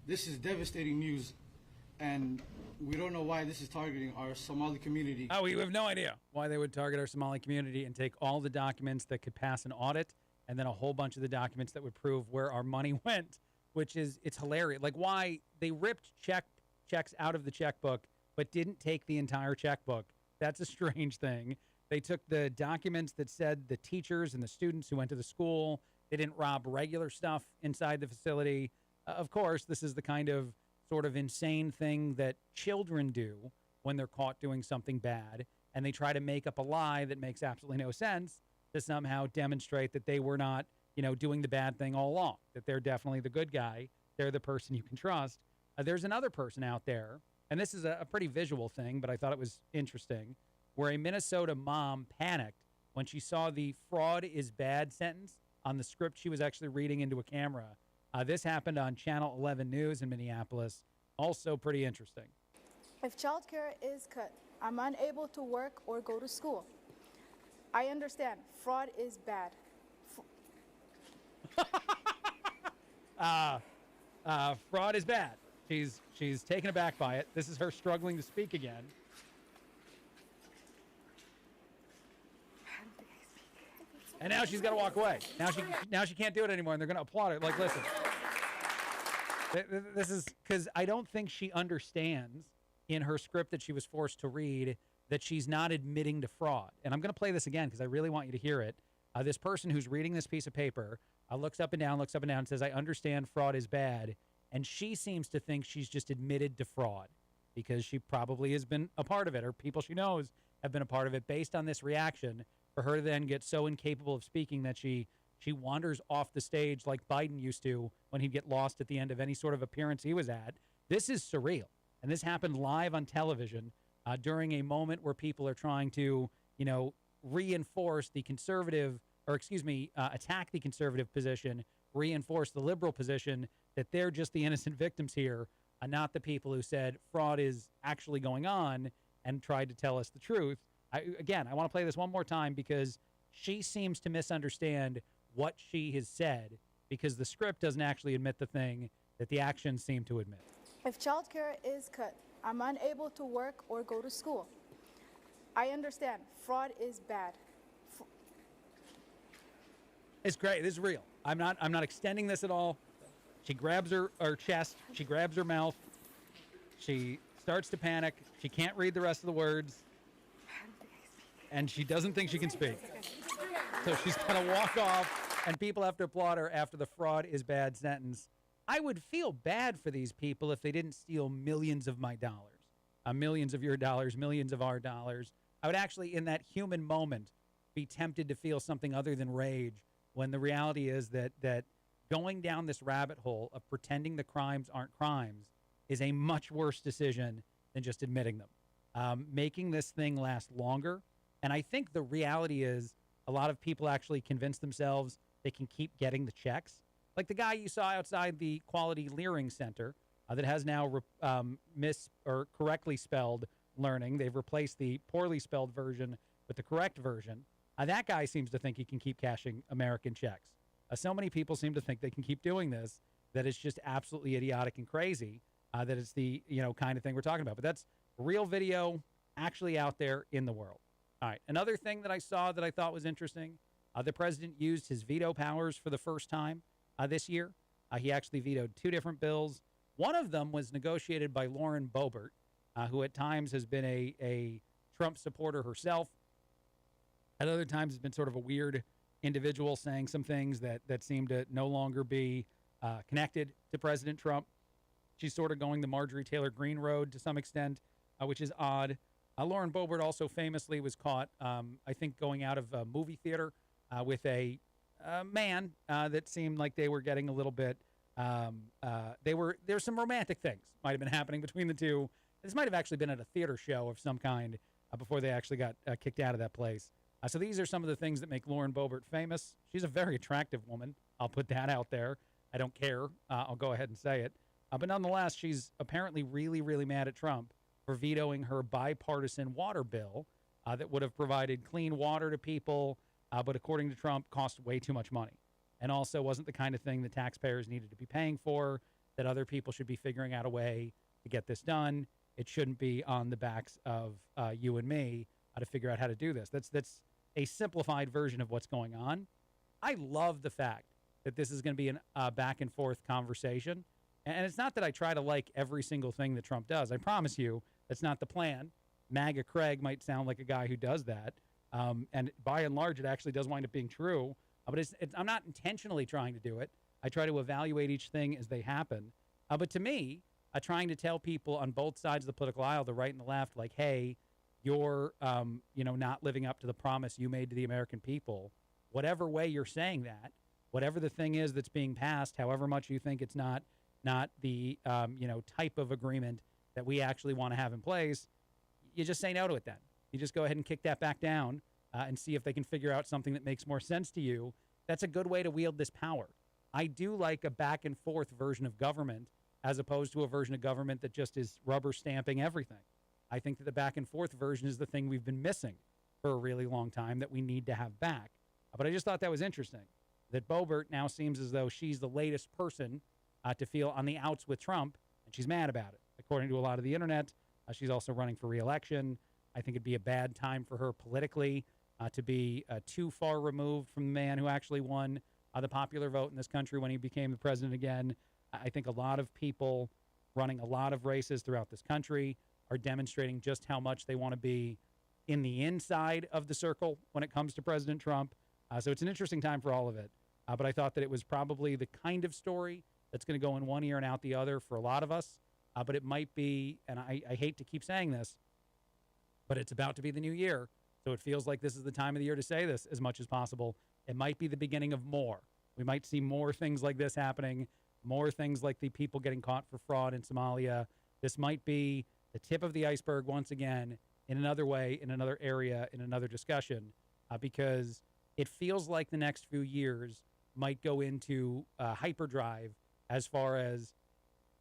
This is devastating news, and we don't know why this is targeting our Somali community. Oh, we have no idea why they would target our Somali community and take all the documents that could pass an audit and then a whole bunch of the documents that would prove where our money went, which is, it's hilarious. Like, why they ripped checks out of the checkbook but didn't take the entire checkbook. That's a strange thing. They took the documents that said the teachers and the students who went to the school. They didn't rob regular stuff inside the facility. Of course, this is the kind of sort of insane thing that children do when they're caught doing something bad, and they try to make up a lie that makes absolutely no sense to somehow demonstrate that they were not, doing the bad thing all along, that they're definitely the good guy. They're the person you can trust. There's another person out there, and this is a pretty visual thing, but I thought it was interesting, where a Minnesota mom panicked when she saw the "fraud is bad" sentence on the script she was actually reading into a camera. This happened on Channel 11 News in Minneapolis. Also pretty interesting. If childcare is cut, I'm unable to work or go to school. I understand. Fraud is bad. Fraud is bad. She's taken aback by it. This is her struggling to speak again. And now she's got to walk away. Now she can't do it anymore, and they're going to applaud her. Like, listen, this is because I don't think she understands in her script that she was forced to read that she's not admitting to fraud. And I'm going to play this again because I really want you to hear it. This person who's reading this piece of paper looks up and down, and says, "I understand fraud is bad." And she seems to think she's just admitted to fraud because she probably has been a part of it, or people she knows have been a part of it. Based on this reaction, for her to then get so incapable of speaking that she wanders off the stage like Biden used to when he'd get lost at the end of any sort of appearance he was at. This is surreal. And this happened live on television during a moment where people are trying to, reinforce the conservative, attack the conservative position, reinforce the liberal position, that they're just the innocent victims here, not the people who said fraud is actually going on and tried to tell us the truth. I want to play this one more time because she seems to misunderstand what she has said because the script doesn't actually admit the thing that the actions seem to admit. If childcare is cut, I'm unable to work or go to school. I understand. Fraud is bad. It's great. This is real. I'm not extending this at all. She grabs her chest. She grabs her mouth. She starts to panic. She can't read the rest of the words. And she doesn't think she can speak. So she's going to walk off, and people have to applaud her after the "fraud is bad" sentence. I would feel bad for these people if they didn't steal millions of my dollars, millions of your dollars, millions of our dollars. I would actually, in that human moment, be tempted to feel something other than rage when the reality is that going down this rabbit hole of pretending the crimes aren't crimes is a much worse decision than just admitting them. Making this thing last longer. And I think the reality is a lot of people actually convince themselves they can keep getting the checks. Like the guy you saw outside the Quality Learning Center that has now correctly spelled learning. They've replaced the poorly spelled version with the correct version. That guy seems to think he can keep cashing American checks. So many people seem to think they can keep doing this, that it's just absolutely idiotic and crazy, that it's the kind of thing we're talking about. But that's real video actually out there in the world. All right, another thing that I saw that I thought was interesting, the president used his veto powers for the first time this year. He actually vetoed two different bills. One of them was negotiated by Lauren Boebert, who at times has been a Trump supporter herself. At other times has been sort of a weird individual saying some things that seem to no longer be connected to President Trump. She's sort of going the Marjorie Taylor Greene road to some extent, which is odd. Lauren Boebert also famously was caught, I think, going out of a movie theater with a man that seemed like they were getting a little bit, there's some romantic things might have been happening between the two. This might have actually been at a theater show of some kind before they actually got kicked out of that place. So these are some of the things that make Lauren Boebert famous. She's a very attractive woman. I'll put that out there. I don't care. I'll go ahead and say it. But nonetheless, she's apparently really, really mad at Trump for vetoing her bipartisan water bill that would have provided clean water to people, but according to Trump, cost way too much money. And also wasn't the kind of thing that taxpayers needed to be paying for, that other people should be figuring out a way to get this done. It shouldn't be on the backs of you and me to figure out how to do this. That's a simplified version of what's going on. I love the fact that this is going to be a back and forth conversation. And it's not that I try to like every single thing that Trump does. I promise you, that's not the plan. MAGA Craig might sound like a guy who does that. And by and large, it actually does wind up being true. But I'm not intentionally trying to do it. I try to evaluate each thing as they happen. But to me, trying to tell people on both sides of the political aisle, the right and the left, like, hey, you're not living up to the promise you made to the American people, whatever way you're saying that, whatever the thing is that's being passed, however much you think it's not the type of agreement that we actually want to have in place, you just say no to it then. You just go ahead and kick that back down and see if they can figure out something that makes more sense to you. That's a good way to wield this power. I do like a back and forth version of government as opposed to a version of government that just is rubber stamping everything. I think that the back and forth version is the thing we've been missing for a really long time that we need to have back. But I just thought that was interesting, that Boebert now seems as though she's the latest person to feel on the outs with Trump, and she's mad about it. According to a lot of the internet, she's also running for re-election. I think it'd be a bad time for her politically to be too far removed from the man who actually won the popular vote in this country when he became the president again. I think a lot of people running a lot of races throughout this country are demonstrating just how much they want to be in the inside of the circle when it comes to President Trump. So it's an interesting time for all of it. But I thought that it was probably the kind of story that's going to go in one ear and out the other for a lot of us. But it might be, and I hate to keep saying this, but it's about to be the new year. So it feels like this is the time of the year to say this as much as possible. It might be the beginning of more. We might see more things like this happening, more things like the people getting caught for fraud in Somalia. This might be the tip of the iceberg once again in another way, in another area, in another discussion, because it feels like the next few years might go into hyperdrive as far as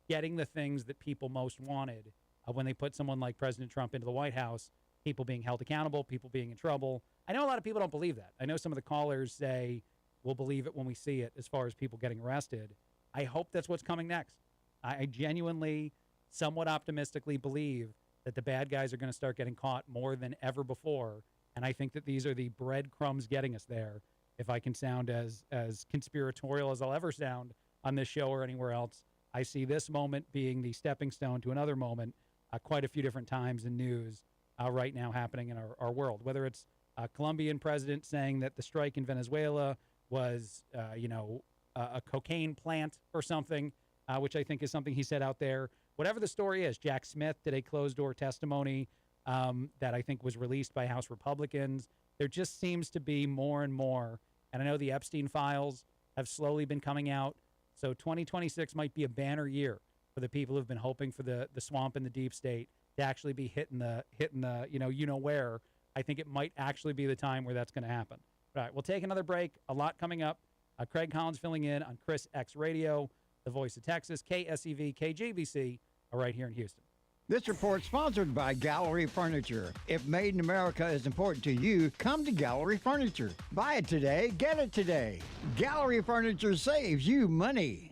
getting the things that people most wanted when they put someone like President Trump into the White House, people being held accountable, people being in trouble. I know a lot of people don't believe that. I know some of the callers say, we'll believe it when we see it as far as people getting arrested. I hope that's what's coming next. I genuinely, somewhat optimistically believe that the bad guys are going to start getting caught more than ever before. And I think that these are the breadcrumbs getting us there. If I can sound as conspiratorial as I'll ever sound on this show or anywhere else, I see this moment being the stepping stone to another moment quite a few different times in news right now happening in our world. Whether it's a Colombian president saying that the strike in Venezuela was, a cocaine plant or something, which I think is something he said out there. Whatever the story is, Jack Smith did a closed-door testimony that I think was released by House Republicans. There just seems to be more and more, and I know the Epstein files have slowly been coming out, so 2026 might be a banner year for the people who've been hoping for the swamp and the deep state to actually be hitting the where. I think it might actually be the time where that's going to happen. All right, we'll take another break. A lot coming up. Craig Collins filling in on ChrisXRadio, the voice of Texas, KSEV, KGBC, right here in Houston. This report sponsored by Gallery Furniture. If made in America is important to you, come to Gallery Furniture. Buy it today, get it today. Gallery Furniture saves you money.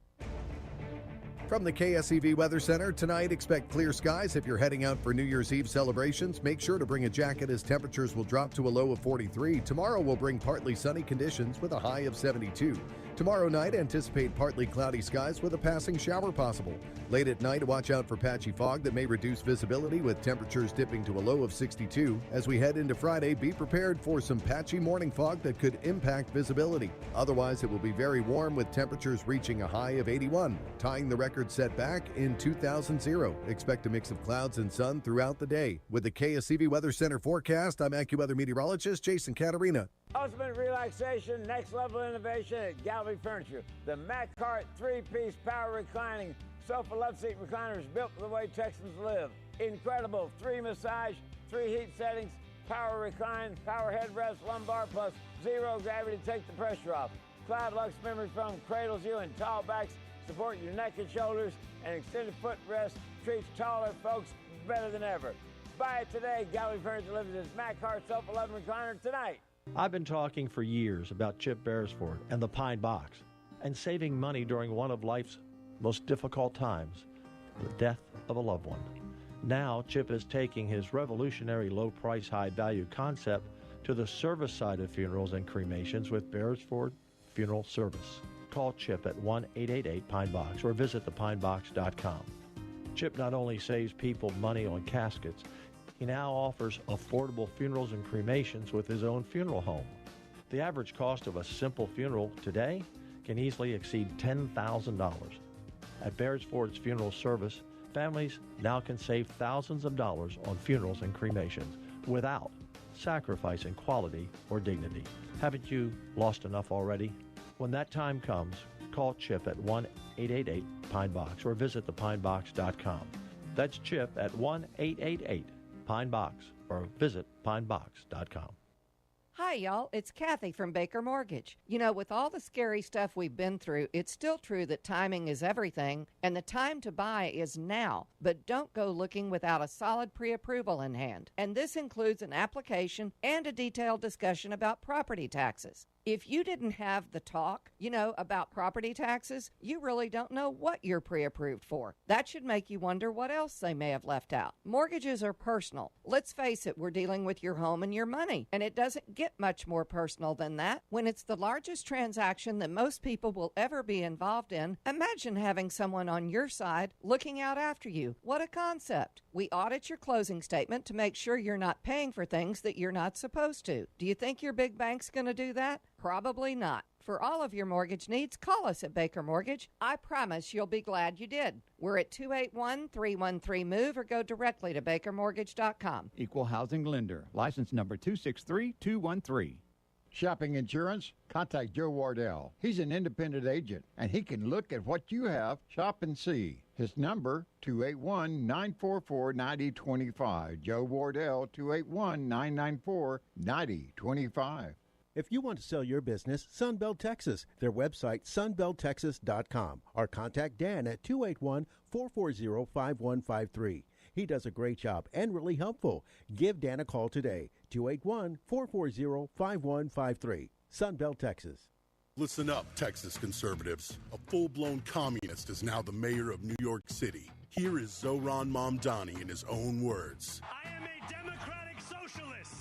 From the KSEV Weather Center, tonight expect clear skies. If you're heading out for New Year's Eve celebrations, make sure to bring a jacket as temperatures will drop to a low of 43. Tomorrow will bring partly sunny conditions with a high of 72. Tomorrow night, anticipate partly cloudy skies with a passing shower possible. Late at night, watch out for patchy fog that may reduce visibility with temperatures dipping to a low of 62. As we head into Friday, be prepared for some patchy morning fog that could impact visibility. Otherwise, it will be very warm with temperatures reaching a high of 81, tying the record set back in 2000. Expect a mix of clouds and sun throughout the day. With the KSEV Weather Center forecast, I'm AccuWeather meteorologist Jason Catarina. Ultimate relaxation, next level innovation at Gallery Furniture. The MacCart 3-piece power reclining sofa love seat recliners built the way Texans live. Incredible 3 massage, 3 heat settings, power recline, power headrest, lumbar plus 0 gravity to take the pressure off. Cloud Lux memory foam cradles you in tall backs, support your neck and shoulders, and extended footrest treats taller folks better than ever. Buy it today. Gallery Furniture delivers this Mac-Hart Sofa 11 recliner tonight. I've been talking for years about Chip Beresford and the Pine Box and saving money during one of life's most difficult times, the death of a loved one. Now, Chip is taking his revolutionary low-price, high-value concept to the service side of funerals and cremations with Beresford Funeral Service. Call Chip at 1-888-PINE-BOX or visit thepinebox.com. Chip not only saves people money on caskets, he now offers affordable funerals and cremations with his own funeral home. The average cost of a simple funeral today can easily exceed $10,000. At Beresford's Funeral Service, families now can save thousands of dollars on funerals and cremations without sacrificing quality or dignity. Haven't you lost enough already? When that time comes, call Chip at 1-888-PINE-BOX or visit thepinebox.com. That's Chip at 1-888-PINE-BOX or visit pinebox.com. Hi, y'all. It's Kathy from Baker Mortgage. You know, with all the scary stuff we've been through, it's still true that timing is everything, and the time to buy is now. But don't go looking without a solid pre-approval in hand. And this includes an application and a detailed discussion about property taxes. If you didn't have the talk, about property taxes, you really don't know what you're pre-approved for. That should make you wonder what else they may have left out. Mortgages are personal. Let's face it, we're dealing with your home and your money, and it doesn't get much more personal than that. When it's the largest transaction that most people will ever be involved in, imagine having someone on your side looking out after you. What a concept. We audit your closing statement to make sure you're not paying for things that you're not supposed to. Do you think your big bank's going to do that? Probably not. For all of your mortgage needs, call us at Baker Mortgage. I promise you'll be glad you did. We're at 281-313-MOVE or go directly to bakermortgage.com. Equal housing lender. License number 263213. Shopping insurance? Contact Joe Wardell. He's an independent agent, and he can look at what you have, shop and see. His number, 281-944-9025. Joe Wardell, 281-994-9025. If you want to sell your business, Sunbelt Texas. Their website, sunbelttexas.com. Or contact Dan at 281-440-5153. He does a great job and really helpful. Give Dan a call today, 281-440-5153. Sunbelt Texas. Listen up, Texas conservatives. A full-blown communist is now the mayor of New York City. Here is Zohran Mamdani in his own words. I am a democratic socialist,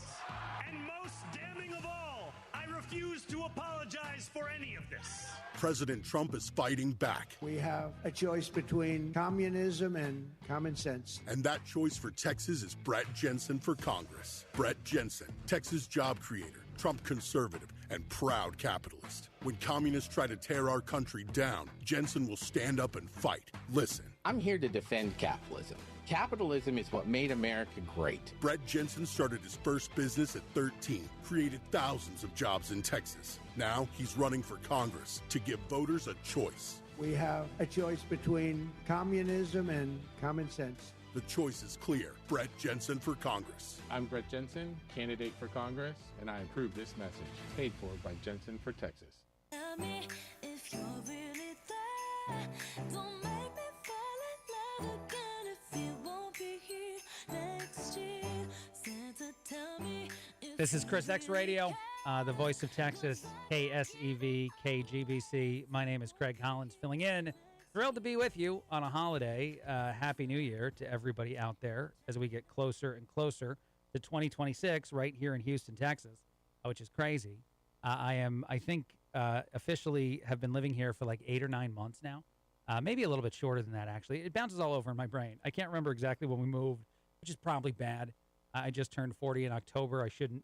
and most damning of all, I refuse to apologize for any of this. President Trump is fighting back. We have a choice between communism and common sense. And that choice for Texas is Brett Jensen for Congress. Brett Jensen, Texas job creator, Trump conservative, and proud capitalist. When communists try to tear our country down, Jensen will stand up and fight. Listen. I'm here to defend capitalism. Capitalism is what made America great. Brett Jensen started his first business at 13, created thousands of jobs in Texas. Now he's running for Congress to give voters a choice. We have a choice between communism and common sense. The choice is clear. Brett Jensen for Congress. I'm Brett Jensen, candidate for Congress, and I approve this message. Paid for by Jensen for Texas. Tell me if you're really there. Don't make me fall in love again if you won't be here next year. Santa, tell me if This is ChrisXRadio, the voice of Texas, KSEV, KGBC. My name is Craig Collins, filling in. Thrilled to be with you on a holiday. Happy New Year to everybody out there as we get closer and closer to 2026 right here in Houston, Texas, which is crazy. I think, officially have been living here for like 8 or 9 months now. Maybe a little bit shorter than that, actually. It bounces all over in my brain. I can't remember exactly when we moved, which is probably bad. I just turned 40 in October. I shouldn't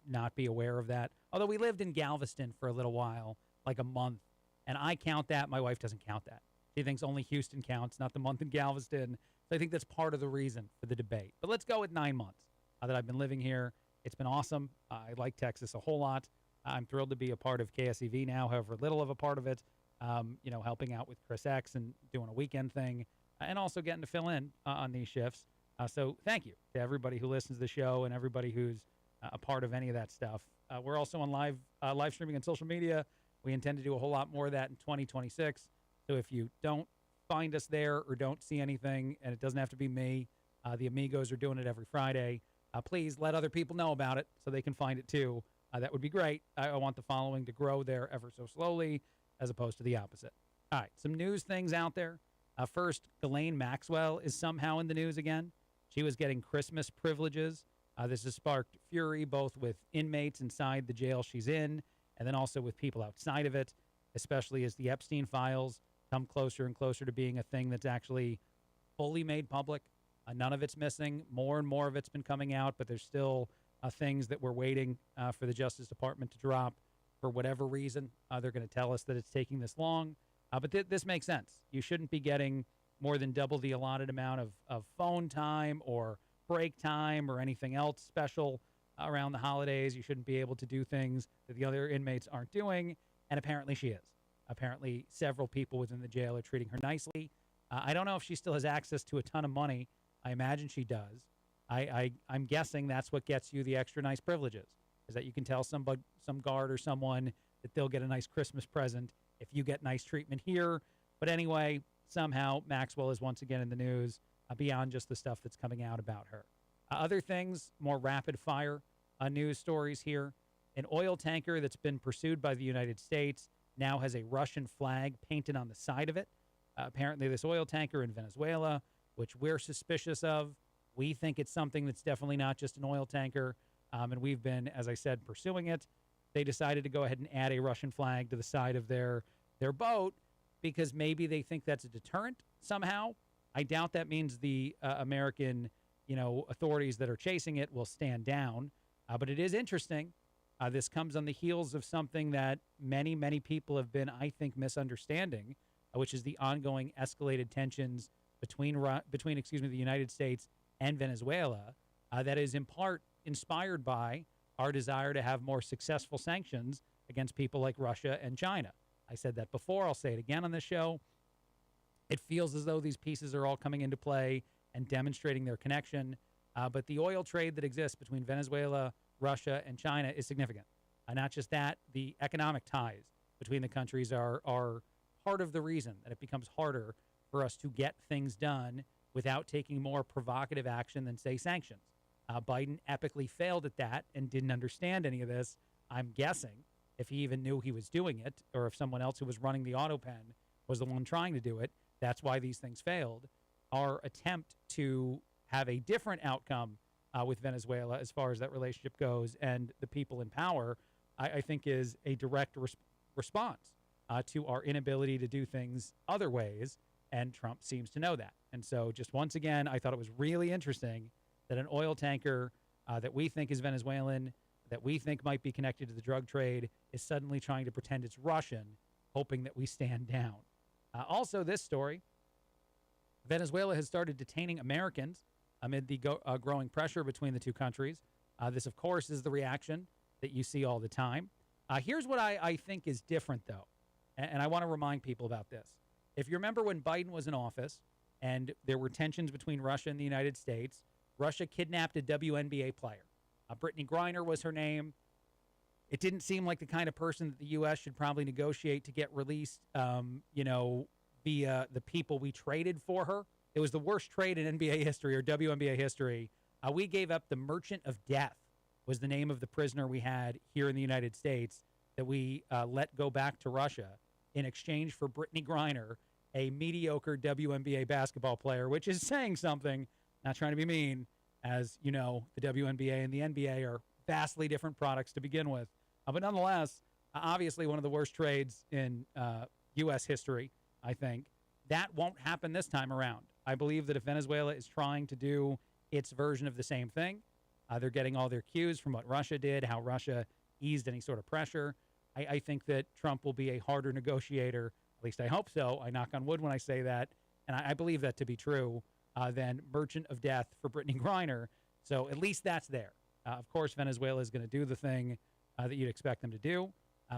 not be aware of that. Although we lived in Galveston for a little while, like a month, and I count that. My wife doesn't count that. She thinks only Houston counts, not the month in Galveston. So I think that's part of the reason for the debate. But let's go with 9 months that I've been living here. It's been awesome. I like Texas a whole lot. I'm thrilled to be a part of KSEV now, however little of a part of it, helping out with Chris X and doing a weekend thing, and also getting to fill in on these shifts. So thank you to everybody who listens to the show and everybody who's a part of any of that stuff. We're also on live streaming and social media. We intend to do a whole lot more of that in 2026. So if you don't find us there or don't see anything, and it doesn't have to be me, The Amigos are doing it every Friday. Please let other people know about it so they can find it too. That would be great. I want the following to grow there ever so slowly as opposed to the opposite. All right, some news things out there. First, Ghislaine Maxwell is somehow in the news again. She was getting Christmas privileges. This has sparked fury both with inmates inside the jail she's in and then also with people outside of it, especially as the Epstein files come closer and closer to being a thing that's actually fully made public. None of it's missing. More and more of it's been coming out, but there's still things that we're waiting for the Justice Department to drop for whatever reason. They're going to tell us that it's taking this long. But this makes sense. You shouldn't be getting more than double the allotted amount of phone time or break time or anything else special around the holidays. You shouldn't be able to do things that the other inmates aren't doing, and apparently she is. Apparently several people within the jail are treating her nicely. I don't know if she still has access to a ton of money. I imagine she does. I'm guessing that's what gets you the extra nice privileges, is that you can tell some guard or someone that they'll get a nice Christmas present if you get nice treatment here. But anyway, somehow Maxwell is once again in the news beyond just the stuff that's coming out about her. Other things, more rapid fire news stories here. An oil tanker that's been pursued by the United States now has a Russian flag painted on the side of it. Apparently this oil tanker in Venezuela, which we're suspicious of, we think it's something that's definitely not just an oil tanker. And we've been, as I said, pursuing it. They decided to go ahead and add a Russian flag to the side of their boat because maybe they think that's a deterrent somehow. I doubt that means the American, authorities that are chasing it will stand down. But it is interesting. This comes on the heels of something that many, many people have been, I think, misunderstanding, which is the ongoing escalated tensions between the United States and Venezuela. That is in part inspired by our desire to have more successful sanctions against people like Russia and China. I said that before. I'll say it again on this show. It feels as though these pieces are all coming into play and demonstrating their connection. But the oil trade that exists between Venezuela, Russia, and China is significant. Not just that, the economic ties between the countries are part of the reason that it becomes harder for us to get things done without taking more provocative action than, say, sanctions. Biden epically failed at that and didn't understand any of this. I'm guessing if he even knew he was doing it, or if someone else who was running the auto pen was the one trying to do it, that's why these things failed. Our attempt to have a different outcome with Venezuela as far as that relationship goes and the people in power, I think is a direct response to our inability to do things other ways, and Trump seems to know that. And so just once again, I thought it was really interesting that an oil tanker that we think is Venezuelan, that we think might be connected to the drug trade, is suddenly trying to pretend it's Russian, hoping that we stand down. Also, this story, Venezuela has started detaining Americans amid the growing pressure between the two countries. This, of course, is the reaction that you see all the time. Here's what I think is different, though, and I want to remind people about this. If you remember when Biden was in office and there were tensions between Russia and the United States, Russia kidnapped a WNBA player. Brittany Griner was her name. It didn't seem like the kind of person that the U.S. should probably negotiate to get released, via the people we traded for her. It was the worst trade in NBA history or WNBA history. We gave up the Merchant of Death, was the name of the prisoner we had here in the United States that we let go back to Russia in exchange for Brittany Griner, a mediocre WNBA basketball player, which is saying something. Not trying to be mean, as you know, the WNBA and the NBA are vastly different products to begin with. But nonetheless, obviously one of the worst trades in U.S. history, I think. That won't happen this time around. I believe that if Venezuela is trying to do its version of the same thing, they're getting all their cues from what Russia did, how Russia eased any sort of pressure. I think that Trump will be a harder negotiator, at least I hope so. I knock on wood when I say that, and I believe that to be true, than Merchant of Death for Brittany Griner. So at least that's there. Of course, Venezuela is going to do the thing that you'd expect them to do,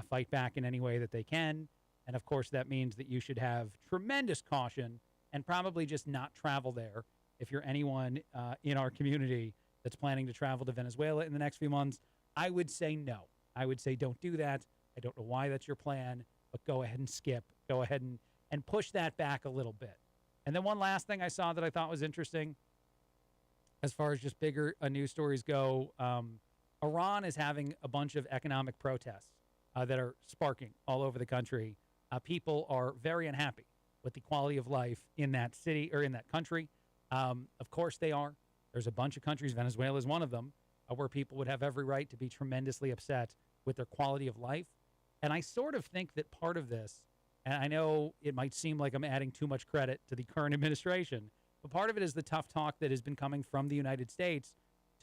fight back in any way that they can. And, of course, that means that you should have tremendous caution and probably just not travel there if you're anyone in our community that's planning to travel to Venezuela in the next few months. I would say no. I would say don't do that. I don't know why that's your plan, but go ahead and skip. Go ahead and push that back a little bit. And then one last thing I saw that I thought was interesting. as far as just bigger news stories go, Iran is having a bunch of economic protests that are sparking all over the country. People are very unhappy with the quality of life in that city or in that country. Of course they are. There's a bunch of countries, Venezuela is one of them, where people would have every right to be tremendously upset with their quality of life. And I sort of think that part of this, and I know it might seem like I'm adding too much credit to the current administration, but part of it is the tough talk that has been coming from the United States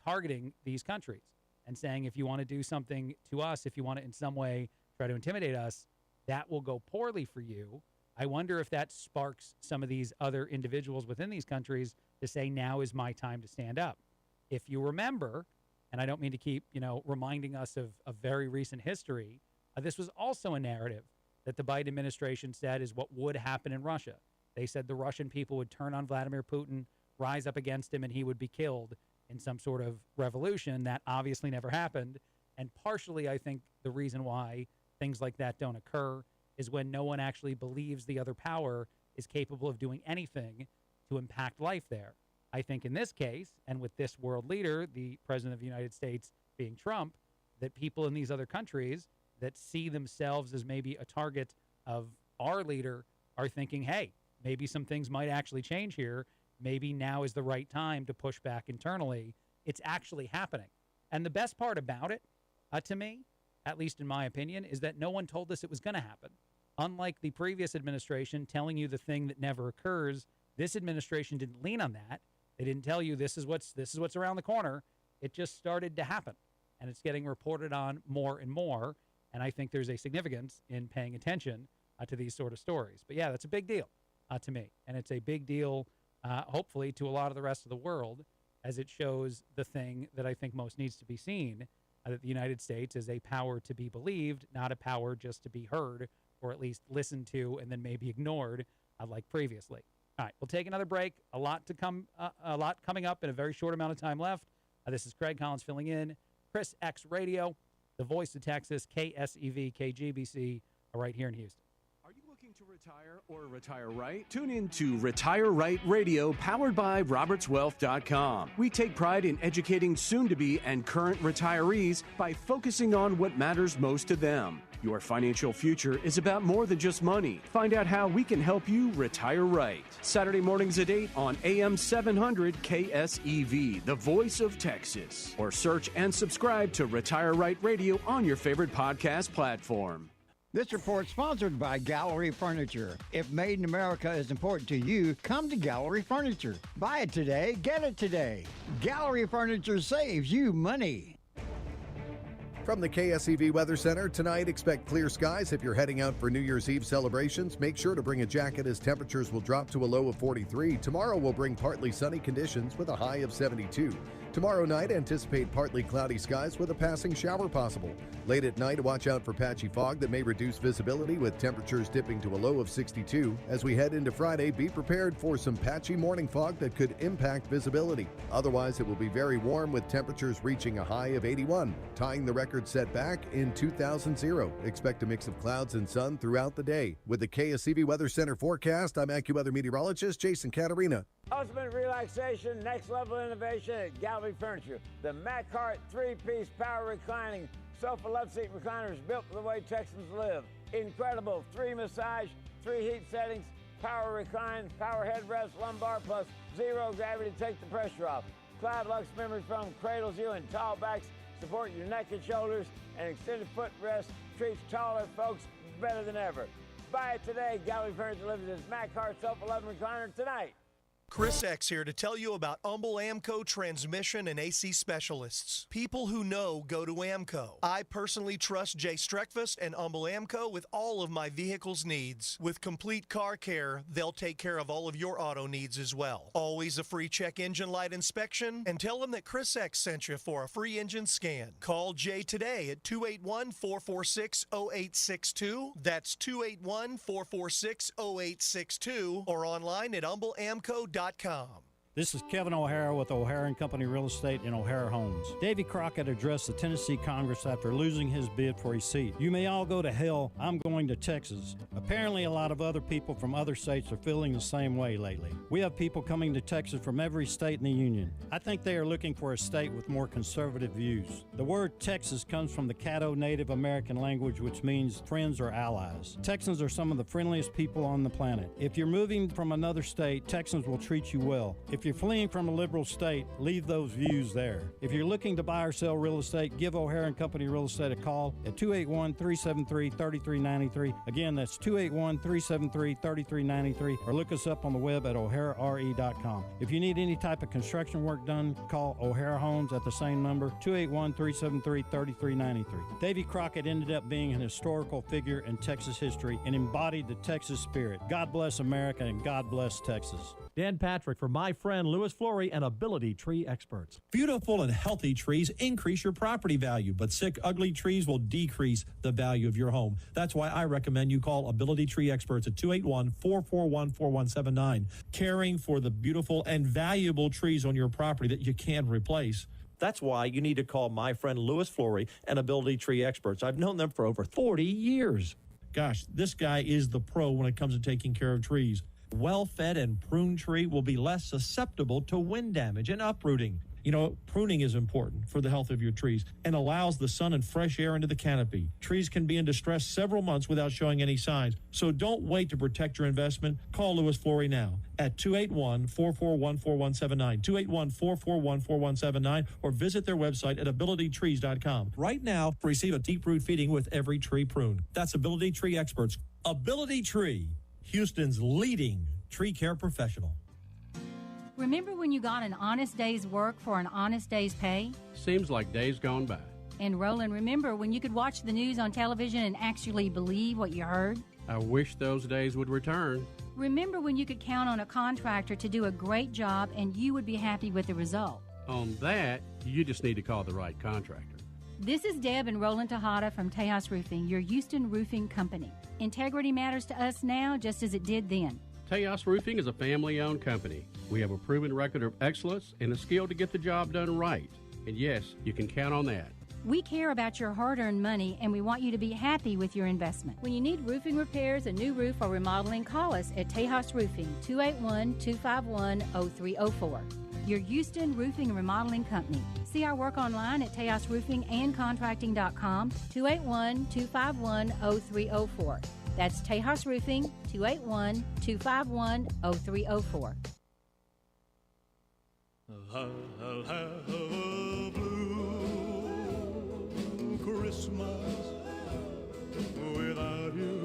targeting these countries and saying, if you want to do something to us, if you want to in some way try to intimidate us, that will go poorly for you. I wonder if that sparks some of these other individuals within these countries to say, now is my time to stand up. If you remember, and I don't mean to keep, reminding us of very recent history, this was also a narrative that the Biden administration said is what would happen in Russia. They said the Russian people would turn on Vladimir Putin, rise up against him, and he would be killed in some sort of revolution. That obviously never happened. And partially, I think the reason why things like that don't occur is when no one actually believes the other power is capable of doing anything to impact life there. I think in this case, and with this world leader, the president of the United States being Trump, that people in these other countries that see themselves as maybe a target of our leader are thinking, hey, maybe some things might actually change here. Maybe now is the right time to push back internally. It's actually happening. And the best part about it, to me, at least in my opinion, is that no one told us it was going to happen. Unlike the previous administration telling you the thing that never occurs, this administration didn't lean on that. They didn't tell you this is what's around the corner. It just started to happen, and it's getting reported on more and more. And I think there's a significance in paying attention to these sort of stories. But yeah, that's a big deal to me, and it's a big deal, hopefully, to a lot of the rest of the world, as it shows the thing that I think most needs to be seen, that the United States is a power to be believed, not a power just to be heard, or at least listened to and then maybe ignored, like previously. All right, we'll take another break. A lot coming up in a very short amount of time left. This is Craig Collins filling in. ChrisXRadio, the voice of Texas, KSEV, KGBC, right here in Houston. Are you looking to retire or retire right? Tune in to Retire Right Radio, powered by RobertsWealth.com. We take pride in educating soon-to-be and current retirees by focusing on what matters most to them. Your financial future is about more than just money. Find out how we can help you retire right. Saturday mornings at 8 on AM 700 KSEV, the voice of Texas. Or search and subscribe to Retire Right Radio on your favorite podcast platform. This report sponsored by Gallery Furniture. If made in America is important to you, come to Gallery Furniture. Buy it today, get it today. Gallery Furniture saves you money. From the KSEV Weather Center, tonight expect clear skies. If you're heading out for New Year's Eve celebrations, make sure to bring a jacket as temperatures will drop to a low of 43. Tomorrow will bring partly sunny conditions with a high of 72. Tomorrow night, anticipate partly cloudy skies with a passing shower possible. Late at night, watch out for patchy fog that may reduce visibility with temperatures dipping to a low of 62. As we head into Friday, be prepared for some patchy morning fog that could impact visibility. Otherwise, it will be very warm with temperatures reaching a high of 81, tying the record set back in 2000. Expect a mix of clouds and sun throughout the day. With the KSEV Weather Center forecast, I'm AccuWeather meteorologist Jason Caterina. Ultimate relaxation, next level innovation at Gallery Furniture. The Macart 3-piece power reclining sofa love seat recliner is built for the way Texans live. Incredible 3 massage, 3 heat settings, power recline, power headrest, lumbar plus 0 gravity to take the pressure off. Cloud Lux memory foam cradles you in tall backs, support your neck and shoulders, and extended footrest treats taller folks better than ever. Buy it today. Gallery Furniture delivers this Macart sofa love recliner tonight. Chris X here to tell you about Humble Amco transmission and AC specialists. People who know go to Amco. I personally trust Jay Streckfus and Humble Amco with all of my vehicle's needs. With complete car care, they'll take care of all of your auto needs as well. Always a free check engine light inspection, and tell them that Chris X sent you for a free engine scan. Call Jay today at 281-446-0862. That's 281-446-0862, or online at humbleamco.com. This is Kevin O'Hara with O'Hara & Company Real Estate in O'Hara Homes. Davy Crockett addressed the Tennessee Congress after losing his bid for a seat. You may all go to hell. I'm going to Texas. Apparently, a lot of other people from other states are feeling the same way lately. We have people coming to Texas from every state in the union. I think they are looking for a state with more conservative views. The word Texas comes from the Caddo Native American language, which means friends or allies. Texans are some of the friendliest people on the planet. If you're moving from another state, Texans will treat you well. If you're fleeing from a liberal state, leave those views there. If you're looking to buy or sell real estate, give O'Hara & Company Real Estate a call at 281-373-3393. Again, that's 281-373-3393, or look us up on the web at o'harare.com. If you need any type of construction work done, call O'Hara Homes at the same number, 281-373-3393. Davy Crockett ended up being an historical figure in Texas history and embodied the Texas spirit. God bless America and God bless Texas. Dan Patrick for my friend Louis Flory and Ability Tree Experts. Beautiful and healthy trees increase your property value, but sick, ugly trees will decrease the value of your home. That's why I recommend you call Ability Tree Experts at 281-441-4179. Caring for the beautiful and valuable trees on your property that you can't replace. That's why you need to call my friend Louis Flory and Ability Tree Experts. I've known them for over 40 years. Gosh, this guy is the pro when it comes to taking care of trees. Well-fed and pruned tree will be less susceptible to wind damage and uprooting. You know, pruning is important for the health of your trees and allows the sun and fresh air into the canopy. Trees can be in distress several months without showing any signs. So don't wait to protect your investment. Call Louis Flory now at 281-441-4179, 281-441-4179, or visit their website at abilitytrees.com. Right now, receive a deep root feeding with every tree pruned. That's Ability Tree Experts. Ability Tree, Houston's leading tree care professional. Remember when you got an honest day's work for an honest day's pay? Seems like days gone by. And Roland, remember when you could watch the news on television and actually believe what you heard? I wish those days would return. Remember when you could count on a contractor to do a great job and you would be happy with the result? On that, you just need to call the right contractor. This is Deb and Roland Tejada from Tejas Roofing, your Houston roofing company. Integrity matters to us now just as it did then. Tejas Roofing is a family-owned company. We have a proven record of excellence and the skill to get the job done right. And yes, you can count on that. We care about your hard-earned money, and we want you to be happy with your investment. When you need roofing repairs, a new roof, or remodeling, call us at Tejas Roofing, 281-251-0304. Your Houston Roofing and Remodeling Company. See our work online at TejasRoofingandContracting.com, 281-251-0304. That's Tejas Roofing, 281-251-0304. I'll have a blue Christmas without you.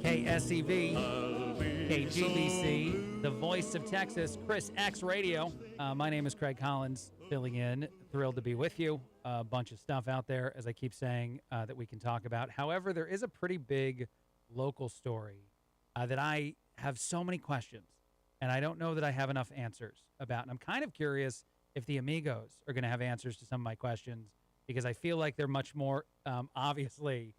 KSEV, KGBC, the voice of Texas, ChrisXRadio. My name is Craig Collins, filling in. Thrilled to be with you. A bunch of stuff out there, as I keep saying, that we can talk about. However, there is a pretty big local story that I have so many questions, and I don't know that I have enough answers about. And I'm kind of curious if the Amigos are going to have answers to some of my questions, because I feel like they're much more obviously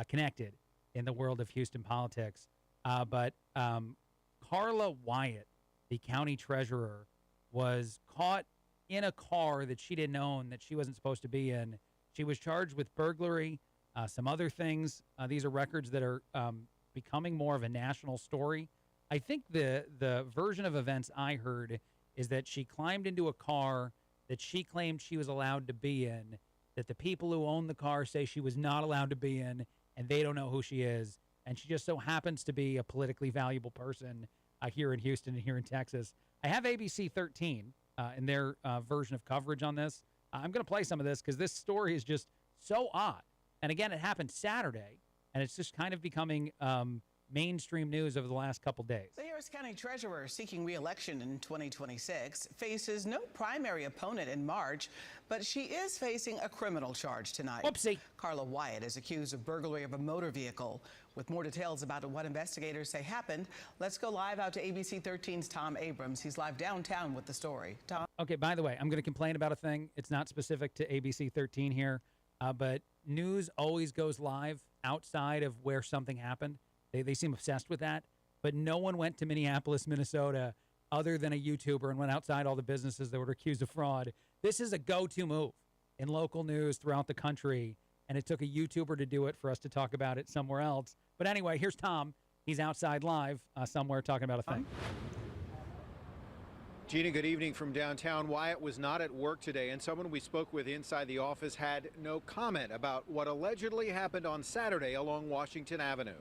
connected in the world of Houston politics. But Carla Wyatt, the county treasurer, was caught in a car that she didn't own, that she wasn't supposed to be in. She was charged with burglary, some other things. These are records that are becoming more of a national story. I think the version of events I heard is that she climbed into a car that she claimed she was allowed to be in, that the people who own the car say she was not allowed to be in, and they don't know who she is. And she just so happens to be a politically valuable person here in Houston and here in Texas. I have ABC 13 in their version of coverage on this. I'm going to play some of this because this story is just so odd. And again, it happened Saturday, and it's just kind of becoming mainstream news over the last couple days. The Harris County Treasurer seeking re-election in 2026 faces no primary opponent in March, but she is facing a criminal charge tonight. Whoopsie. Carla Wyatt is accused of burglary of a motor vehicle. With more details about what investigators say happened, let's go live out to ABC 13's Tom Abrams. He's live downtown with the story. Tom? Okay, by the way, I'm going to complain about a thing. It's not specific to ABC 13 here, but news always goes live outside of where something happened. They seem obsessed with that, but no one went to Minneapolis, Minnesota other than a YouTuber and went outside all the businesses that were accused of fraud. This is a go-to move in local news throughout the country, and it took a YouTuber to do it for us to talk about it somewhere else. But anyway, here's Tom. He's outside live somewhere talking about a thing. Gina, good evening from downtown. Wyatt was not at work today, and someone we spoke with inside the office had no comment about what allegedly happened on Saturday along Washington Avenue.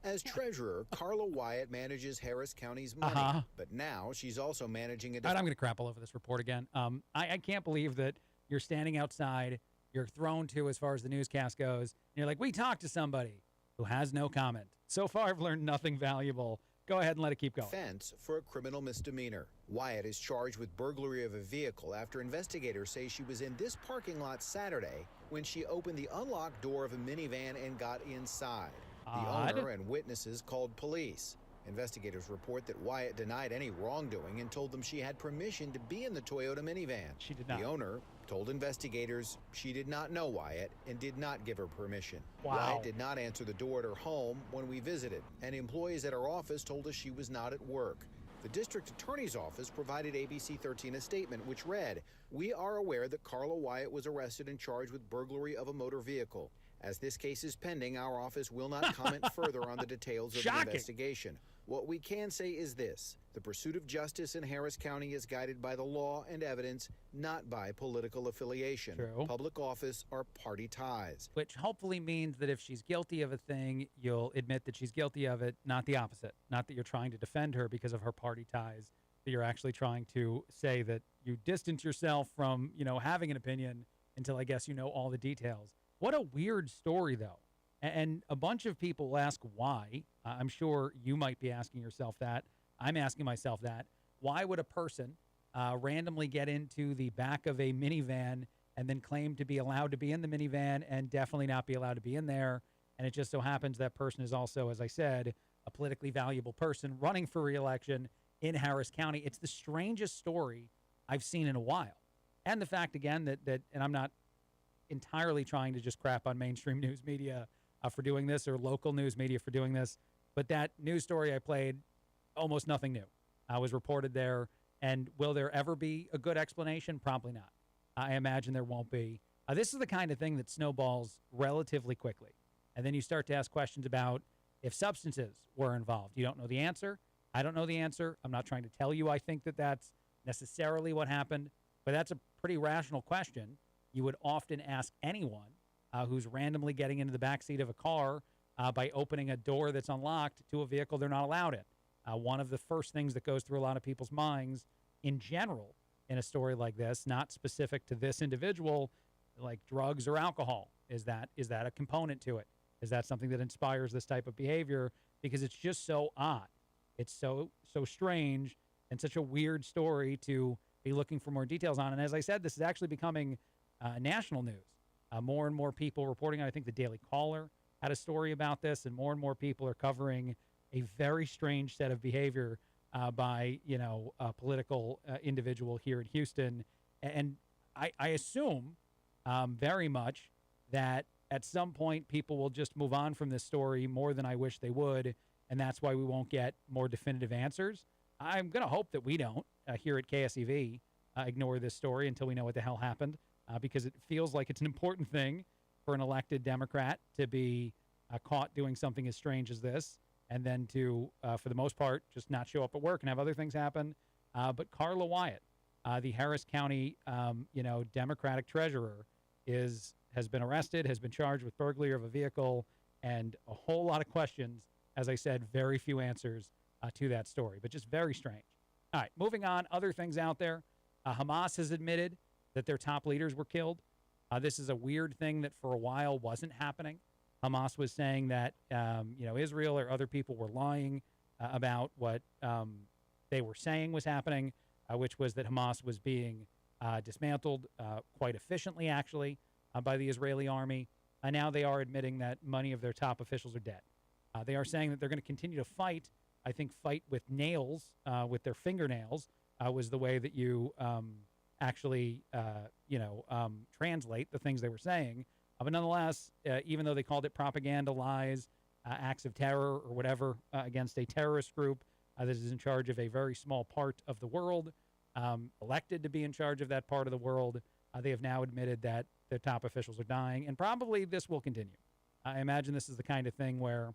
As treasurer, Carla Wyatt manages Harris County's money, but now she's also managing a... All right, I'm going to crap all over this report again. I can't believe that you're standing outside, you're thrown to as far as the newscast goes, and you're like, we talked to somebody who has no comment. So far, I've learned nothing valuable. Go ahead and let it keep going. Offense for a criminal misdemeanor. Wyatt is charged with burglary of a vehicle after investigators say she was in this parking lot Saturday when she opened the unlocked door of a minivan and got inside. The owner and witnesses called police. Investigators report that Wyatt denied any wrongdoing and told them she had permission to be in the Toyota minivan. She did not. The owner told investigators she did not know Wyatt and did not give her permission. Wow. Wyatt did not answer the door at her home when we visited, and employees at her office told us she was not at work. The district attorney's office provided ABC 13 a statement which read, "We are aware that Carla Wyatt was arrested and charged with burglary of a motor vehicle. As this case is pending, our office will not comment further on the details of the investigation. What we can say is this: the pursuit of justice in Harris County is guided by the law and evidence, not by political affiliation, public office, or party ties." Which hopefully means that if she's guilty of a thing, you'll admit that she's guilty of it, not the opposite. Not that you're trying to defend her because of her party ties, that you're actually trying to say that you distance yourself from, having an opinion until I guess you know all the details. What a weird story, though. And a bunch of people ask why. I'm sure you might be asking yourself that. I'm asking myself that. Why would a person randomly get into the back of a minivan and then claim to be allowed to be in the minivan and definitely not be allowed to be in there? And it just so happens that person is also, as I said, a politically valuable person running for re-election in Harris County. It's the strangest story I've seen in a while. And the fact, again, that and I'm not entirely trying to just crap on mainstream news media for doing this or local news media for doing this, but that news story I played, almost nothing new was reported there. And will there ever be a good explanation? Probably not. I imagine there won't be. This is the kind of thing that snowballs relatively quickly. And then you start to ask questions about if substances were involved. You don't know the answer. I don't know the answer. I'm not trying to tell you I think that that's necessarily what happened, but that's a pretty rational question. You would often ask anyone who's randomly getting into the backseat of a car by opening a door that's unlocked to a vehicle they're not allowed in. One of the first things that goes through a lot of people's minds in general in a story like this, not specific to this individual, like drugs or alcohol, is that a component to it? Is that something that inspires this type of behavior? Because it's just so odd. It's so strange and such a weird story to be looking for more details on. And as I said, this is actually becoming national news. More and more people reporting on. I think the Daily Caller had a story about this, and more people are covering a very strange set of behavior by a political individual here in Houston. And I assume very much that at some point people will just move on from this story more than I wish they would, and that's why we won't get more definitive answers. I'm going to hope that we don't here at KSEV ignore this story until we know what the hell happened. Because it feels like it's an important thing for an elected Democrat to be caught doing something as strange as this, and then to, for the most part, just not show up at work and have other things happen. But Carla Wyatt, the Harris County, Democratic treasurer, has been arrested, has been charged with burglary of a vehicle, and a whole lot of questions. As I said, very few answers to that story, but just very strange. All right, moving on. Other things out there. Hamas has admitted that their top leaders were killed. This is a weird thing that for a while wasn't happening. Hamas was saying that, Israel or other people were lying about what they were saying was happening, which was that Hamas was being dismantled quite efficiently, actually, by the Israeli army. And now they are admitting that many of their top officials are dead. They are saying that they're going to continue to fight, I think fight with nails, with their fingernails, was the way that you actually, translate the things they were saying. But nonetheless, even though they called it propaganda, lies, acts of terror, or whatever against a terrorist group, that is in charge of a very small part of the world, elected to be in charge of that part of the world. They have now admitted that their top officials are dying, and probably this will continue. I imagine this is the kind of thing where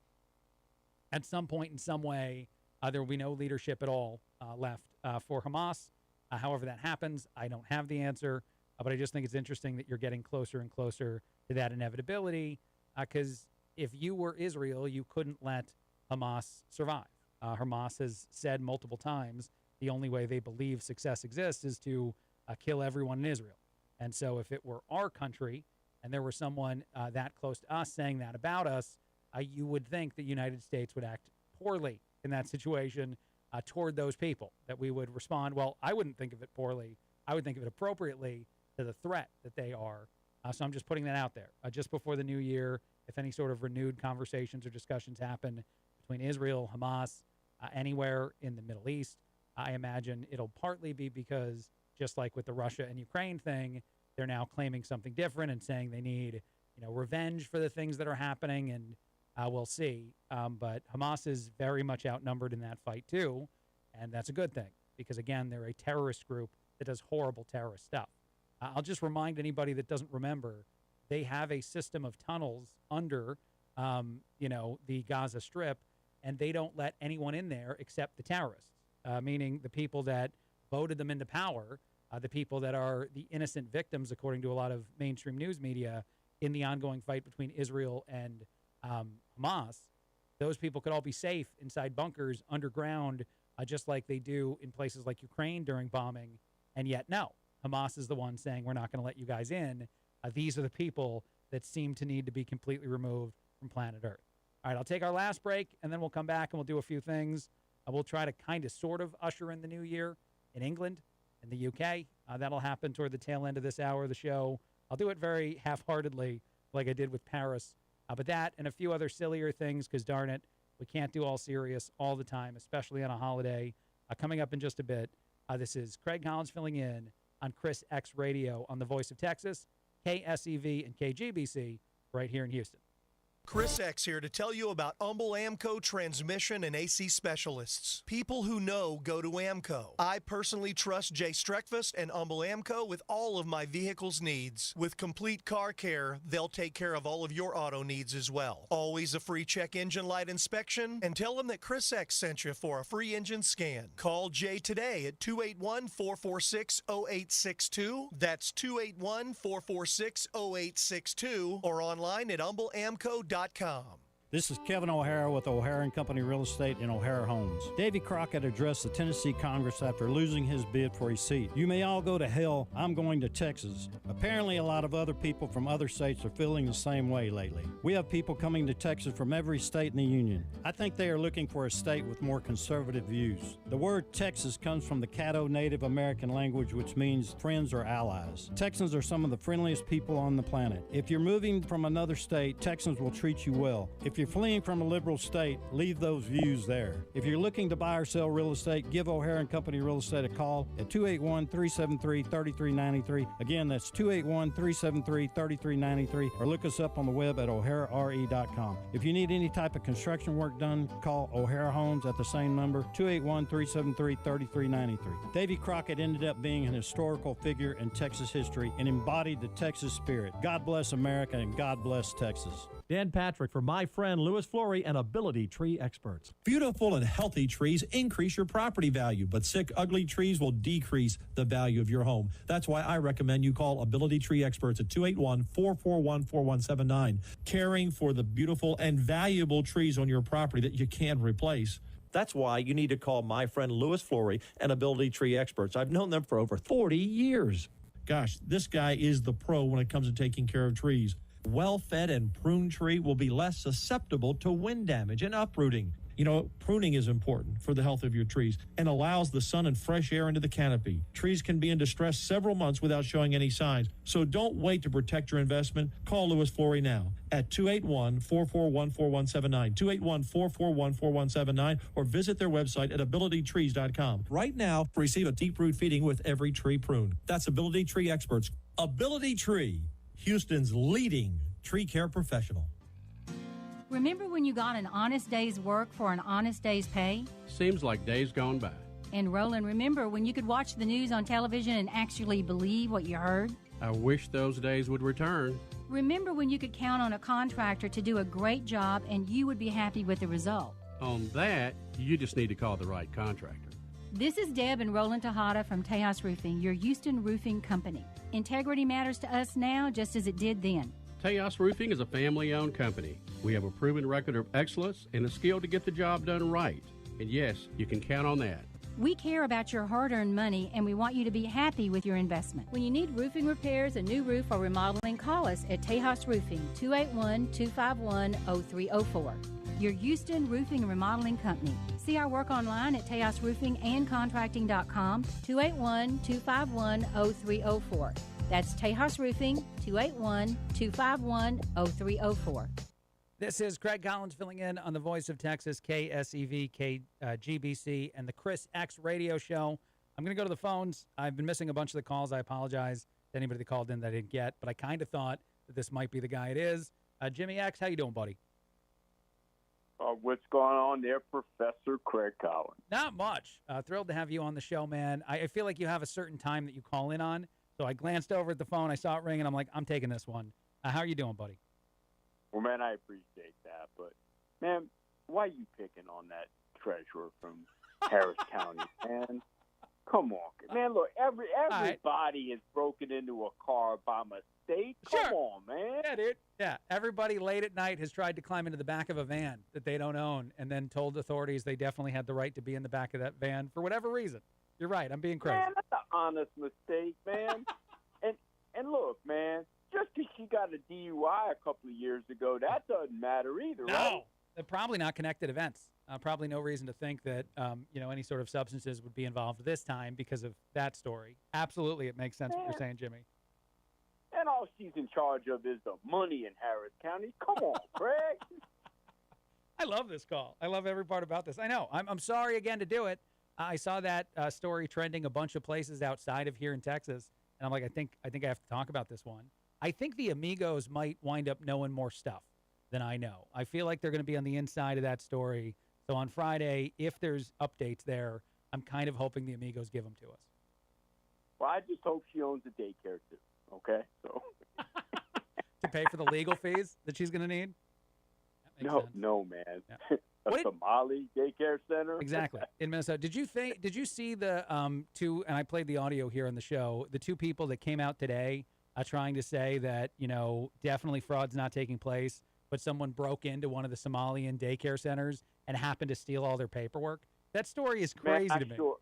at some point in some way, there will be no leadership at all left for Hamas. However that happens, I don't have the answer, but I just think it's interesting that you're getting closer and closer to that inevitability, because if you were Israel, you couldn't let Hamas survive. Hamas has said multiple times the only way they believe success exists is to kill everyone in Israel. And so if it were our country and there were someone that close to us saying that about us, you would think the United States would act poorly in that situation toward those people, that we would respond. Well, I wouldn't think of it poorly. I would think of it appropriately to the threat that they are. So I'm just putting that out there. Just before the new year, if any sort of renewed conversations or discussions happen between Israel, Hamas, anywhere in the Middle East, I imagine it'll partly be because, just like with the Russia and Ukraine thing, they're now claiming something different and saying they need, revenge for the things that are happening, and we'll see. But Hamas is very much outnumbered in that fight too, and that's a good thing because, again, they're a terrorist group that does horrible terrorist stuff. I'll just remind anybody that doesn't remember, they have a system of tunnels under, the Gaza Strip, and they don't let anyone in there except the terrorists, meaning the people that voted them into power, the people that are the innocent victims, according to a lot of mainstream news media, in the ongoing fight between Israel and Hamas. Those people could all be safe inside bunkers underground, just like they do in places like Ukraine during bombing. And yet, no, Hamas is the one saying, we're not going to let you guys in. These are the people that seem to need to be completely removed from planet Earth. All right, I'll take our last break, and then we'll come back and we'll do a few things. We'll try to kind of sort of usher in the new year in England, in the UK. That'll happen toward the tail end of this hour of the show. I'll do it very half-heartedly like I did with Paris. But that and a few other sillier things, because darn it, we can't do all serious all the time, especially on a holiday. Coming up in just a bit, this is Craig Collins filling in on ChrisXRadio on the Voice of Texas, KSEV and KGBC right here in Houston. Chris X here to tell you about Humble Amco Transmission and AC Specialists. People who know go to Amco. I personally trust Jay Streckfus and Humble Amco with all of my vehicle's needs. With complete car care, they'll take care of all of your auto needs as well. Always a free check engine light inspection, and tell them that Chris X sent you for a free engine scan. Call Jay today at 281-446-0862. That's 281-446-0862, or online at humbleamco.com. This is Kevin O'Hara with O'Hara & Company Real Estate in O'Hara Homes. Davy Crockett addressed the Tennessee Congress after losing his bid for a seat. You may all go to hell, I'm going to Texas. Apparently a lot of other people from other states are feeling the same way lately. We have people coming to Texas from every state in the union. I think they are looking for a state with more conservative views. The word Texas comes from the Caddo Native American language, which means friends or allies. Texans are some of the friendliest people on the planet. If you're moving from another state, Texans will treat you well. If you're fleeing from a liberal state, leave those views there. If you're looking to buy or sell real estate, give O'Hara & Company Real Estate a call at 281-373-3393. Again, that's 281-373-3393, or look us up on the web at o'harare.com. If you need any type of construction work done, call O'Hara Homes at the same number, 281-373-3393. Davy Crockett ended up being an historical figure in Texas history and embodied the Texas spirit. God bless America and God bless Texas. Dan Patrick for my friend Louis Flory and Ability Tree Experts. Beautiful and healthy trees increase your property value, but sick, ugly trees will decrease the value of your home. That's why I recommend you call Ability Tree Experts at 281-441-4179. Caring for the beautiful and valuable trees on your property that you can't replace. That's why you need to call my friend Louis Flory and Ability Tree Experts. I've known them for over 40 years. Gosh, this guy is the pro when it comes to taking care of trees. Well-fed and pruned tree will be less susceptible to wind damage and uprooting. Pruning is important for the health of your trees and allows the sun and fresh air into the canopy. Trees can be in distress several months without showing any signs. So don't wait to protect your investment. Call Louis Flory now at 281-441-4179, 281-441-4179, or visit their website at abilitytrees.com. Right now, receive a deep root feeding with every tree pruned. That's Ability Tree Experts. Ability Tree, Houston's leading tree care professional. Remember when you got an honest day's work for an honest day's pay? Seems like days gone by. And Roland, remember when you could watch the news on television and actually believe what you heard? I wish those days would return. Remember when you could count on a contractor to do a great job and you would be happy with the result? On that, you just need to call the right contractor. This is Deb and Roland Tejada from Tejas Roofing, your Houston roofing company. Integrity matters to us now just as it did then. Tejas Roofing is a family-owned company. We have a proven record of excellence and the skill to get the job done right. And yes, you can count on that. We care about your hard-earned money, and we want you to be happy with your investment. When you need roofing repairs, a new roof, or remodeling, call us at Tejas Roofing, 281-251-0304. Your Houston Roofing and Remodeling Company. See our work online at TejasRoofingandContracting.com, 281-251-0304. That's Tejas Roofing, 281-251-0304. This is Craig Collins filling in on the Voice of Texas, KSEV, GBC, and the Chris X Radio Show. I'm going to go to the phones. I've been missing a bunch of the calls. I apologize to anybody that called in that I didn't get, but I kind of thought that this might be the guy it is. Jimmy X, how you doing, buddy? What's going on there, Professor Craig Collins? Not much. Thrilled to have you on the show, man. I feel like you have a certain time that you call in on, so I glanced over at the phone. I saw it ring, and I'm like, I'm taking this one. How are you doing, buddy? Well, man, I appreciate that, but, man, why you picking on that treasurer from Harris County, man? Come on. Man, look, everybody has broken into a car by mistake. Come on, man. Yeah, dude. Yeah, everybody late at night has tried to climb into the back of a van that they don't own and then told authorities they definitely had the right to be in the back of that van for whatever reason. You're right. I'm being crazy. Man, that's an honest mistake, man. and look, man, just because she got a DUI a couple of years ago, that doesn't matter either, right? They're probably not connected events. Probably no reason to think that, any sort of substances would be involved this time because of that story. Absolutely, it makes sense what you're saying, Jimmy. And all she's in charge of is the money in Harris County. Come on, Craig. I love this call. I love every part about this. I know. I'm sorry again to do it. I saw that story trending a bunch of places outside of here in Texas, and I'm like, I think I have to talk about this one. I think the Amigos might wind up knowing more stuff than I know. I feel like they're going to be on the inside of that story. So on Friday, if there's updates there, I'm kind of hoping the Amigos give them to us. Well, I just hope she owns a daycare too. Okay, so to pay for the legal fees that she's going to need. No, man. Yeah. A Somali daycare center. Exactly in Minnesota. Did you see the two? And I played the audio here on the show. The two people that came out today trying to say that definitely fraud's not taking place, but someone broke into one of the Somalian daycare centers and happened to steal all their paperwork. That story is crazy to me. Sure.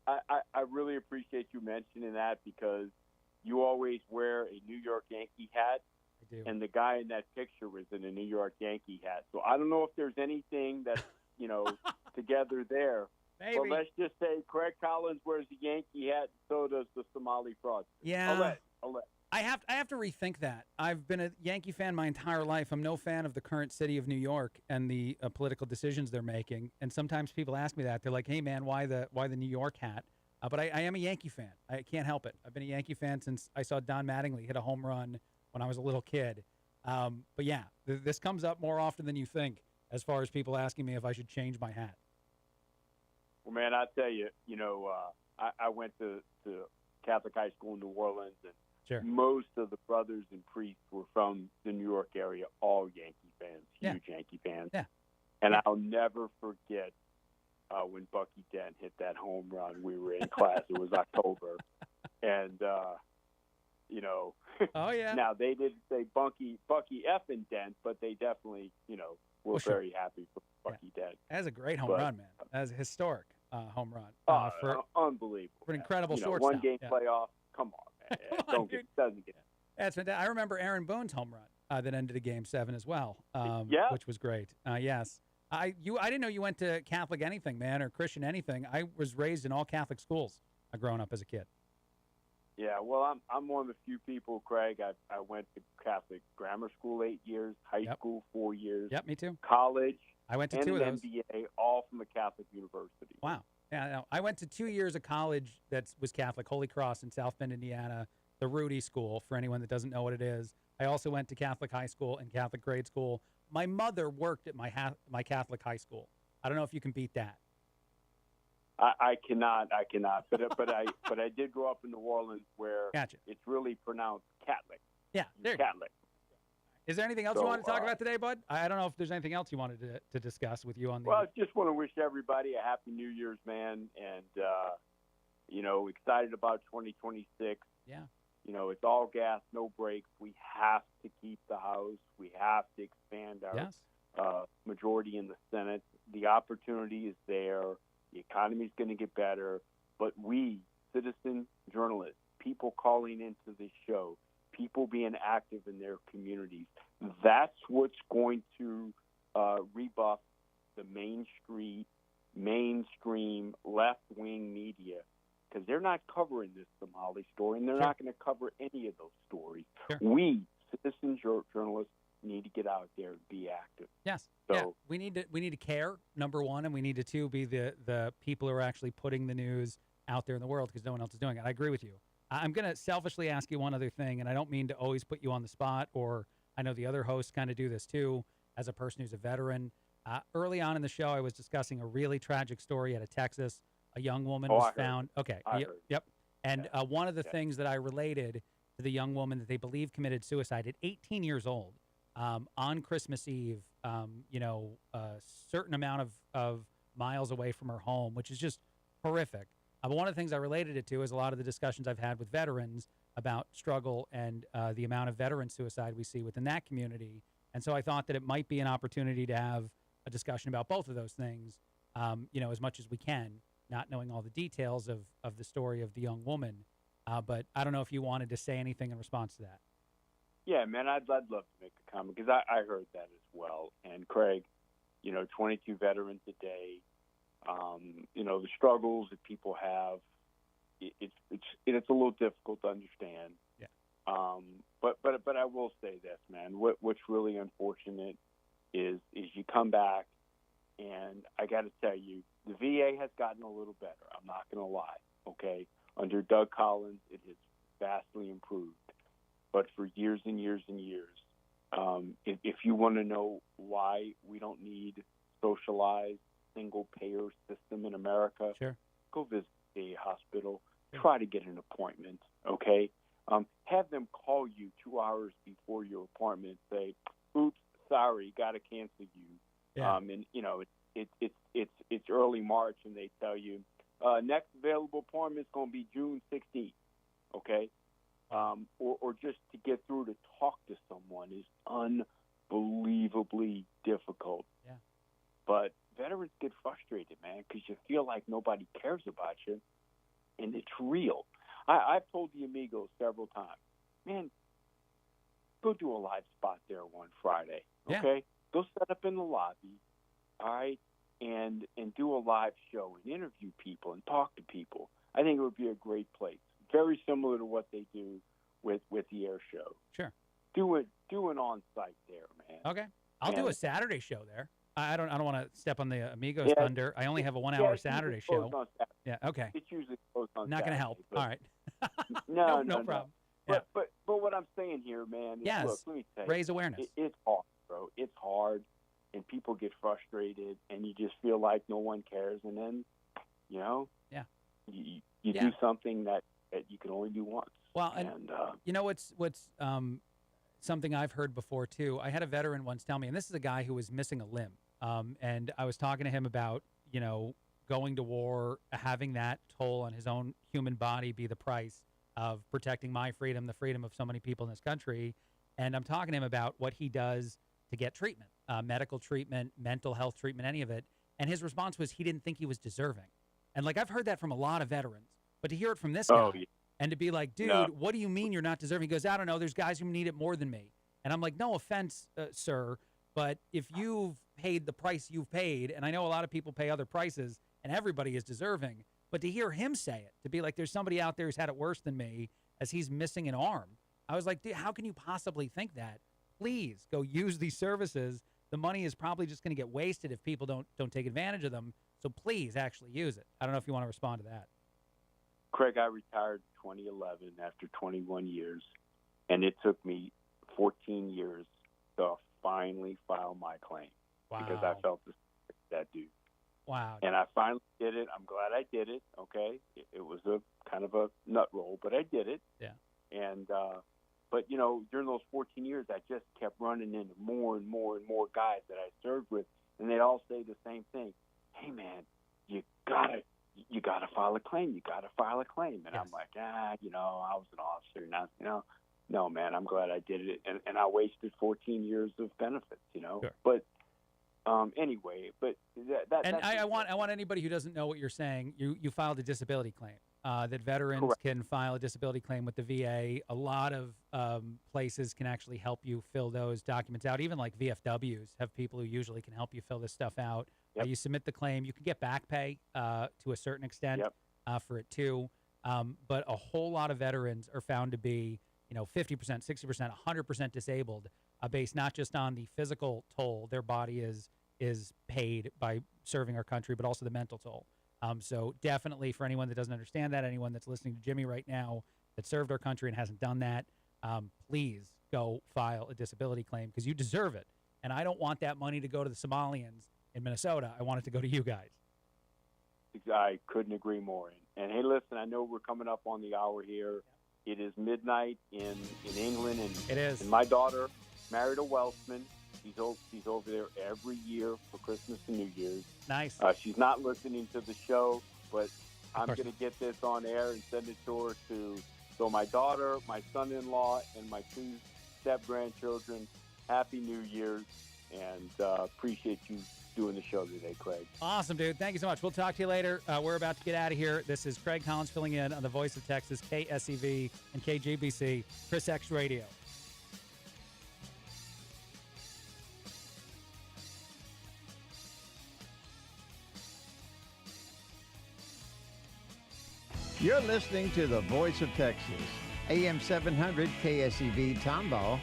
I really appreciate you mentioning that because you always wear a New York Yankee hat. I do. And the guy in that picture was in a New York Yankee hat. So I don't know if there's anything that's, together there. Maybe. But let's just say Craig Collins wears a Yankee hat, and so does the Somali fraudster. Yeah. I'll let. I have to rethink that. I've been a Yankee fan my entire life. I'm no fan of the current city of New York and the political decisions they're making. And sometimes people ask me that. They're like, "Hey, man, why the New York hat?" But I am a Yankee fan. I can't help it. I've been a Yankee fan since I saw Don Mattingly hit a home run when I was a little kid. But yeah, this comes up more often than you think as far as people asking me if I should change my hat. Well, man, I tell you, I went to Catholic high school in New Orleans, and sure. Most of the brothers and priests were from the New York area, all Yankee fans, huge Yankee fans. Yeah. And I'll never forget when Bucky Dent hit that home run. We were in class. It was October. And, oh, yeah. Now, they didn't say Bucky effing Dent, but they definitely, were very happy for Bucky Dent. That's a great home run, man. That's a historic home run. Unbelievable. For an incredible shortstop. One game playoff. Come on, man. Doesn't get That's fantastic. I remember Aaron Boone's home run that ended a Game 7 as well, which was great. Yes. I didn't know you went to Catholic anything, man, or Christian anything. I was raised in all Catholic schools growing up as a kid. Yeah, well, I'm one of the few people, Craig. I went to Catholic grammar school 8 years, high school 4 years. Yep, me too. College. I went to and two of those. MBA, all from a Catholic university. Wow. Yeah, no, I went to 2 years of college that was Catholic, Holy Cross in South Bend, Indiana, the Rudy School, for anyone that doesn't know what it is. I also went to Catholic high school and Catholic grade school. my mother worked at my Catholic high school. I don't know if you can beat that. I cannot. But I did grow up in New Orleans where it's really pronounced Catholic. Yeah, there Catholic. Is there anything else you want to talk about today, Bud? I don't know if there's anything else you wanted to discuss with you on the. Well, I just want to wish everybody a happy New Year's, man, and excited about 2026. Yeah. It's all gas, no brakes. We have to keep the House. We have to expand our majority in the Senate. The opportunity is there. The economy is going to get better. But we, citizen journalists, people calling into this show, people being active in their communities, that's what's going to rebuff the mainstream left-wing media, because they're not covering this Somali story, and they're not going to cover any of those stories. We, citizen journalists, need to get out there and be active. Yes. So, yeah. We need to care, number one, and we need to, two, be the people who are actually putting the news out there in the world, because no one else is doing it. I agree with you. I'm going to selfishly ask you one other thing, and I don't mean to always put you on the spot, or I know the other hosts kind of do this too, as a person who's a veteran. Early on in the show, I was discussing a really tragic story out of Texas. A young woman was found. Okay. Yep. And one of the things that I related to the young woman that they believe committed suicide at 18 years old on Christmas Eve, a certain amount of miles away from her home, which is just horrific. But one of the things I related it to is a lot of the discussions I've had with veterans about struggle and the amount of veteran suicide we see within that community. And so I thought that it might be an opportunity to have a discussion about both of those things, as much as we can, not knowing all the details of the story of the young woman. But I don't know if you wanted to say anything in response to that. Yeah, man, I'd love to make a comment, because I heard that as well. And Craig, 22 veterans a day, the struggles that people have, it's a little difficult to understand. Yeah. But I will say this, man. What's really unfortunate is you come back, and I got to tell you, the VA has gotten a little better. I'm not going to lie. Okay, under Doug Collins, it has vastly improved. But for years and years and years, if you want to know why we don't need socialized single-payer system in America, go visit a hospital, try to get an appointment, okay? Have them call you 2 hours before your appointment, say, oops, sorry, got to cancel you. Yeah. And, it's early March, and they tell you, next available appointment is going to be June 16th, okay? Or just to get through to talk to someone is unbelievably difficult. Yeah. But veterans get frustrated, man, because you feel like nobody cares about you, and it's real. I've told the amigos several times, man, go do a live spot there one Friday, okay? Go set up in the lobby, all right, and do a live show and interview people and talk to people. I think it would be a great place. Very similar to what they do with the air show. Sure. Do an on-site there, man. Okay. I'll do a Saturday show there. I don't want to step on the Amigos thunder. I only have a 1 hour Saturday show. Yeah, okay. It's usually closed on Not going to help. All right. No problem. But what I'm saying here, man, is, look, let me tell you, raise awareness. It's hard, bro. It's hard, and people get frustrated, and you just feel like no one cares, and then, you do something that you can only do once. Well, and what's something I've heard before too. I had a veteran once tell me, and this is a guy who was missing a limb, and I was talking to him about going to war, having that toll on his own human body be the price of protecting my freedom, the freedom of so many people in this country. And I'm talking to him about what he does to get treatment, medical treatment, mental health treatment, any of it. And his response was he didn't think he was deserving. And I've heard that from a lot of veterans, but to hear it from this guy and to be like, dude, what do you mean you're not deserving? He goes, I don't know. There's guys who need it more than me. And I'm like, no offense, sir, but if you've paid the price you've paid, and I know a lot of people pay other prices and everybody is deserving, but to hear him say it, to be like, there's somebody out there who's had it worse than me as he's missing an arm. I was like, dude, how can you possibly think that? Please go use these services. The money is probably just going to get wasted if people don't take advantage of them. So please actually use it. I don't know if you want to respond to that. Craig, I retired in 2011 after 21 years, and it took me 14 years to finally file my claim. Wow. Because I felt that dude. Wow. And I finally did it. I'm glad I did it. Okay, it was a kind of a nut roll, but I did it. Yeah. And but during those 14 years, I just kept running into more and more and more guys that I served with, and they'd all say the same thing: "Hey, man, you gotta file a claim. You gotta file a claim." And I'm like, I was an officer. Now, no, man, I'm glad I did it, and I wasted 14 years of benefits. Sure. But. Anyway, but I want anybody who doesn't know what you're saying. You filed a disability claim. That veterans Correct. can file a disability claim with the VA. A lot of places can actually help you fill those documents out. Even like VFWs have people who usually can help you fill this stuff out. Yep. You submit the claim. You can get back pay to a certain extent for it too. But a whole lot of veterans are found to be 50%, 60%, 100% disabled based not just on the physical toll their body is paid by serving our country, but also the mental toll. So definitely for anyone that doesn't understand that, anyone that's listening to Jimmy right now that served our country and hasn't done that, please go file a disability claim because you deserve it. And I don't want that money to go to the Somalians in Minnesota. I want it to go to you guys. I couldn't agree more. And hey, listen, I know we're coming up on the hour here. It is midnight in England, and it is. And my daughter married a Welshman. She's over there every year for Christmas and New Year's. Nice. She's not listening to the show, but I'm going to get this on air and send it to her so my daughter, my son-in-law, and my 2 step-grandchildren, Happy New Year's, and appreciate you doing the show today, Craig. Awesome, dude. Thank you so much. We'll talk to you later. We're about to get out of here. This is Craig Collins filling in on the Voice of Texas, KSEV and KGBC, ChrisXRadio. You're listening to the Voice of Texas, AM 700 KSEV Tomball,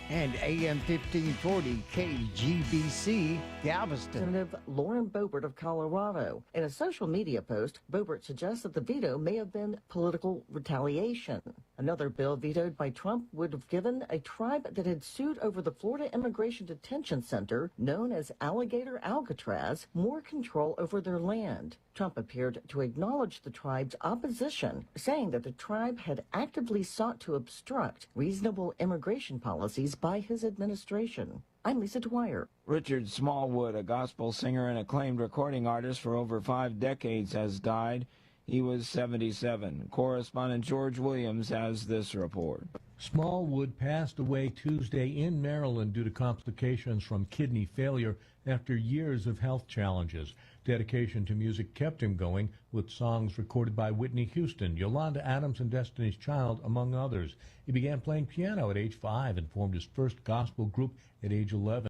and AM 1540 KGBC Galveston. Representative Lauren Boebert of Colorado. In a social media post, Boebert suggests that the veto may have been political retaliation. Another bill vetoed by Trump would have given a tribe that had sued over the Florida Immigration Detention Center, known as Alligator Alcatraz, more control over their land. Trump appeared to acknowledge the tribe's opposition, saying that the tribe had actively sought to obstruct reasonable immigration policies by his administration. I'm Lisa Dwyer. Richard Smallwood, a gospel singer and acclaimed recording artist for over 5 decades, has died. He was 77. Correspondent George Williams has this report. Smallwood passed away Tuesday in Maryland due to complications from kidney failure after years of health challenges. Dedication to music kept him going with songs recorded by Whitney Houston, Yolanda Adams, and Destiny's Child, among others. He began playing piano at age 5 and formed his first gospel group at age 11.